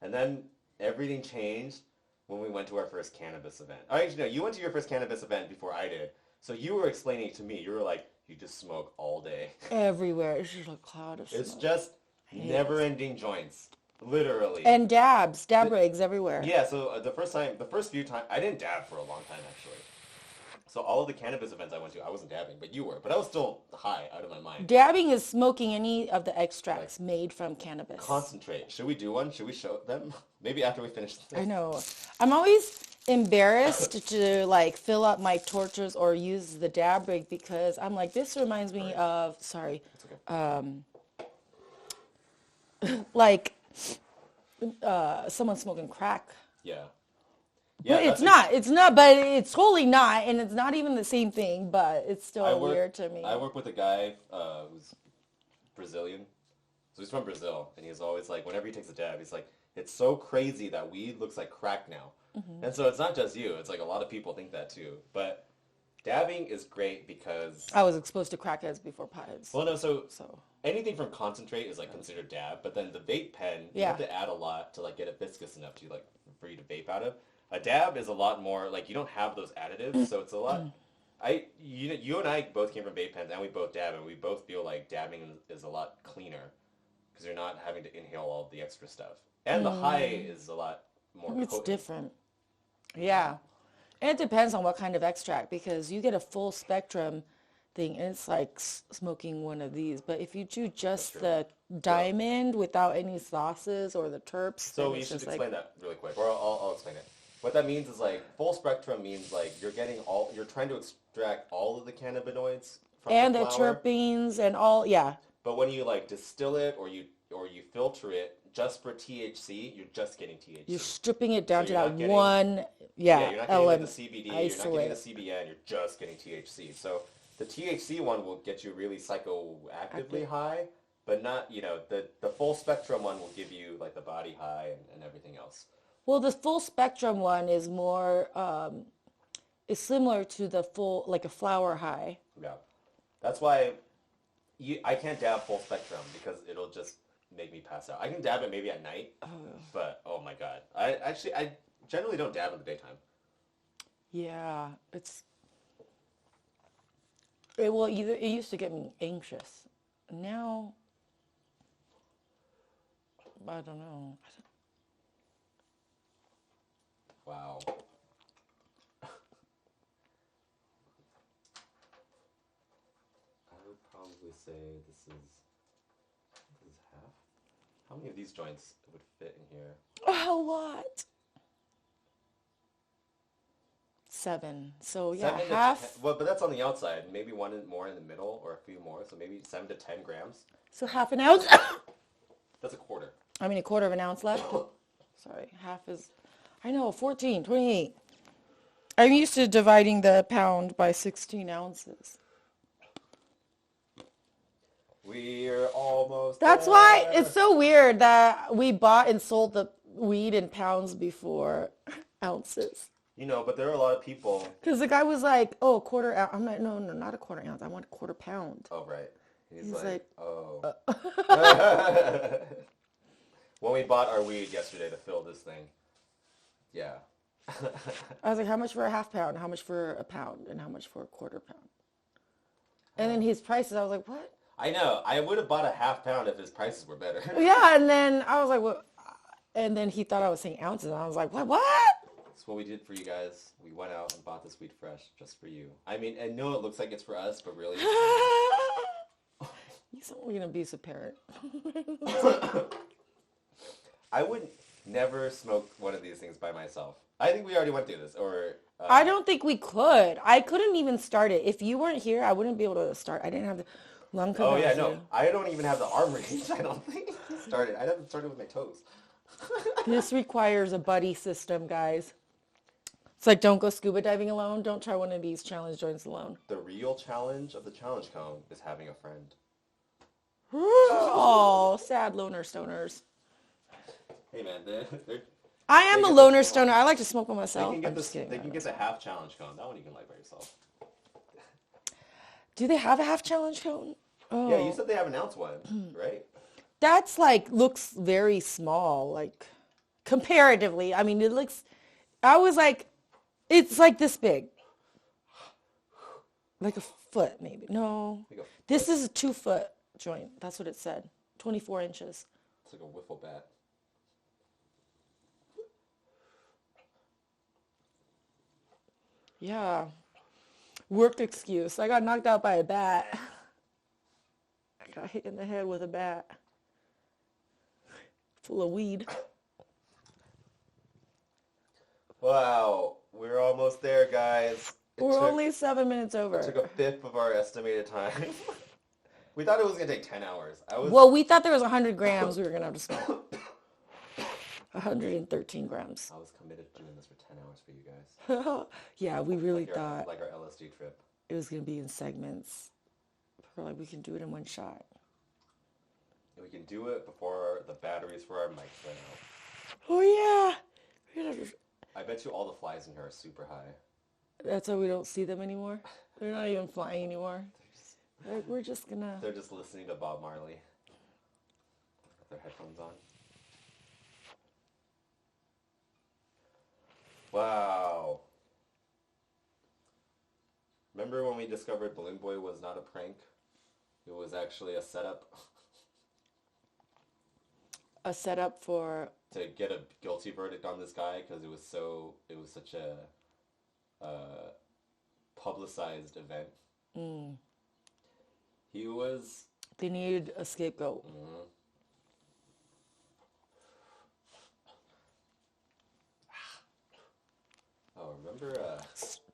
And then everything changed when we went to our first cannabis event. Actually, no, you went to your first cannabis event before I did. So you were explaining it to me. You were like, you just smoke all day. Everywhere. It's just a cloud of smoke. It's just never-ending joints. Literally. And dab rigs everywhere. Yeah, so the first few times, I didn't dab for a long time, actually. So all of the cannabis events I went to, I wasn't dabbing, but you were. But I was still high, out of my mind. Dabbing is smoking any of the extracts made from cannabis. Concentrate. Should we do one? Should we show them? Maybe after we finish this. I know. I'm always embarrassed to, like, fill up my torches or use the dab rig because I'm like, this reminds me of, sorry, like someone smoking crack. Yeah. But it's not, but it's totally not, and it's not even the same thing, but it's still weird to me. I work with a guy who's Brazilian. So he's from Brazil, and he's always like, whenever he takes a dab, he's like, it's so crazy that weed looks like crack now. Mm-hmm. And so it's not just you, it's like a lot of people think that too. But dabbing is great because... I was exposed to crackheads before potheads. Well, no, so anything from concentrate is like considered dab, but then the vape pen, you have to add a lot to like get it viscous enough to like for you to vape out of. A dab is a lot more, like, you don't have those additives, so it's a lot... You and I both came from vape pens, and we both dab, and we both feel like dabbing is a lot cleaner, because you're not having to inhale all the extra stuff. And the high is a lot more It's potent. different. Yeah. And it depends on what kind of extract, because you get a full spectrum thing, and it's like smoking one of these. But if you do just the diamond without any sauces or the terps... So you should explain that really quick, or I'll explain it. What that means is, like, full spectrum means, like, you're trying to extract all of the cannabinoids from the flower. terpenes and all, But when you, like, distill it or you filter it just for THC, you're just getting THC. You're stripping it down to that getting, one, you're not getting the CBD, isolate. you're not getting the CBN, you're just getting THC. So the THC one will get you really psychoactively high, but not, the full spectrum one will give you, like, the body high and everything else. Well, the full spectrum one is more, is similar to the full, like a flower high. Yeah. That's why I can't dab full spectrum because it'll just make me pass out. I can dab it maybe at night, but oh my god. I generally don't dab in the daytime. Yeah, it used to get me anxious. Now, I don't know. Wow. I would probably say this is How many of these joints would fit in here? A lot. 7. So yeah, 7 to half. 10, well, but that's on the outside. Maybe more in the middle, or a few more. So maybe 7 to 10 grams. So half an ounce. That's a quarter. I mean, a quarter of an ounce left. Sorry, half is. I know, 14, 28. I'm used to dividing the pound by 16 ounces. We're almost That's there. why it's so weird that we bought and sold the weed in pounds before ounces. You know, but there are a lot of people. Because the guy was like, oh, a quarter ounce. I'm like, no, not a quarter ounce. I want a quarter pound. Oh, right. He's He's like, like, oh. When we bought our weed yesterday to fill this thing, yeah. I was like, how much for a half pound? How much for a pound? And how much for a quarter pound? And then his prices, I was like, what? I know. I would have bought a half pound if his prices were better. Yeah, and then I was like, what? And then he thought I was saying ounces. And I was like, what? That's what we did for you guys. We went out and bought this weed fresh just for you. I mean, I know it looks like it's for us, but really He's only an abusive parent. I would never smoke one of these things by myself. I think we already went through this. Or I don't think we could. I couldn't even start it. If you weren't here, I wouldn't be able to start. I didn't have the lung capacity. Oh, yeah, no. I don't even have the arm reach, I don't think. I'd have to start it with my toes. This requires a buddy system, guys. It's like, don't go scuba diving alone. Don't try one of these challenge joints alone. The real challenge of the challenge cone is having a friend. Oh, sad loner stoners. Hey, man, I am a loner stoner. I like to smoke by myself. They I'm just kidding. can get the half challenge cone. That one you can light by yourself. Do they have a half challenge cone? Oh. Yeah, you said they have an ounce one, right? That's like, looks very small, like, comparatively. I mean, it looks, I was like, it's like this big. Like a foot, maybe. No. Like this is a 2-foot joint. That's what it said. 24 inches. It's like a wiffle bat. Yeah. Work excuse. I got knocked out by a bat. I got hit in the head with a bat. Full of weed. Wow. We're almost there, guys. We're only 7 minutes over. It took a fifth of our estimated time. We thought it was going to take 10 hours. Well, we thought there was 100 grams we were going to have to smoke. 113 grams. I was committed to doing this for 10 hours for you guys. Yeah, we really thought like our LSD trip. it was going to be in segments. We're like, we can do it in one shot. And we can do it before the batteries for our mics run out. Oh, yeah. I bet you all the flies in here are super high. That's why we don't see them anymore. They're not even flying anymore. We're just going to... They're just listening to Bob Marley. With their headphones on. Wow. Remember when we discovered Balloon Boy was not a prank? It was actually a setup. A setup for... To get a guilty verdict on this guy because it was such a publicized event. Mm. He was... They needed a scapegoat. Mm-hmm. Oh, remember...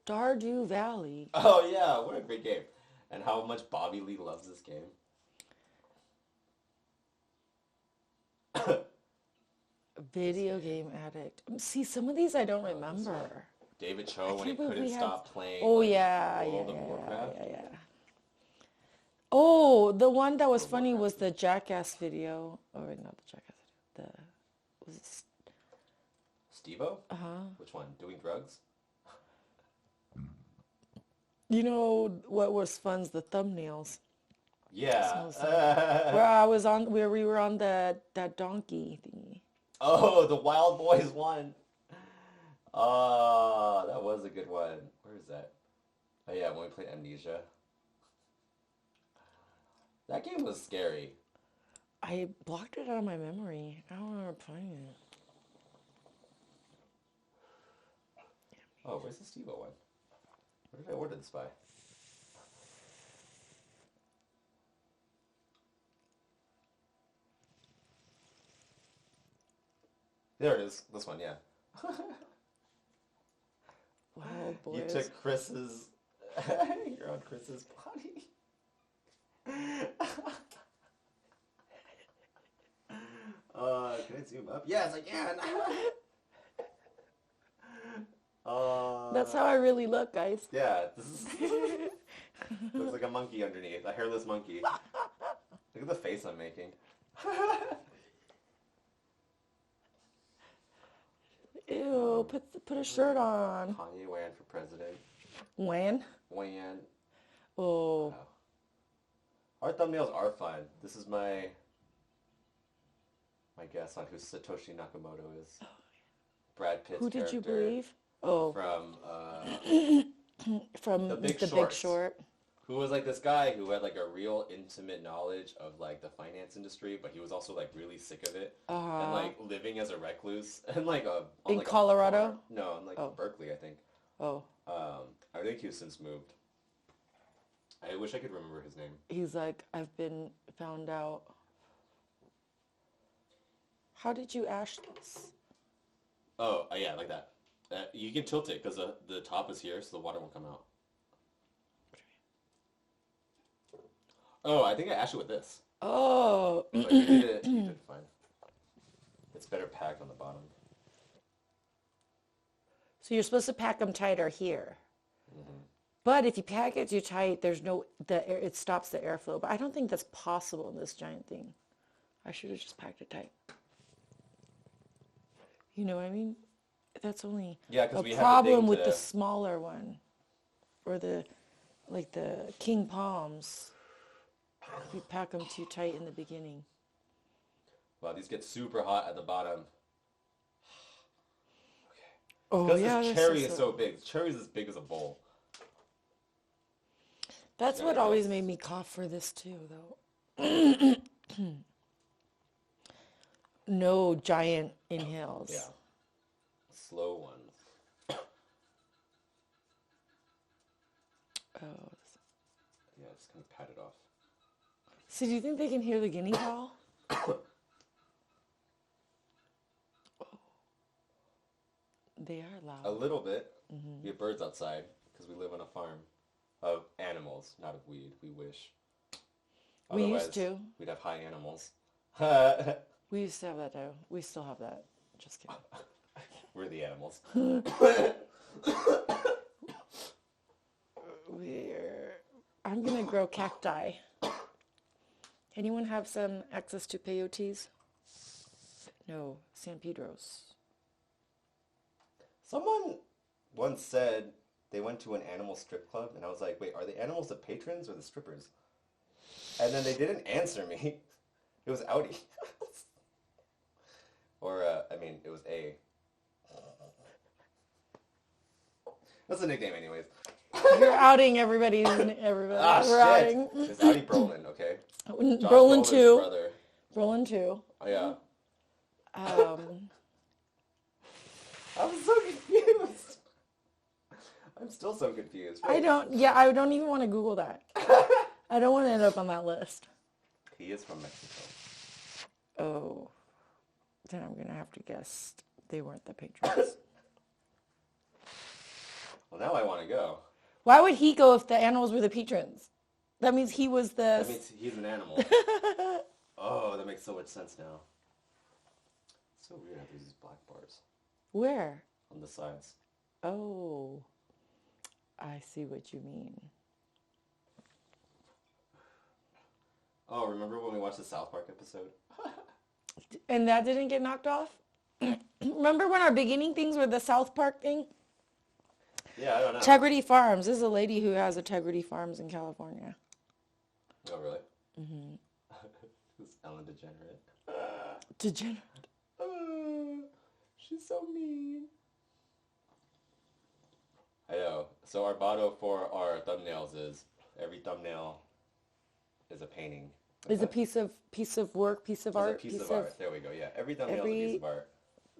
Stardew Valley. Oh, yeah, what a great game. And how much Bobby Lee loves this game. Video game addict. See, some of these I don't remember. David Cho when he couldn't stop playing. Oh, like, yeah, World of Warcraft. yeah. Oh, the one that was funny was the Jackass video. Oh, wait, not the Jackass video. Was it Steve-O? Uh-huh. Which one? Doing drugs? You know what was fun's the thumbnails. Yeah. Where we were on that donkey thingy. Oh, the Wild Boys one. Oh, that was a good one. Where is that? Oh yeah, when we played Amnesia. That game was scary. I blocked it out of my memory. I don't remember playing it. Oh, where's the Steve-O one? Where did I order this by? There it is. This one, yeah. Oh, boy. You took Chris's... You're on Chris's body. Can I zoom up? Yes, I can. That's how I really look, guys. Yeah, this is... looks like a monkey underneath. A hairless monkey. Look at the face I'm making. Ew, put a shirt on. Kanye ran for president. When? When? Oh. Wow. Our thumbnails are fun. This is my guess on who Satoshi Nakamoto is. Brad Pitt's Who did you character believe? Oh. From The Big Big Short. Who was like this guy who had like a real intimate knowledge of like the finance industry, but he was also like really sick of it and like living as a recluse and like on, in like, Colorado? No, in like Berkeley, I think. Oh. I think he's since moved. I wish I could remember his name. He's like, I've been found out. How did you ash this? Oh, yeah, like that. You can tilt it because the top is here, so the water won't come out. Oh, I think I ashed it with this. Oh. But you did fine. It's better packed on the bottom. So you're supposed to pack them tighter here. Mm-hmm. But if you pack it too tight, it stops the airflow. But I don't think that's possible in this giant thing. I should have just packed it tight. You know what I mean? That's only a problem with the smaller one. Or the king palms. You pack them too tight in the beginning. Wow, these get super hot at the bottom. Okay. Oh, because yeah. this cherry is so big. This cherry is as big as a bowl. That's what always made me cough for this too, though. No giant inhales. Yeah. Slow ones. Oh. Yeah, just kind of pat it off. So do you think they can hear the guinea fowl? They are loud. A little bit. Mm-hmm. We have birds outside because we live on a farm of animals, not of weed. We wish. We used to. We'd have high animals. We used to have that too. We still have that. Just kidding. We're the animals. I'm going to grow cacti. Anyone have some access to peyotes? No, San Pedro's. Someone once said they went to an animal strip club, and I was like, wait, are the animals the patrons or the strippers? And then they didn't answer me. It was Audi. Or, it was A. That's the nickname anyways. You're outing everybody. We're shit. outing. It's Audi Brolin, okay? Brolin 2. Brother. Brolin 2. Oh, yeah. I was so confused. I'm still so confused. I don't even want to Google that. I don't want to end up on that list. He is from Mexico. Oh. Then I'm going to have to guess they weren't the patrons. Well, now I want to go. Why would he go if the animals were the patrons? That means he was the... That means he's an animal. Oh, that makes so much sense now. It's so weird how there's these black bars. Where? On the sides. Oh. I see what you mean. Oh, remember when we watched the South Park episode? And that didn't get knocked off? Remember when our beginning things were the South Park thing? Yeah, I don't know. Integrity Farms. This is a lady who has Integrity Farms in California. Oh, really? Mm-hmm. This Ellen DeGenerate. Degenerate. She's so mean. I know. So our motto for our thumbnails is every thumbnail is a painting. Is a piece of work, piece of art. A piece of art. There we go. Yeah, every thumbnail is a piece of art.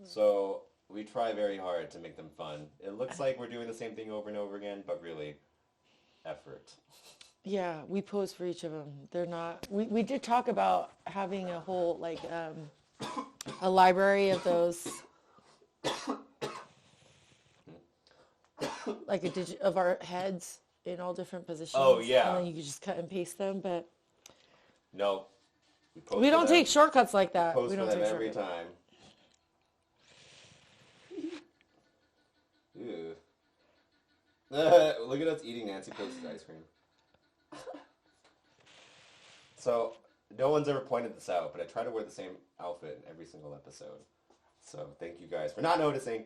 So we try very hard to make them fun. It looks like we're doing the same thing over and over again, but really, effort. Yeah, we pose for each of them. They're not. We did talk about having a whole a library of those like a digit of our heads in all different positions. Oh, yeah. And then you could just cut and paste them, but No. Post we for don't them. take shortcuts like that. Post We for don't them take every shortcuts. time. Ew. Look at us eating Nancy Post's ice cream. So, no one's ever pointed this out, but I try to wear the same outfit in every single episode. So, thank you guys for not noticing.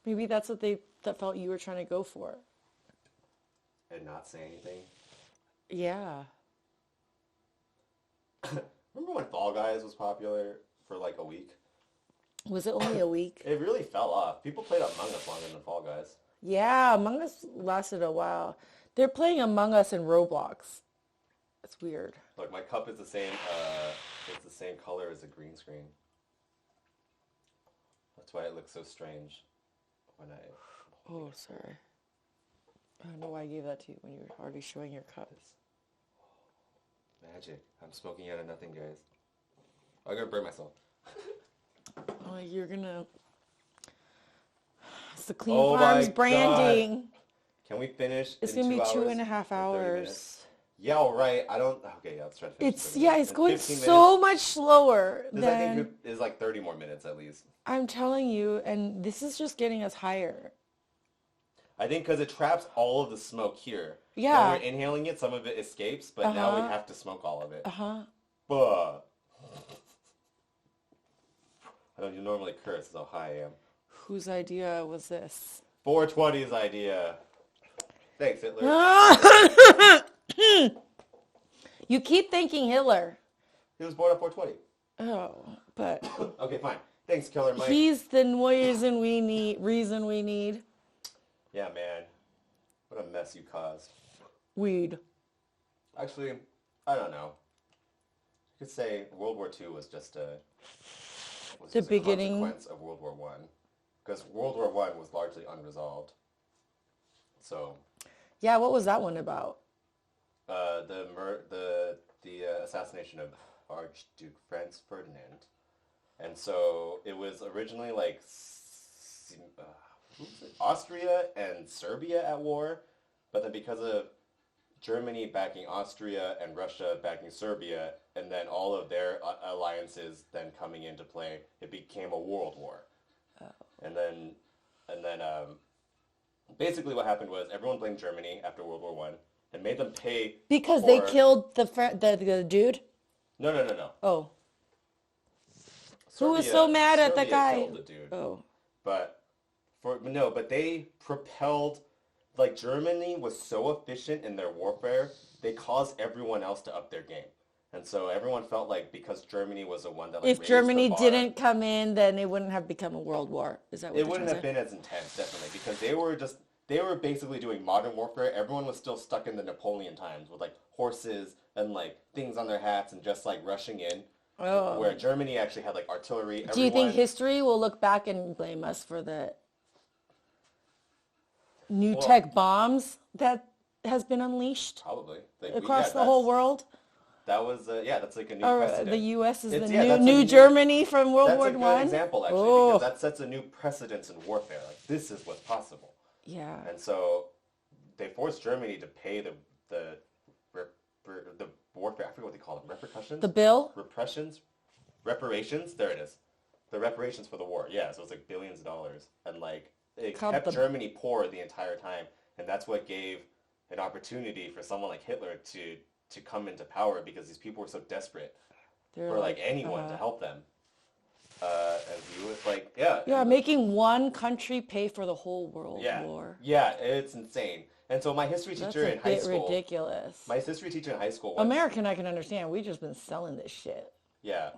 Maybe that's what they felt you were trying to go for. And not say anything. Yeah. Remember when Fall Guys was popular for like a week? Was it only a week? It really fell off. People played Among Us longer than Fall Guys. Yeah, Among Us lasted a while. They're playing Among Us in Roblox. It's weird. Look, my cup is the same. It's the same color as the green screen. That's why it looks so strange when I. Oh, sorry. I don't know why I gave that to you when you were already showing your cups. Magic. I'm smoking out of nothing, guys. I'm gonna burn myself. Oh, you're gonna. It's the Clean Oh Farms my branding. God. Can we finish? It's in gonna be 2 2.5 and 30 hours. minutes? Yeah, all right. I don't. Okay, yeah, let's try to finish. It's 30 yeah, minutes. it's In going 15 so minutes, much slower this I think than is like 30 more minutes at least. I'm telling you, and this is just getting us higher. I think because it traps all of the smoke here. Yeah. When we're inhaling it, some of it escapes, but now we have to smoke all of it. Buh. I don't normally curse, so high I am. Whose idea was this? 420's idea. Thanks, Hitler. You keep thinking Hitler. He was born on 420. Oh, but Okay, fine. Thanks, Killer Mike. he's the reason we need Yeah, man. What a mess you caused. weed. Actually, I don't know. You could say World War II was just a beginning. consequence of World War One, because World War One was largely unresolved. So, Yeah, what was that one about? the assassination of Archduke Franz Ferdinand, and so it was originally like Austria and Serbia at war, but then because of Germany backing Austria and Russia backing Serbia, and then all of their alliances then coming into play, it became a world war. Oh. And then basically what happened was everyone blamed Germany after World War One and made them pay Because they killed the dude? No. Oh. Serbia, Who was so mad at the Serbia guy? killed the dude. Oh. But they propelled, like, Germany was so efficient in their warfare, they caused everyone else to up their game. And so everyone felt like because Germany was the one that, like, If raised Germany the bar, didn't come in, then it wouldn't have become a world war. Is that what it wouldn't have been as intense, definitely, because they were basically doing modern warfare. Everyone was still stuck in the Napoleon times with, like, horses and, like, things on their hats and just, like, rushing in. Oh. Where Germany actually had, like, artillery. Do you think history will look back and blame us for the new tech bombs that has been unleashed Probably. across the whole world? That was, that's like a new precedent. The U.S. is It's- the yeah, new Germany from World War That's a One. good example, actually, because that sets a new precedence in warfare. Like, this is what's possible. Yeah. And so they forced Germany to pay the warfare. I forget what they call them. Repercussions? The bill? Reparations? There it is. The reparations for the war. Yeah, so it's like billions of dollars. And, like, it Called kept Germany poor the entire time. And that's what gave an opportunity for someone like Hitler to come into power, because these people were so desperate for, like, anyone to help them. And he was like, making one country pay for the whole world war. Yeah, it's insane. And so my history teacher in high school... ridiculous. My history teacher in high school was... American, I can understand. We've just been selling this shit. Yeah.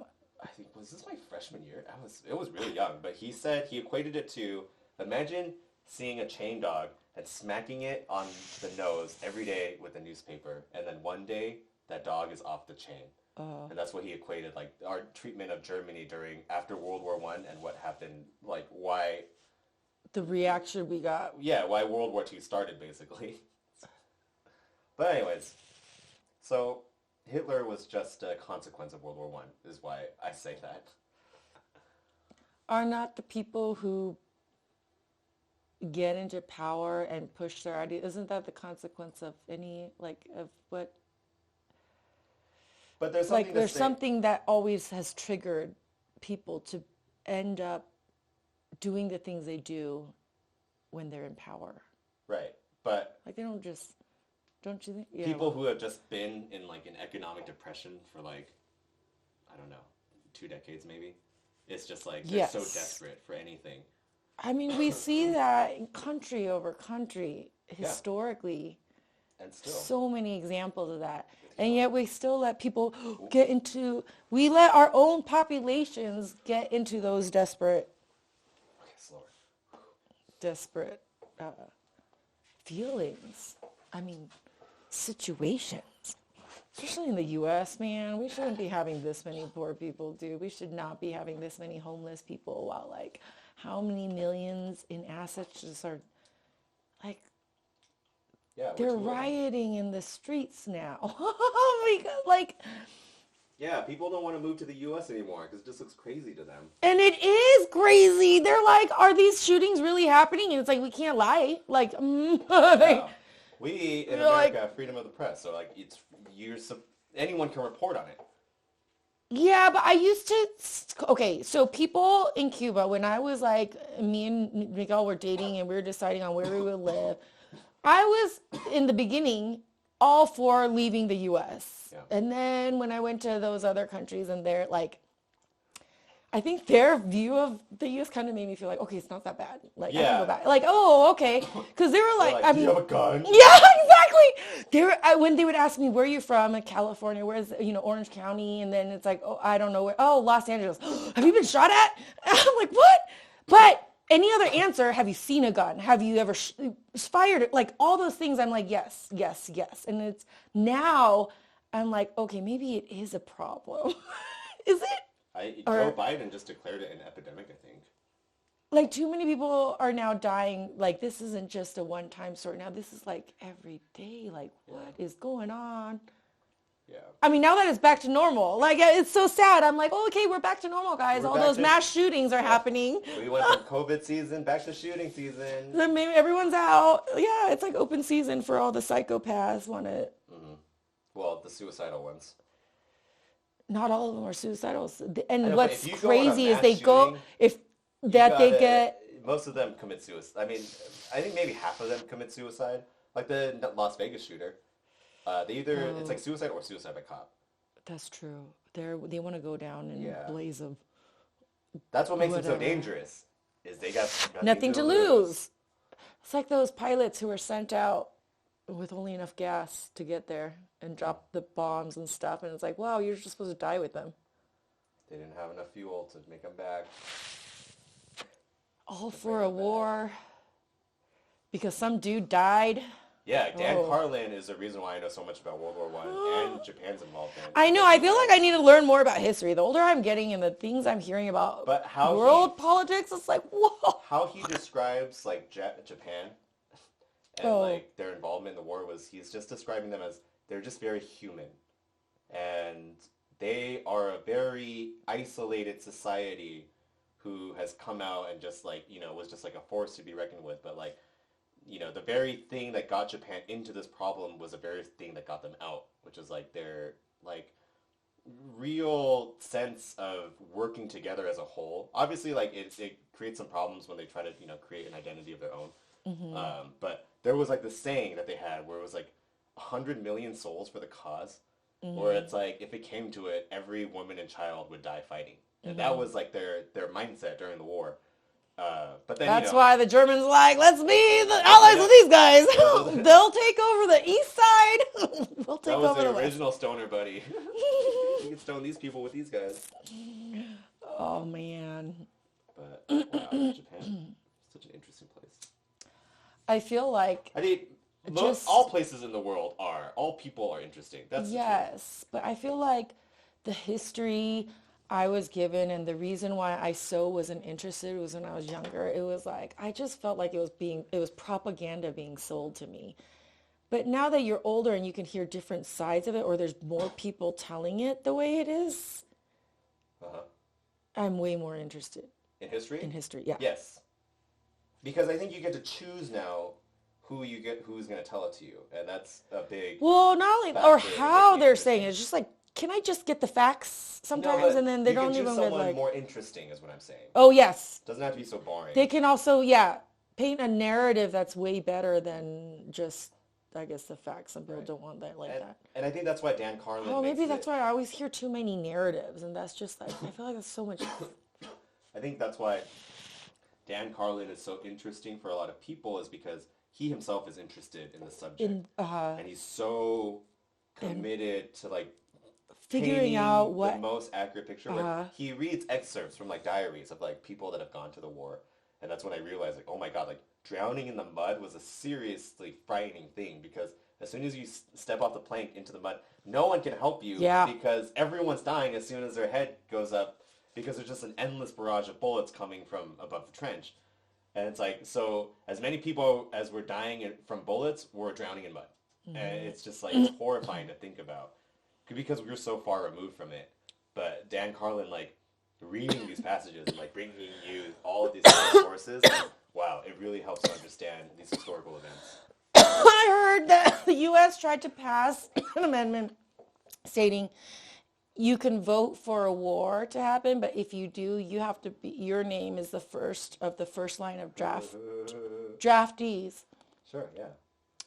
I think, was this my freshman year? It was really young, but he said he equated it to, imagine seeing a chain dog and smacking it on the nose every day with a newspaper, and then one day that dog is off the chain. And that's what he equated, like, our treatment of Germany after World War One and what happened, like, why... The reaction we got. Yeah, why World War II started, basically. But anyways, so Hitler was just a consequence of World War One, is why I say that. Are not the people who get into power and push their ideas, isn't that the consequence of any, like, of what, But there's like, something to there's say. something that always has triggered people to end up doing the things they do when they're in power. Right. But Like, they don't just, don't you think? Yeah, people well, who have just been in like an economic depression for like, I don't know, 2 decades maybe. It's just like they're so yes. desperate for anything. I mean, we see that in country over country, Yeah. historically. And still. So many examples of that. And yet we still let people get into, we let our own populations get into those desperate Okay, slower. uh, feelings. I mean, situations. Especially in the U.S., man. We shouldn't be having this many poor people, dude. We should not be having this many homeless people while, like, how many millions in assets just are, like, Yeah, they're rioting in the streets now. Because, like, yeah, people don't want to move to the U.S. anymore because it just looks crazy to them. and it is crazy. They're like, are these shootings really happening? And it's like, we can't lie. Like, Yeah. We in You're like- America have freedom of the press, so like anyone can report on it. yeah, but I used to, okay, so people in Cuba, when I was like, me and Miguel were dating and we were deciding on where we would live, I was, in the beginning, all for leaving the U.S. Yeah. And then when I went to those other countries and they're like, I think their view of the U.S. kind of made me feel like, okay, it's not that bad. Like, I can Yeah. go back. Like, oh, okay. Because they were like, I Do mean, you have a gun? yeah, exactly. They were, when they would ask me, where are you from? In California, where's, Orange County? And then it's like, oh, I don't know where. Oh, Los Angeles. Have you been shot at? I'm like, what? But any other answer, have you seen a gun? Have you ever fired it? Like, all those things, I'm like, yes, yes, yes. And it's now, I'm like, okay, maybe it is a problem. Is it? Joe Biden just declared it an epidemic, I think. Like, too many people are now dying. Like, this isn't just a one-time story. Now, this is like every day. Like, what is going on? Yeah. I mean, now that it's back to normal, like, it's so sad. I'm like, oh, okay, we're back to normal, guys. We're All back those to- mass shootings are happening. We went from COVID season back to shooting season. Then maybe everyone's out. Yeah, it's like open season for all the psychopaths. Want to? Well, the suicidal ones. Not all of them are suicidal. And know, but what's if you go on a crazy is mass they go shooting, if that they get. Most of them commit suicide. I mean, I think maybe half of them commit suicide. Like the Las Vegas shooter. They either it's like suicide or suicide by cop. That's true. They want to go down in a blaze of. That's what makes them so Whatever. dangerous. Is they got Nothing to lose. It's like those pilots who were sent out with only enough gas to get there and drop the bombs and stuff. And it's like, wow, you're just supposed to die with them. They didn't have enough fuel to make them back. All for a war. Because some dude died. Yeah, Dan Carlin is the reason why I know so much about World War I and Japan's involvement. I know. I feel like I need to learn more about history. The older I'm getting and the things I'm hearing about But how world politics, it's like, whoa. How he describes like Japan and like their involvement in the war was he's just describing them as they're just very human. And they are a very isolated society who has come out and just like, was just like a force to be reckoned with. But like, the very thing that got Japan into this problem was the very thing that got them out, which is like their like real sense of working together as a whole. Obviously, like it creates some problems when they try to create an identity of their own. Mm-hmm. But there was like this saying that they had where it was like 100 million souls for the cause, where it's like if it came to it, every woman and child would die fighting, and that was like their mindset during the war. But then that's why the Germans like, let's be the allies of these guys. They'll take over the east side. We'll take over the the original stoner buddy. You can stone these people with these guys. Oh man. But wow, Japan, such an interesting place. I feel like I mean, all places in the world all people are interesting. That's yes, but I feel like the history I was given and the reason why I so wasn't interested was when I was younger. It was like I just felt like it was propaganda being sold to me. But now that you're older and you can hear different sides of it, or there's more people telling it the way it is, I'm way more interested. In history? in history. Yeah. Yes. Because I think you get to choose now who's going to tell it to you. And that's a big Well, not only or how they're saying it. It's just like, can I just get the facts sometimes, and then they don't even someone like more interesting, is what I'm saying. Oh yes. Doesn't have to be so boring. They can also paint a narrative that's way better than just, I guess, the facts. Some people don't want that that. And I think that's why Dan Carlin. Oh, maybe that's why I always hear too many narratives, and that's just like I feel like that's so much. I think that's why Dan Carlin is so interesting for a lot of people, is because he himself is interested in the subject, and he's so committed to like figuring out what the most accurate picture. Like, he reads excerpts from like diaries of like people that have gone to the war, and that's when I realized like, oh my god, like drowning in the mud was a seriously frightening thing, because as soon as you step off the plank into the mud, no one can help you because everyone's dying as soon as their head goes up, because there's just an endless barrage of bullets coming from above the trench. And it's like, so as many people as were dying from bullets were drowning in mud. Mm-hmm. And it's just like, it's horrifying to think about, because we're so far removed from it. But Dan Carlin, like, reading these passages and like bringing you all of these sources, wow, it really helps to understand these historical events. I heard that the U.S. tried to pass an amendment stating you can vote for a war to happen, but if you do, you have to be, your name is the first line of draftees. Sure, yeah.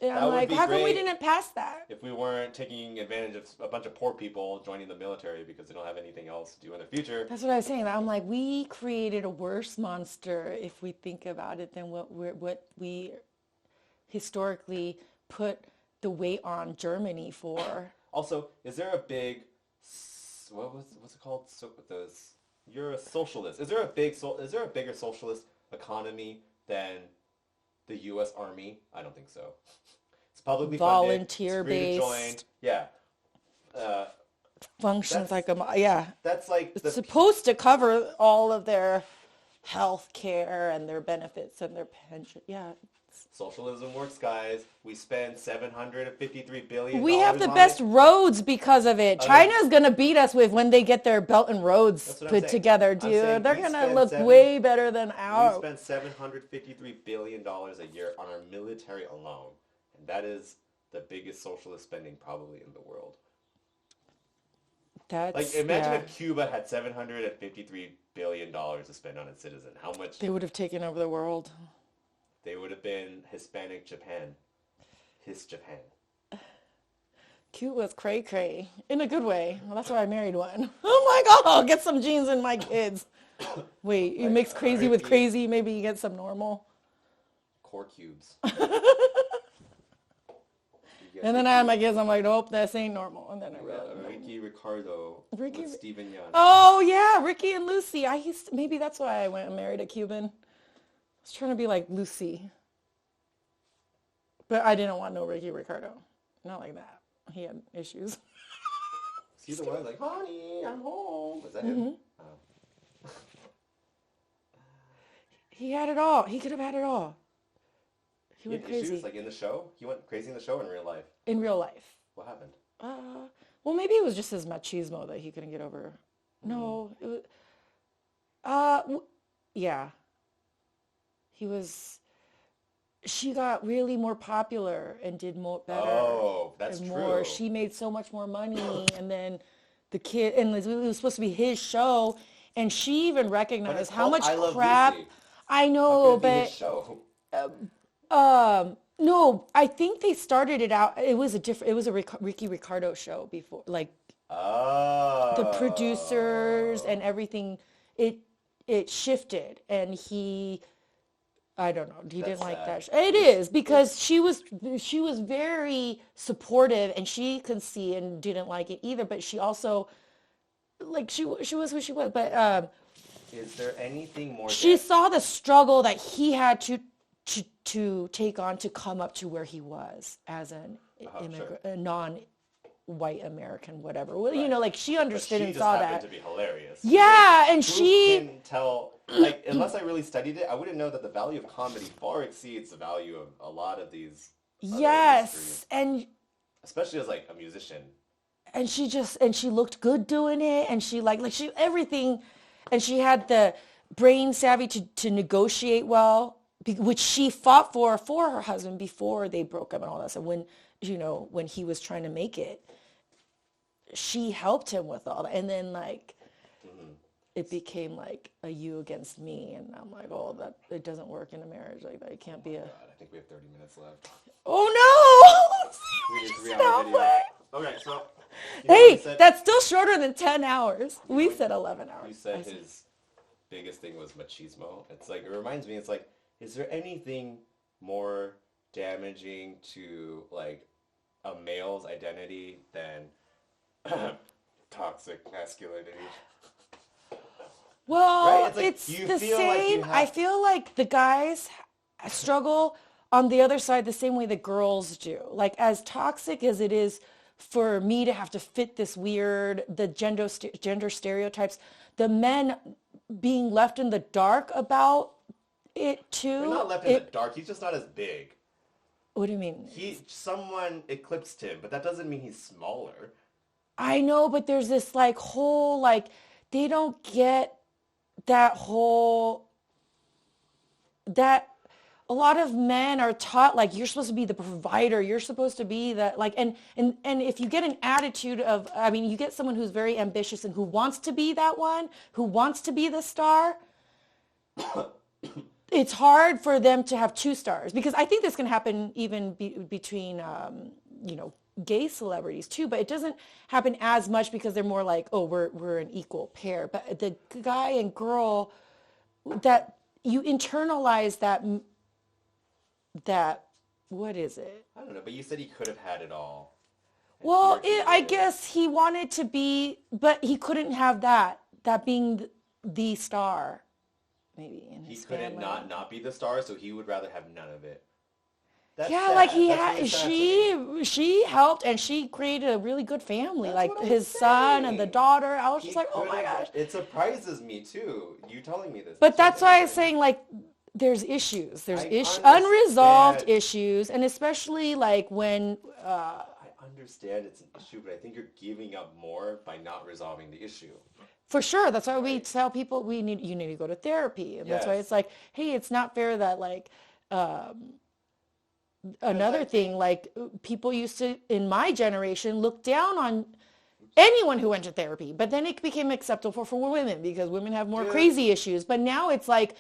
And I'm like, how come we didn't pass that? If we weren't taking advantage of a bunch of poor people joining the military because they don't have anything else to do in the future. That's what I was saying. I'm like, we created a worse monster if we think about it than what we historically put the weight on Germany for. Also, is there a big what's it called? You're a socialist. Is there a bigger socialist economy than the U.S. Army? I don't think so. It's publicly volunteer-based. Yeah. Functions like That's like it's supposed to cover all of their health care and their benefits and their pension. Yeah. Socialism works, guys. We spend $753 billion. We have the best roads because of it. China's going to beat us when they get their Belt and Roads put together, dude. They're going to look way better than ours. We spend $753 billion a year on our military alone. And that is the biggest socialist spending probably in the world. Imagine if Cuba had $753 billion to spend on its citizen. How much? They would have taken over the world. They would have been Hispanic Japan. His Japan. Cuba's cray-cray. In a good way. Well, that's why I married one. Oh my god, I'll get some genes in my kids. Wait, you mix crazy with crazy, maybe you get some normal. Core cubes. And then I had my kids, I'm like, nope, this ain't normal. And then I realized. Ricky Ricardo with Stephen Young. Oh yeah, Ricky and Lucy. Maybe that's why I went and married a Cuban. I was trying to be like Lucy. But I didn't want no Ricky Ricardo. Not like that. He had issues. He's the one like, honey, I'm home. Was that him? Oh. He had it all. He could have had it all. He went crazy. Issues, like in the show? He went crazy in the show or in real life? In real life. What happened? Well, maybe it was just his machismo that he couldn't get over. No, it was, yeah. She got really more popular and did better. Oh, that's true. She made so much more money, and then the kid, and it was supposed to be his show, and she even recognized how much crap. I know, but no, I think they started it out. It was a Ricky Ricardo show before, like the producers and everything. It shifted, and I don't know. He didn't like that. It is because she was very supportive, and she could see and didn't like it either. But she also, like, she was who she was. But is there anything more? She saw the struggle that he had to take on to come up to where he was as an immigrant, a non-white American, whatever. Well, you know, like she understood and saw that. She just happened to be hilarious. Yeah, like, and she can tell. Like, unless I really studied it, I wouldn't know that the value of comedy far exceeds the value of a lot of these. Yes, and especially as like a musician. And she looked good doing it, and she like she everything, and she had the brain savvy to negotiate well, which she fought for her husband before they broke up and all that. So when, when he was trying to make it, she helped him with all that. And then like, it became like a you against me. And I'm like, oh, that it doesn't work in a marriage like that. It can't be a... God, I think we have 30 minutes left. Oh no! We did Just 3 hour video. halfway. Okay, so... Hey, that's still shorter than 10 hours. We said 11 hours. You said his biggest thing was machismo. It's like, it reminds me, it's like, is there anything more damaging to, like, a male's identity than toxic masculinity? Well, Right? Like, it's the same. I feel like the guys struggle on the other side the same way the girls do. Like, as toxic as it is for me to have to fit this the gender stereotypes, the men being left in the dark about it too. They're not left in the dark. He's just not as big. What do you mean? Someone eclipsed him, but that doesn't mean he's smaller. I know, but there's this like whole, like, they don't get that a lot of men are taught, like, you're supposed to be the provider. You're supposed to be that, like, and if you get an attitude of, I mean, you get someone who's very ambitious and who wants to be that one, who wants to be the star, it's hard for them to have 2 stars. Because I think this can happen even between, gay celebrities too, but it doesn't happen as much because they're more like, oh, we're an equal pair. But the guy and girl, that you internalize that what is it? I don't know, but you said he could have had it all. Well, I guess he wanted to be, but he couldn't have that being the star, maybe in his family. He couldn't not be the star, so he would rather have none of it. That's yeah, sad. like she helped and she created a really good family. That's like his son and the daughter. I was just like, oh my gosh. It surprises me too. You telling me this. But that's why I was saying, like, there's issues. There's unresolved issues, and especially like when. I understand it's an issue, but I think you're giving up more by not resolving the issue. For sure. That's why we tell people you need to go to therapy, and that's why it's like, hey, it's not fair that like. Another thing, like, people used to, in my generation, look down on anyone who went to therapy, but then it became acceptable for women because women have more crazy issues. But now it's like,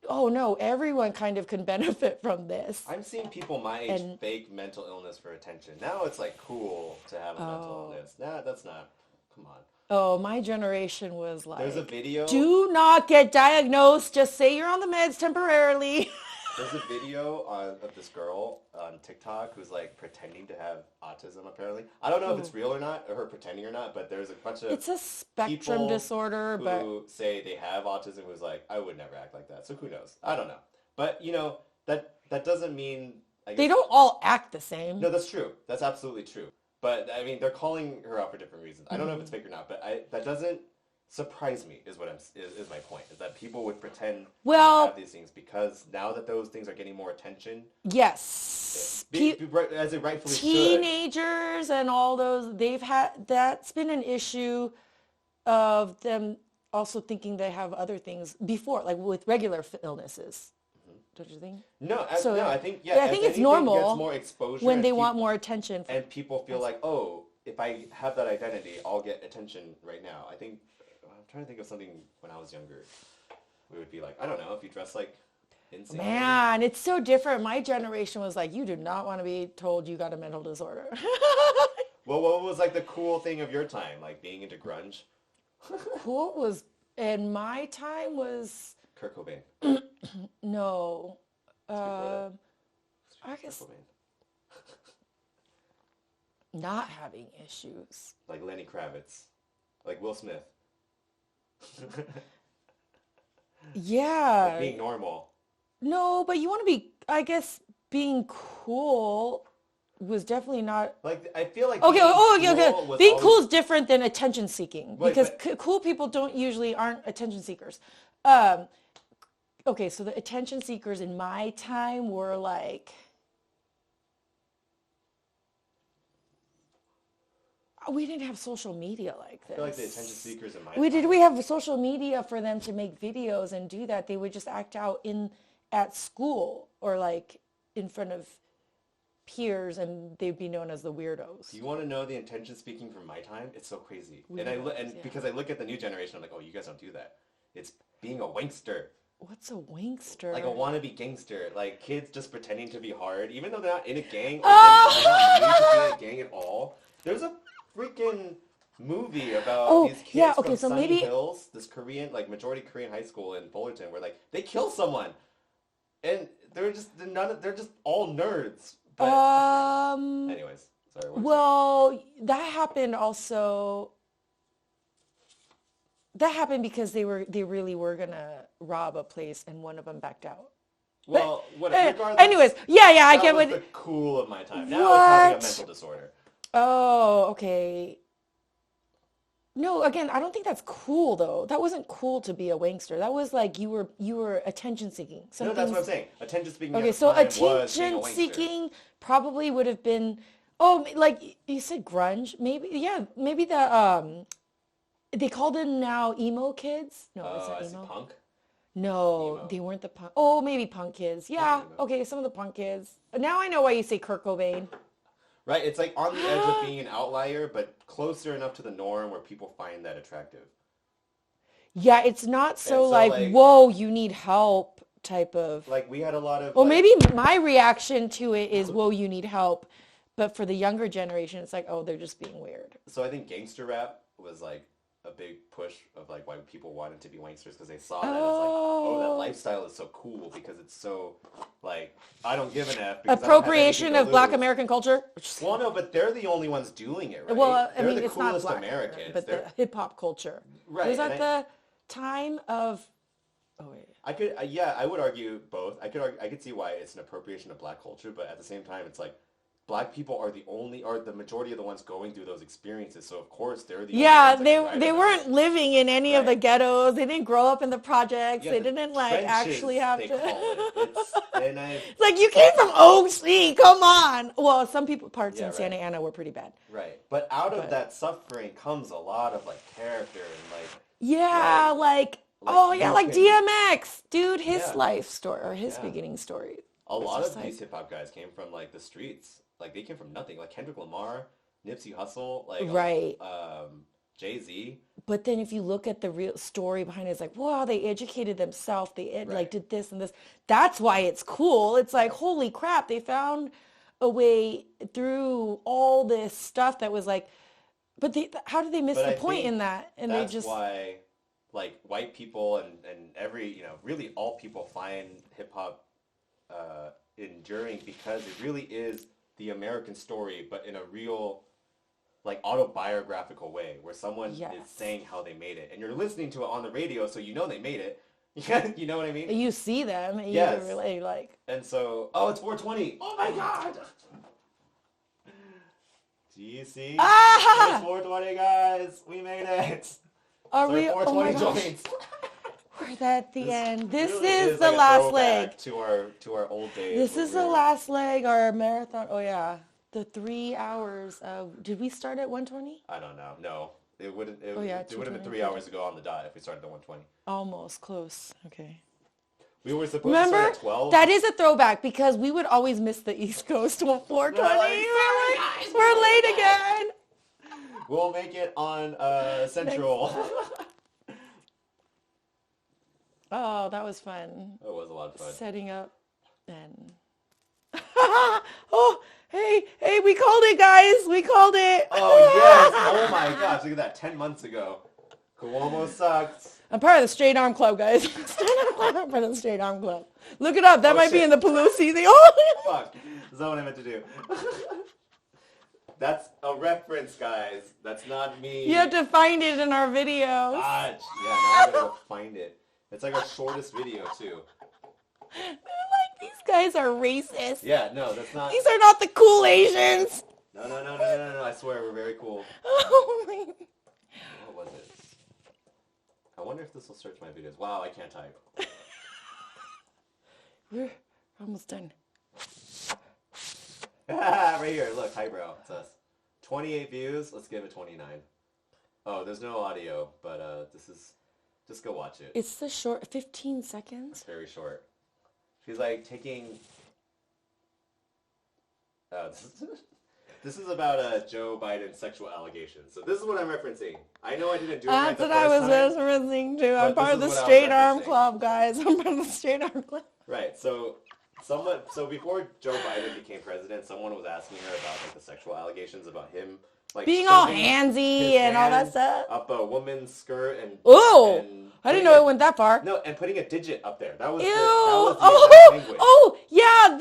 oh no, everyone kind of can benefit from this. I'm seeing people my age fake mental illness for attention. Now it's like cool to have a mental illness. Nah, that's not. Come on. Oh, my generation was like, there's a video. Do not get diagnosed. Just say you're on the meds temporarily. There's a video of this girl on TikTok who's like pretending to have autism, apparently. I don't know if it's real or not, or her pretending or not, but there's a bunch of It's a spectrum disorder, who say they have autism who's like, I would never act like that. So who knows? I don't know. But, that doesn't mean... They don't all act the same. No, that's true. That's absolutely true. But, I mean, they're calling her out for different reasons. I don't know if it's fake or not, but that doesn't surprise me, is my point, is that people would pretend to have these things because now that those things are getting more attention. Yes. As it rightfully teenagers and all those, that's been an issue of them also thinking they have other things before, like with regular illnesses. Don't you think? No, I think, I think it's normal gets more exposure when they want more attention. And people feel like, oh, if I have that identity, I'll get attention right now. I'm trying to think of something when I was younger. We would be like, I don't know, if you dress like insane. Man, it's so different. My generation was like, you do not want to be told you got a mental disorder. Well, what was like the cool thing of your time? Like being into grunge? Cool was, in my time was... Kurt Cobain. No. I guess not having issues. Like Lenny Kravitz. Like Will Smith. Yeah. Like being normal. No, but you want to be, I guess, being cool was definitely not... Like, I feel like... Okay. Being cool is different than attention seeking. Because cool people aren't attention seekers. Okay, so the attention seekers in my time were like... We didn't have social media like this. I feel like the attention seekers in my We have social media for them to make videos and do that. They would just act out at school or like in front of peers, and they'd be known as the weirdos. You want to know the attention speaking from my time? It's so crazy. Weirdos, Because I look at the new generation, I'm like, oh, you guys don't do that. It's being a wankster. What's a wankster? Like a wannabe gangster. Like kids just pretending to be hard, even though they're not in a gang or Oh! they don't need to be in a gang at all. There's a freaking movie about these kids from Sunny Hills, this Korean, like majority Korean high school in Fullerton, where like they kill someone, and they're just all nerds. But anyways, sorry. Well, that happened also. That happened because they really were gonna rob a place, and one of them backed out. Well, regardless. Anyways, I get what. That was the cool of my time. Now it's having a mental disorder. Oh, okay. No, again, I don't think that's cool though. That wasn't cool to be a wankster. That was like you were attention seeking. No, that's what I'm saying. Attention seeking. Okay, so attention seeking probably would have been. Oh, like you said, grunge. Maybe the they call them now emo kids. No, it's not emo. Punk. No, Emo. they weren't the punk. Oh, maybe punk kids. Yeah, okay, some of the punk kids. Now I know why you say Kurt Cobain. Right, it's like on the edge of being an outlier, but closer enough to the norm where people find that attractive. Yeah, it's not so like, whoa, you need help type of. Like we had a lot of. Well, maybe my reaction to it is, whoa, you need help. But for the younger generation, it's like, oh, they're just being weird. So I think gangster rap was like a big push of like why people wanted to be wanksters because they saw that as like, oh, that lifestyle is so cool because it's so like I don't give an F. Appropriation of Black American culture. Well, no, but they're the only ones doing it, right? Well, they're the it's coolest not Black Americans, but the hip hop culture. Right. Was that the time of? Oh wait. I would argue both. I could see why it's an appropriation of Black culture, but at the same time, it's like. Black people are the majority of the ones going through those experiences, so of course they're the only ones they weren't living in any of the ghettos. They didn't grow up in the projects. They didn't like actually have to. It's like you came from OC. Come on. Well, some parts in Santa Ana were pretty bad. Right, but out of that suffering comes a lot of like character and like DMX, dude, his life story or his beginning story. A lot of these hip hop guys came from like the streets. Like they came from nothing. Like Kendrick Lamar, Nipsey Hussle, Jay-Z. But then if you look at the real story behind it, it's like, wow, they educated themselves. They like did this and this. That's why it's cool. It's like, holy crap, they found a way through all this stuff that was like, but how did they miss the point in that? And that's why like white people and every, really all people find hip hop enduring because it really is the American story, but in a real, like, autobiographical way, where someone is saying how they made it. And you're listening to it on the radio, so you know they made it. You know what I mean? You see them. And you really, like... And so, it's 420. Oh, my God! Do you see? It's 420, guys. We made it. Are we? 420 joints. We're at the end. This really is the last leg. To our old days. This is the last leg, our marathon. Oh yeah, the 3 hours of. Did we start at 120? I don't know. No, it wouldn't. It would have been 3 hours ago on the dot if we started at 120. Almost close. Okay. We were supposed to start at 12. That is a throwback because we would always miss the East Coast to 420. We're late again. We'll make it on Central. Oh, that was fun. It was a lot of fun. Setting up and... Oh, hey, we called it, guys. We called it. Oh, yes. Oh, my gosh. Look at that. 10 months ago. Cuomo sucked. I'm part of the Straight Arm Club, guys. I'm part of the Straight Arm Club. Look it up. That might be in the Pelosi. Fuck. Is that what I meant to do? That's a reference, guys. That's not me. You have to find it in our videos. Yeah, now I gotta go find it. It's like our shortest video, too. They're like, these guys are racist. Yeah, no, that's not... These are not the cool Asians. No. I swear, we're very cool. Oh, my... What was it? I wonder if this will search my videos. Wow, I can't type. We're almost done. Right here, look, Highbrow. It's us. 28 views. Let's give it 29. Oh, there's no audio, but this is... Just go watch it. It's the short, 15 seconds. It's very short. She's like taking... This is about Joe Biden's sexual allegations. So this is what I'm referencing. I know I didn't do it right That's the what I first was time. referencing to. I'm But part of this the is what I was straight arm referencing. club, guys. I'm part of the straight arm club. Right. So before Joe Biden became president, someone was asking her about like the sexual allegations about him like Being all shoving handsy his and all that hand stuff. up a woman's skirt and Oh, and I didn't putting know it went that far. No, and putting a digit up there. That was Ew! the exact language. Oh, yeah,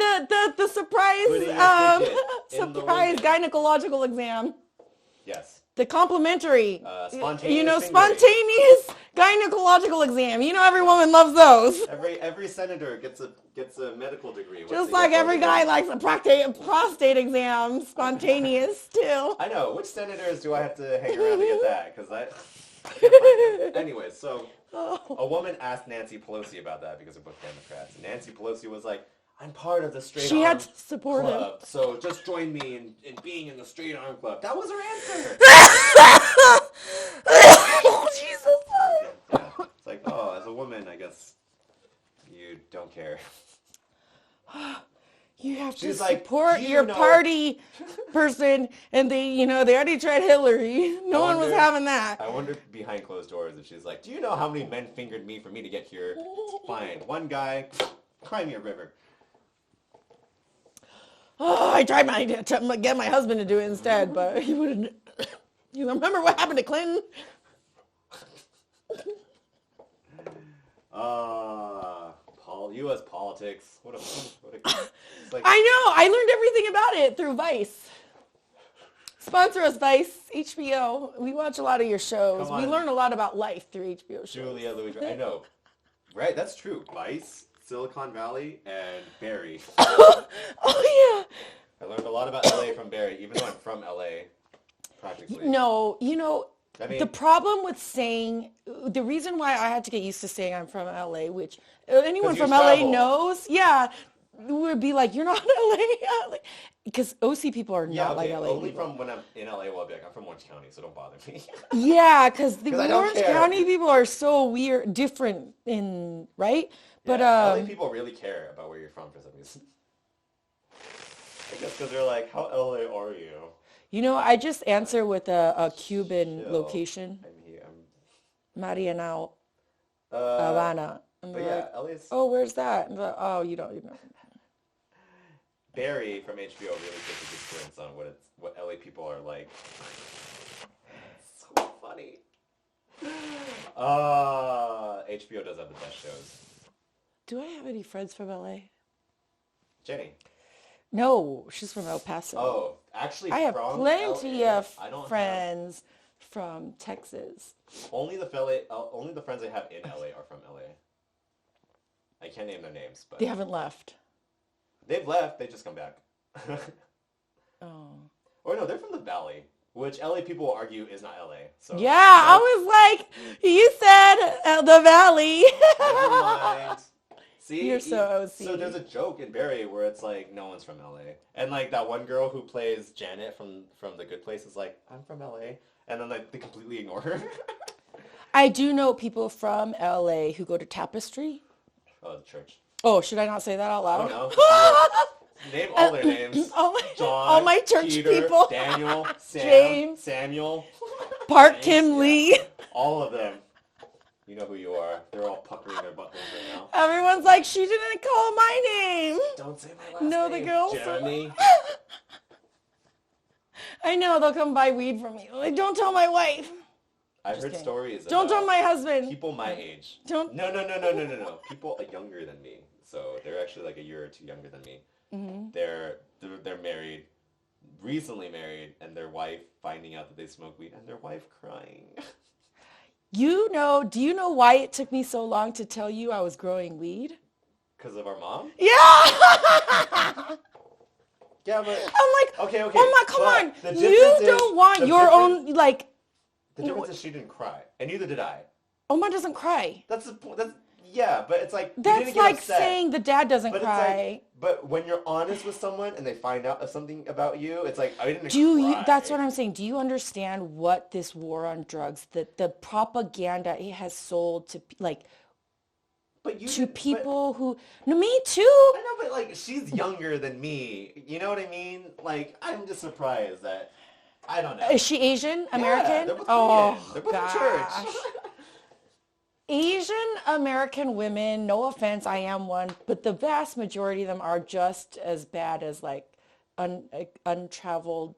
the surprise, Putting a digit in the surprise woman. gynecological exam. Yes. The complimentary, Spontaneous spontaneous gynecological exam. You know, every woman loves those. Every senator gets a medical degree. once Just they like get every voted guy in. likes a prostate exam, spontaneous too. I know. Which senators do I have to hang around to get that? Because I can't find them. Anyway, so a woman asked Nancy Pelosi about that because they're both Democrats. And Nancy Pelosi was like, I'm part of the straight She arm had to support him. club, so just join me in being in the straight arm club. That was her answer. Oh, Jesus. Yeah. It's like, oh, as a woman, I guess you don't care. You have to She's like, support "You your know-" party person, and they already tried Hillary. No one was wonder- having that. I wonder behind closed doors if she's like, do you know how many men fingered me for me to get here? Fine. One guy, cry me a river. Oh, I tried to get my husband to do it instead, but he wouldn't. You remember what happened to Clinton? U.S. politics. What a it's like, I know. I learned everything about it through Vice. Sponsor us, Vice. HBO. We watch a lot of your shows. Come We on. learn a lot about life through HBO shows. Julia Louis. I know. Right, that's true. Vice, Silicon Valley, and Barry. Oh, yeah. I learned a lot about LA from Barry, even though I'm from LA, practically. No, I mean, the problem with saying, the reason why I had to get used to saying I'm from LA, which anyone 'Cause you from LA travel. knows, yeah, would be like, you're not LA. Because OC people are yeah, not okay, like LA only people. from when I'm in LA, well, I'll be like, I'm from Orange County, so don't bother me. Yeah, because the 'Cause I don't Orange care. County people are so weird, different right? But yeah, LA people really care about where you're from for some reason. I guess because they're like, how LA are you? I just answer with a Cuban Chill. location, I'm here. Mariana, Havana. And But they're yeah, like, LA's... oh, where's that? And they're like, oh, you don't. Barry from HBO really gives a good experience on what LA people are like. It's so funny. HBO does have the best shows. Do I have any friends from LA? Jenny. No, she's from El Paso. Oh, actually, I have from plenty LA, of I don't friends from Texas. only the friends I have in LA are from LA. I can't name their names, but They haven't left. they've left. They just come back. Oh. Or no, they're from the Valley, which LA people will argue is not LA. So Yeah, I was like, you said the Valley. Never mind. See, You're so OC. So there's a joke in Barry where it's like no one's from LA, and like that one girl who plays Janet from The Good Place is like, I'm from LA, and then like they completely ignore her. I do know people from LA who go to Tapestry. Oh, the church. Oh, should I not say that out I loud? don't know. Name all their names. John, all my church Peter, people. Daniel, Sam, James. Samuel, Park James, Kim yeah. Lee. All of them. You know who you are. They're all puckering their buttholes right now. Everyone's like, she didn't call my name. Don't say my last No, name. the girls. Jeremy. I know, they'll come buy weed from me. Like, don't tell my wife. I've heard kidding. stories Don't about tell my husband. people my age. Don't. No. People younger than me. So they're actually like a year or two younger than me. Mm-hmm. They're married, recently married, and their wife finding out that they smoke weed, and their wife crying. Do you know why it took me so long to tell you I was growing weed? Because of our mom? Yeah! Yeah, but... I'm like, Okay. oh my, come but on. the You difference is- don't want the your difference- own, like, The difference is she didn't cry, and neither did I. Oma doesn't cry. That's the point. yeah, but it's like, you That's didn't get like upset. saying the dad doesn't But it's cry. like, but when you're honest with someone and they find out something about you, it's like, I didn't Do you, that's cry. what I'm saying. Do you understand what this war on drugs, the propaganda it has sold to like But you to did, but people who, no, me too. I know, but like, she's younger than me. You know what I mean? Like, I'm just surprised that, I don't know. Is she Asian Yeah, American? they're both Korean. Oh They're both in church. gosh. Asian American women, no offense, I am one, but the vast majority of them are just as bad as like untraveled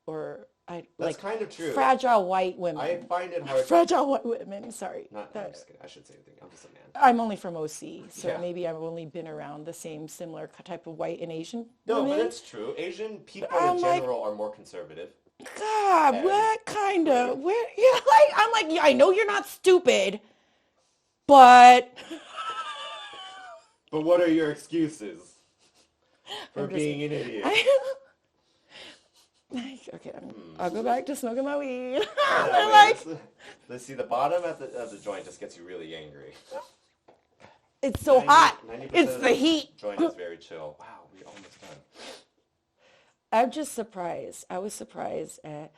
or That's like kind of true. fragile white I women. find it hard. Fragile white women, sorry. Not, I'm just kidding. I should say anything. I'm just a man. I'm only from OC, so Yeah. maybe I've only been around the same similar type of white and Asian No, but women. it's true. Asian people I'm in like, general are more conservative. God, And what kind of, where, yeah, like, I'm like, yeah, I know you're not stupid, but But what are your excuses for I'm just- being an idiot? Okay, I'll go back to smoking my weed. Yeah, I'm wait, like, let's see, the bottom of the joint just gets you really angry. it's so hot. 90% It's of the heat. joint is very chill. Wow, we're almost done. I'm just surprised. I was surprised at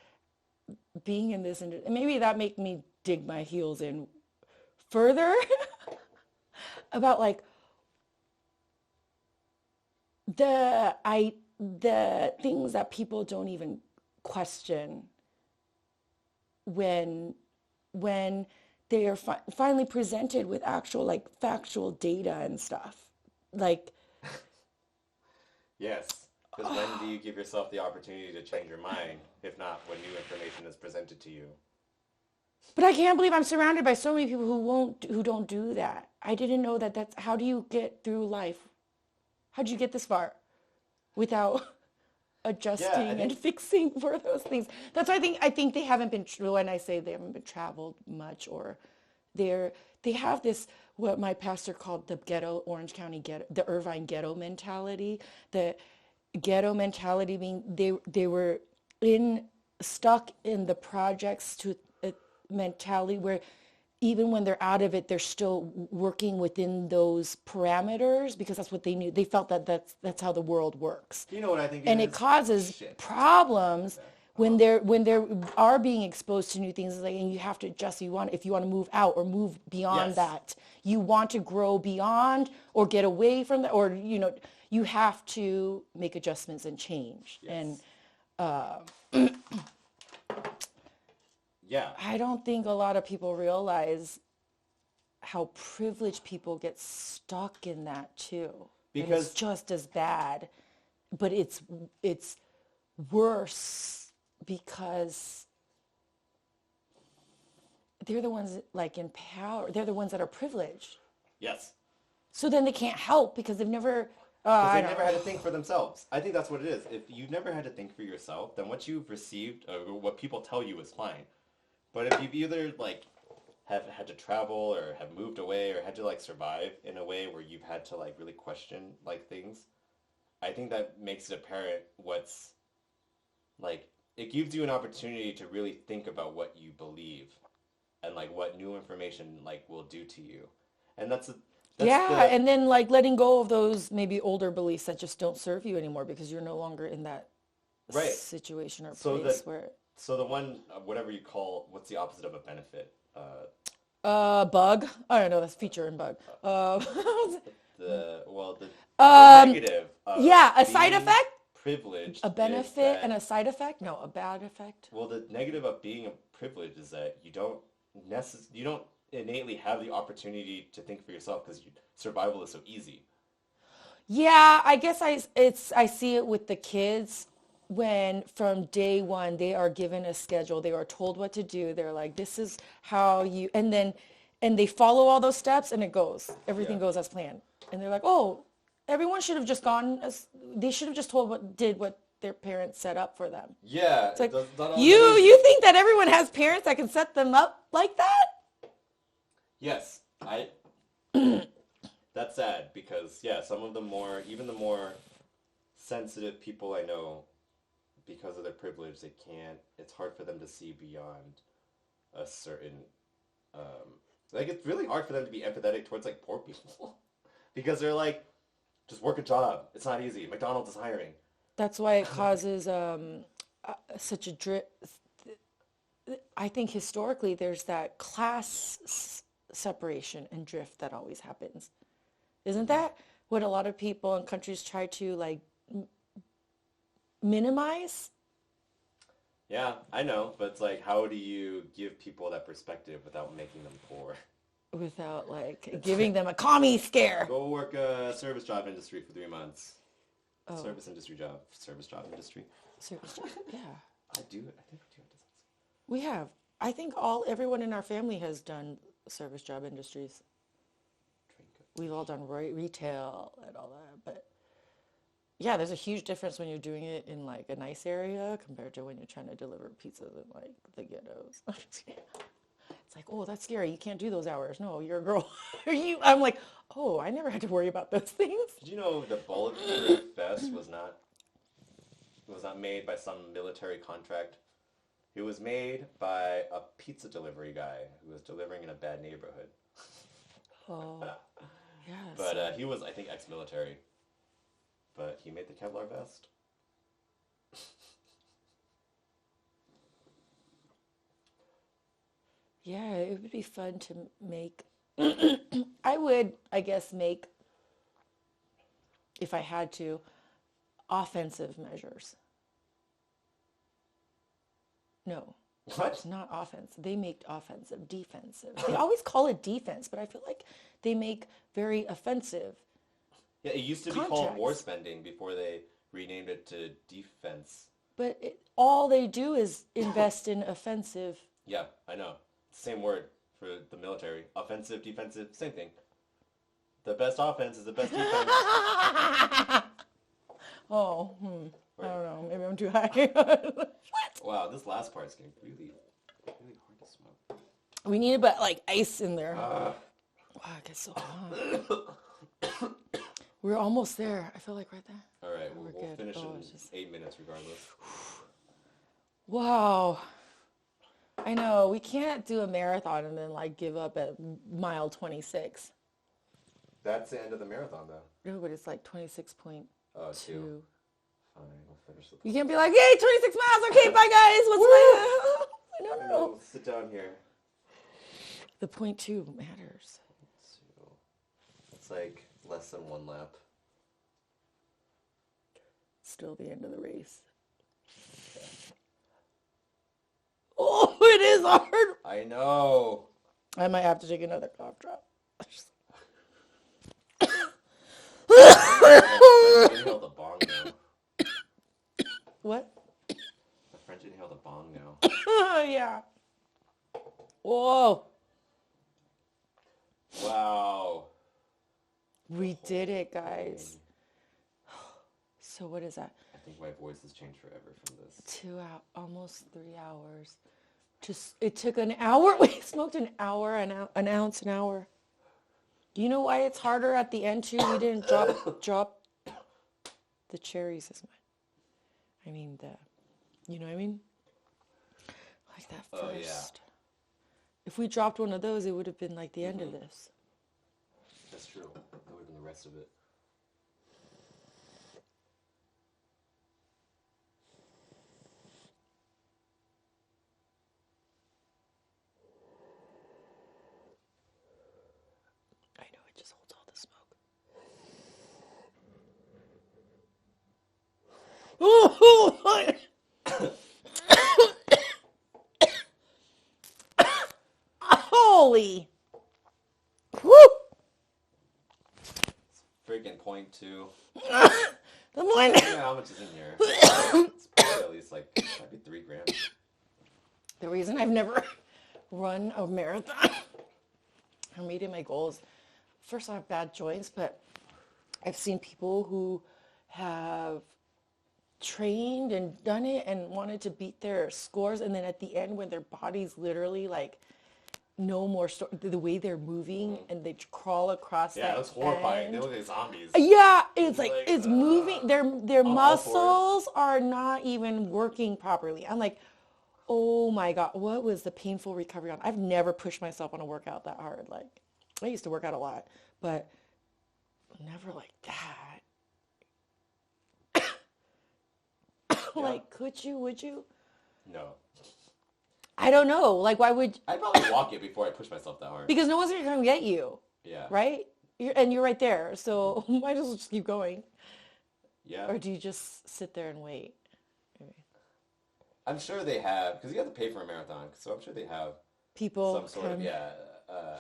being in this, and maybe that made me dig my heels in further about like the things that people don't even question when they are finally presented with actual like factual data and stuff. Like, Yes, because when do you give yourself the opportunity to change your mind, if not when new information is presented to you? but I can't believe I'm surrounded by so many people who don't do that. I didn't know that that's how do you get through life? How did you get this far without adjusting and fixing for those things? That's why I think they haven't been, when I say they haven't been traveled much, or they have this, what my pastor called the ghetto, Orange County ghetto, the Irvine ghetto mentality. The ghetto mentality being they were stuck in the projects to a mentality where even when they're out of it, they're still working within those parameters because that's what they knew. They felt that that's how the world works. You know what I think And it it is? causes Shit. problems when they are being exposed to new things. It's like, and you have to adjust. If you want to move out or move beyond Yes. that, you want to grow beyond or get away from that, or you have to make adjustments and change. Yes. And Yeah. I don't think a lot of people realize how privileged people get stuck in that too. And Because- it's just as bad, but it's worse because they're the ones like in power. They're the ones that are privileged. Yes. So then they can't help because they've never. Because I they don't never know. had to think for themselves. I think that's what it is. If you've never had to think for yourself, then what you've received, or what people tell you is fine. But if you've either like have had to travel or have moved away or had to like survive in a way where you've had to like really question like things, I think that makes it apparent what's like it gives you an opportunity to really think about what you believe and like what new information like will do to you. And that's And then like letting go of those maybe older beliefs that just don't serve you anymore because you're no longer in that Right. situation or So place that- where. So the one, whatever you call, what's the opposite of a benefit? Bug. I don't know. That's feature and bug. The Um, negative. Of yeah, a side being effect? Privileged. A is benefit that- and a side effect? No, a bad effect. Well, the negative of being a privilege is that you don't innately have the opportunity to think for yourself because survival is so easy. Yeah, I guess I see it with the kids when from day one they are given a schedule, they are told what to do. They're like, this is how you, and they follow all those steps and everything Yeah. goes as planned. And they're like, oh, everyone should have just they should have just did what their parents set up for them. Yeah. It's like, not all you think that everyone has parents that can set them up like that? Yes, that's sad because some of even the more sensitive people I know, because of their privilege, it's hard for them to see beyond a certain Like, it's really hard for them to be empathetic towards, like, poor people. Because they're like, just work a job. It's not easy. McDonald's is hiring. That's why it causes such a I think historically there's that separation and drift that always happens. Isn't that what a lot of people in countries try to like minimize? Yeah, I know, but it's like, how do you give people that perspective without making them poor? Without like giving them a commie scare. Go work a service job industry for 3 months. Oh. Service job industry. Service job, yeah. I think we do have to. We have. I think everyone in our family has done service job industries. We've all done retail and all that, but yeah, there's a huge difference when you're doing it in like a nice area compared to when you're trying to deliver pizzas in like the ghettos. It's like, oh, that's scary. You can't do those hours. No, you're a girl. I'm like, oh, I never had to worry about those things. Did you know the bulletproof vest was not made by some military contract? It was made by a pizza delivery guy who was delivering in a bad neighborhood. Oh, yeah. But he was, I think, ex-military. But he made the Kevlar vest. Yeah, it would be fun to make. I would, I guess, make, if I had to, offensive measures. No. What? It's not offense. They make offensive, defensive. They always call it defense, but I feel like they make very offensive. Yeah, it used to be called war spending before they renamed it to defense. But all they do is invest in offensive. Yeah, I know. Same word for the military. Offensive, defensive, same thing. The best offense is the best defense. Oh, I don't know. Maybe I'm too high. What? Wow, this last part is getting really, really hard to smoke. We need to put like ice in there. Wow, it gets so hot. We're almost there. I feel like right there. All right, we'll finish in 8 minutes regardless. Wow. I know. We can't do a marathon and then like give up at mile 26. That's the end of the marathon, though. No, but it's like 26.2. Oh, 2. Fine, we'll finish the... You can't be like, yay, 26 miles. Okay, bye, guys. What's my... No. Sit down here. The 0.2 matters. It's like less than 1 lap. Still the end of the race. Okay. Oh, it is hard. I know. I might have to take another cough drop. Inhale the bong now. What? The French inhale the bong now. Yeah. Whoa. Wow. We did it, guys. So what is that? I think my voice has changed forever from this. 2 hours, almost 3 hours. It took an hour. We smoked an hour, an ounce an hour. Do you know why it's harder at the end too? We didn't drop the cherries as much. I mean you know what I mean? Like that first. Oh, yeah. If we dropped one of those, it would have been like the end of this. That's true. That would have been the rest of it. I know, it just holds all the smoke. Holy! Woo! Freaking 0.2. The one. Yeah, how much is in here? It's probably at least like might be 3 grams. The reason I've never run a marathon or made it my goals, first I have bad joints, but I've seen people who have trained and done it and wanted to beat their scores, and then at the end when their body's literally like no more the way they're moving and they crawl across that that's horrifying. end. They look like zombies. Yeah, it's like it's moving. Their all muscles are not even working properly. I'm like, Oh my God. What was the painful recovery on? I've never pushed myself on a workout that hard. Like, I used to work out a lot, but never like that. Yeah. Like, would you? No. I don't know. Like, why would? I'd probably walk it before I push myself that hard. Because no one's gonna come get you, Yeah. right? You're right there, so might as well just keep going. Yeah. Or do you just sit there and wait? I'm sure they have, because you have to pay for a marathon, so I'm sure they have People some sort of, come.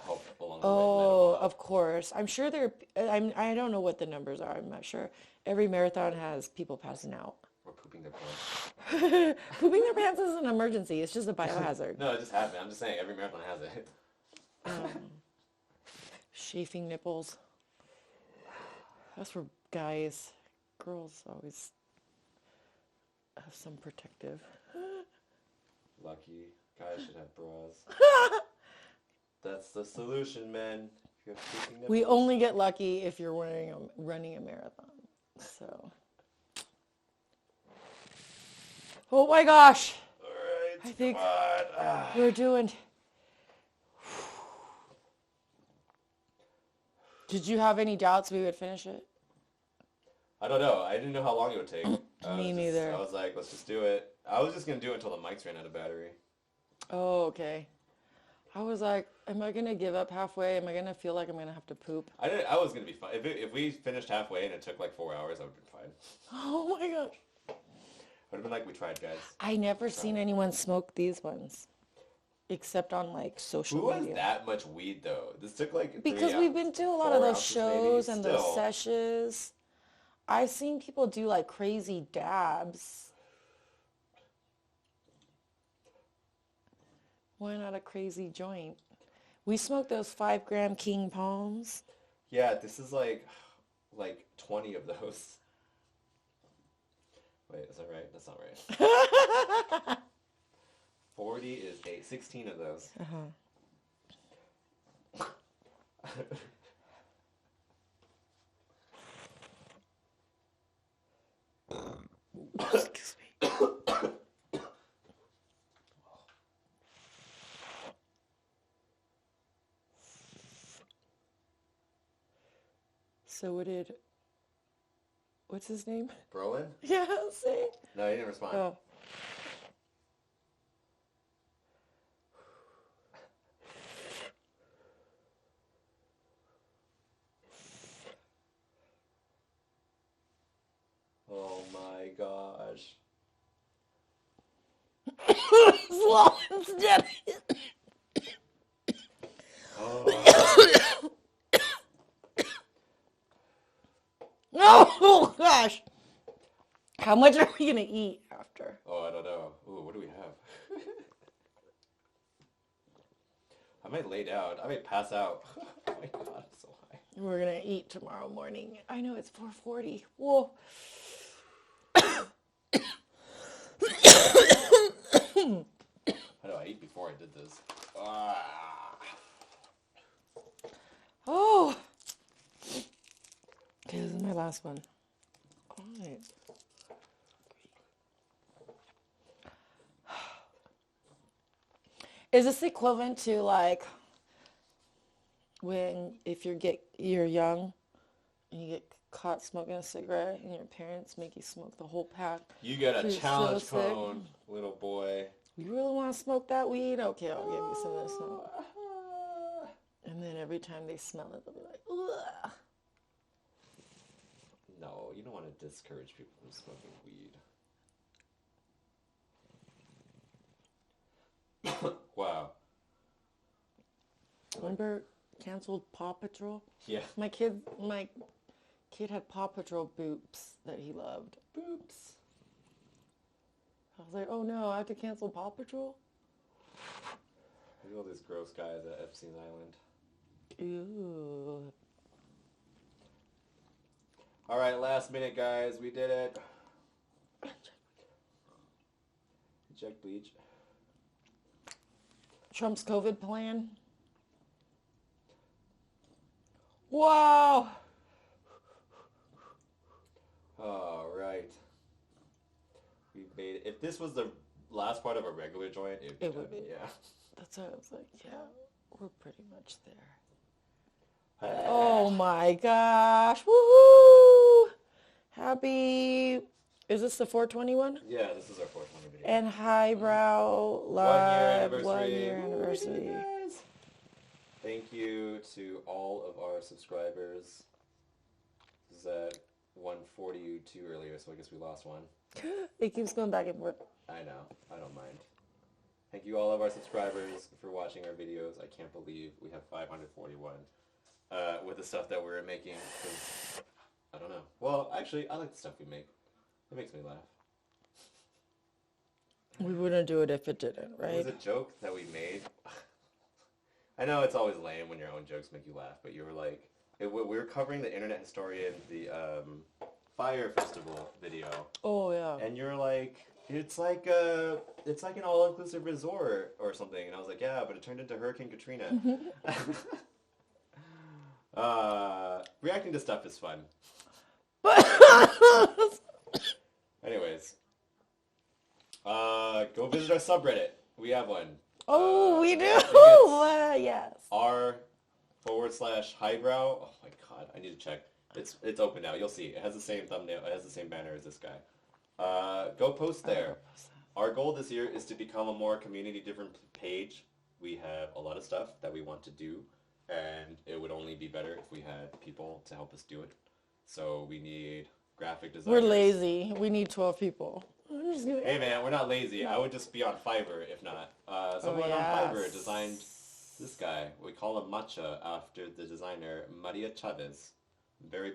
help along the way. Oh, of course. I'm sure I don't know what the numbers are. I'm not sure. Every marathon has people passing out. Or pooping their pants. Pooping their pants is an emergency. It's just a biohazard. No, it just happened. I'm just saying, every marathon has it. Chafing nipples. That's for guys. Girls always have some protective. Lucky. Guys should have bras. That's the solution, men. If you have pooping nipples. We only get lucky if you're running a marathon. So. Oh my gosh. All right. I think come on. we're doing. Did you have any doubts we would finish it? I don't know. I didn't know how long it would take. Me neither. I was like, let's just do it. I was just going to do it until the mics ran out of battery. Oh, okay. I was like, am I going to give up halfway? Am I going to feel like I'm going to have to poop? I was going to be fine. If we finished halfway and it took like 4 hours, I would have been fine. Oh my gosh. Would have been like, we tried, guys. I never seen anyone smoke these ones. Except on like social Who has media. that much weed though? This took like Because we've been to a lot of those shows and those Still. sessions. I've seen people do like crazy dabs. Why not a crazy joint? We smoked those 5-gram King Palms. Yeah, this is like 20 of those. Wait, is that right? That's not right. 40 is 16 of those. Excuse me. So what's his name? Brolin? Yeah, see? No, he didn't respond. Oh. Oh my gosh. Sloan's dead. Oh gosh. How much are we gonna eat after? Oh, I don't know. Ooh, what do we have? I might lay down. I might pass out. Oh my god, I'm so high. We're gonna eat tomorrow morning. I know it's 4:40. Whoa. How do I eat before I did this? Ah. Oh. Okay, this is my last one. All right. Is this equivalent to like if you're young and you get caught smoking a cigarette and your parents make you smoke the whole pack? You get a You're so challenge sick. cone, little boy. You really want to smoke that weed? Okay, I'll give you some of this smoke. And then every time they smell it, they'll be like, ugh. No, you don't want to discourage people from smoking weed. Wow. Remember canceled Paw Patrol? Yeah. My kid had Paw Patrol boops that he loved. Boops. I was like, oh no, I have to cancel Paw Patrol? Look at all these gross guys at Epstein's Island. Ew. All right, last minute, guys. We did it. Inject bleach. Trump's COVID plan. Wow. All right. We made it. If this was the last part of a regular joint, it would be done. Yeah. That's why I was like, yeah, we're pretty much there. Oh my gosh. Woohoo! Happy, is this the 421? Yeah, this is our 420 video. And Highbrow Live 1 year anniversary. Guys. Thank you to all of our subscribers. This is at 142 earlier, so I guess we lost one. It keeps going back and forth. I know. I don't mind. Thank you all of our subscribers for watching our videos. I can't believe we have 541 with the stuff that we're making. 'Cause I don't know. Well, actually, I like the stuff we make. It makes me laugh. We wouldn't do it if it didn't, right? It was a joke that we made. I know it's always lame when your own jokes make you laugh, but you were like, we were covering the Internet Historian, the Fire Festival video. Oh, yeah. And you're like, it's like an all-inclusive resort or something. And I was like, yeah, but it turned into Hurricane Katrina. Reacting to stuff is fun. Anyways, go visit our subreddit. We have one. Oh, we do? Yes. r//highbrow. Oh my god, I need to check. It's open now. You'll see. It has the same thumbnail. It has the same banner as this guy. Go post there. Our goal this year is to become a more community-driven page. We have a lot of stuff that we want to do, and it would only be better if we had people to help us do it. So we need graphic designers. We're lazy. We need 12 people. Hey man, we're not lazy. I would just be on Fiverr if not. Someone on Fiverr designed this guy. We call him Matcha after the designer Maria Chavez. I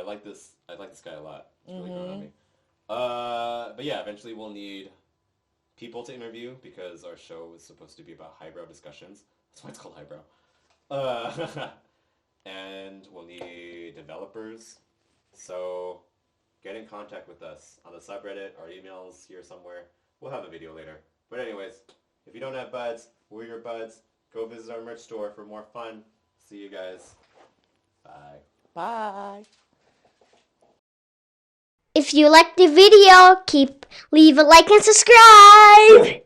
like this. I like this guy a lot. It's really grown on me. But yeah, eventually we'll need people to interview because our show is supposed to be about highbrow discussions. That's why it's called Highbrow. And we'll need developers. So get in contact with us on the subreddit. Our email's here somewhere. We'll have a video later. But anyways, if you don't have buds, we're your buds. Go visit our merch store for more fun. See you guys. Bye. Bye. If you like the video, leave a like and subscribe.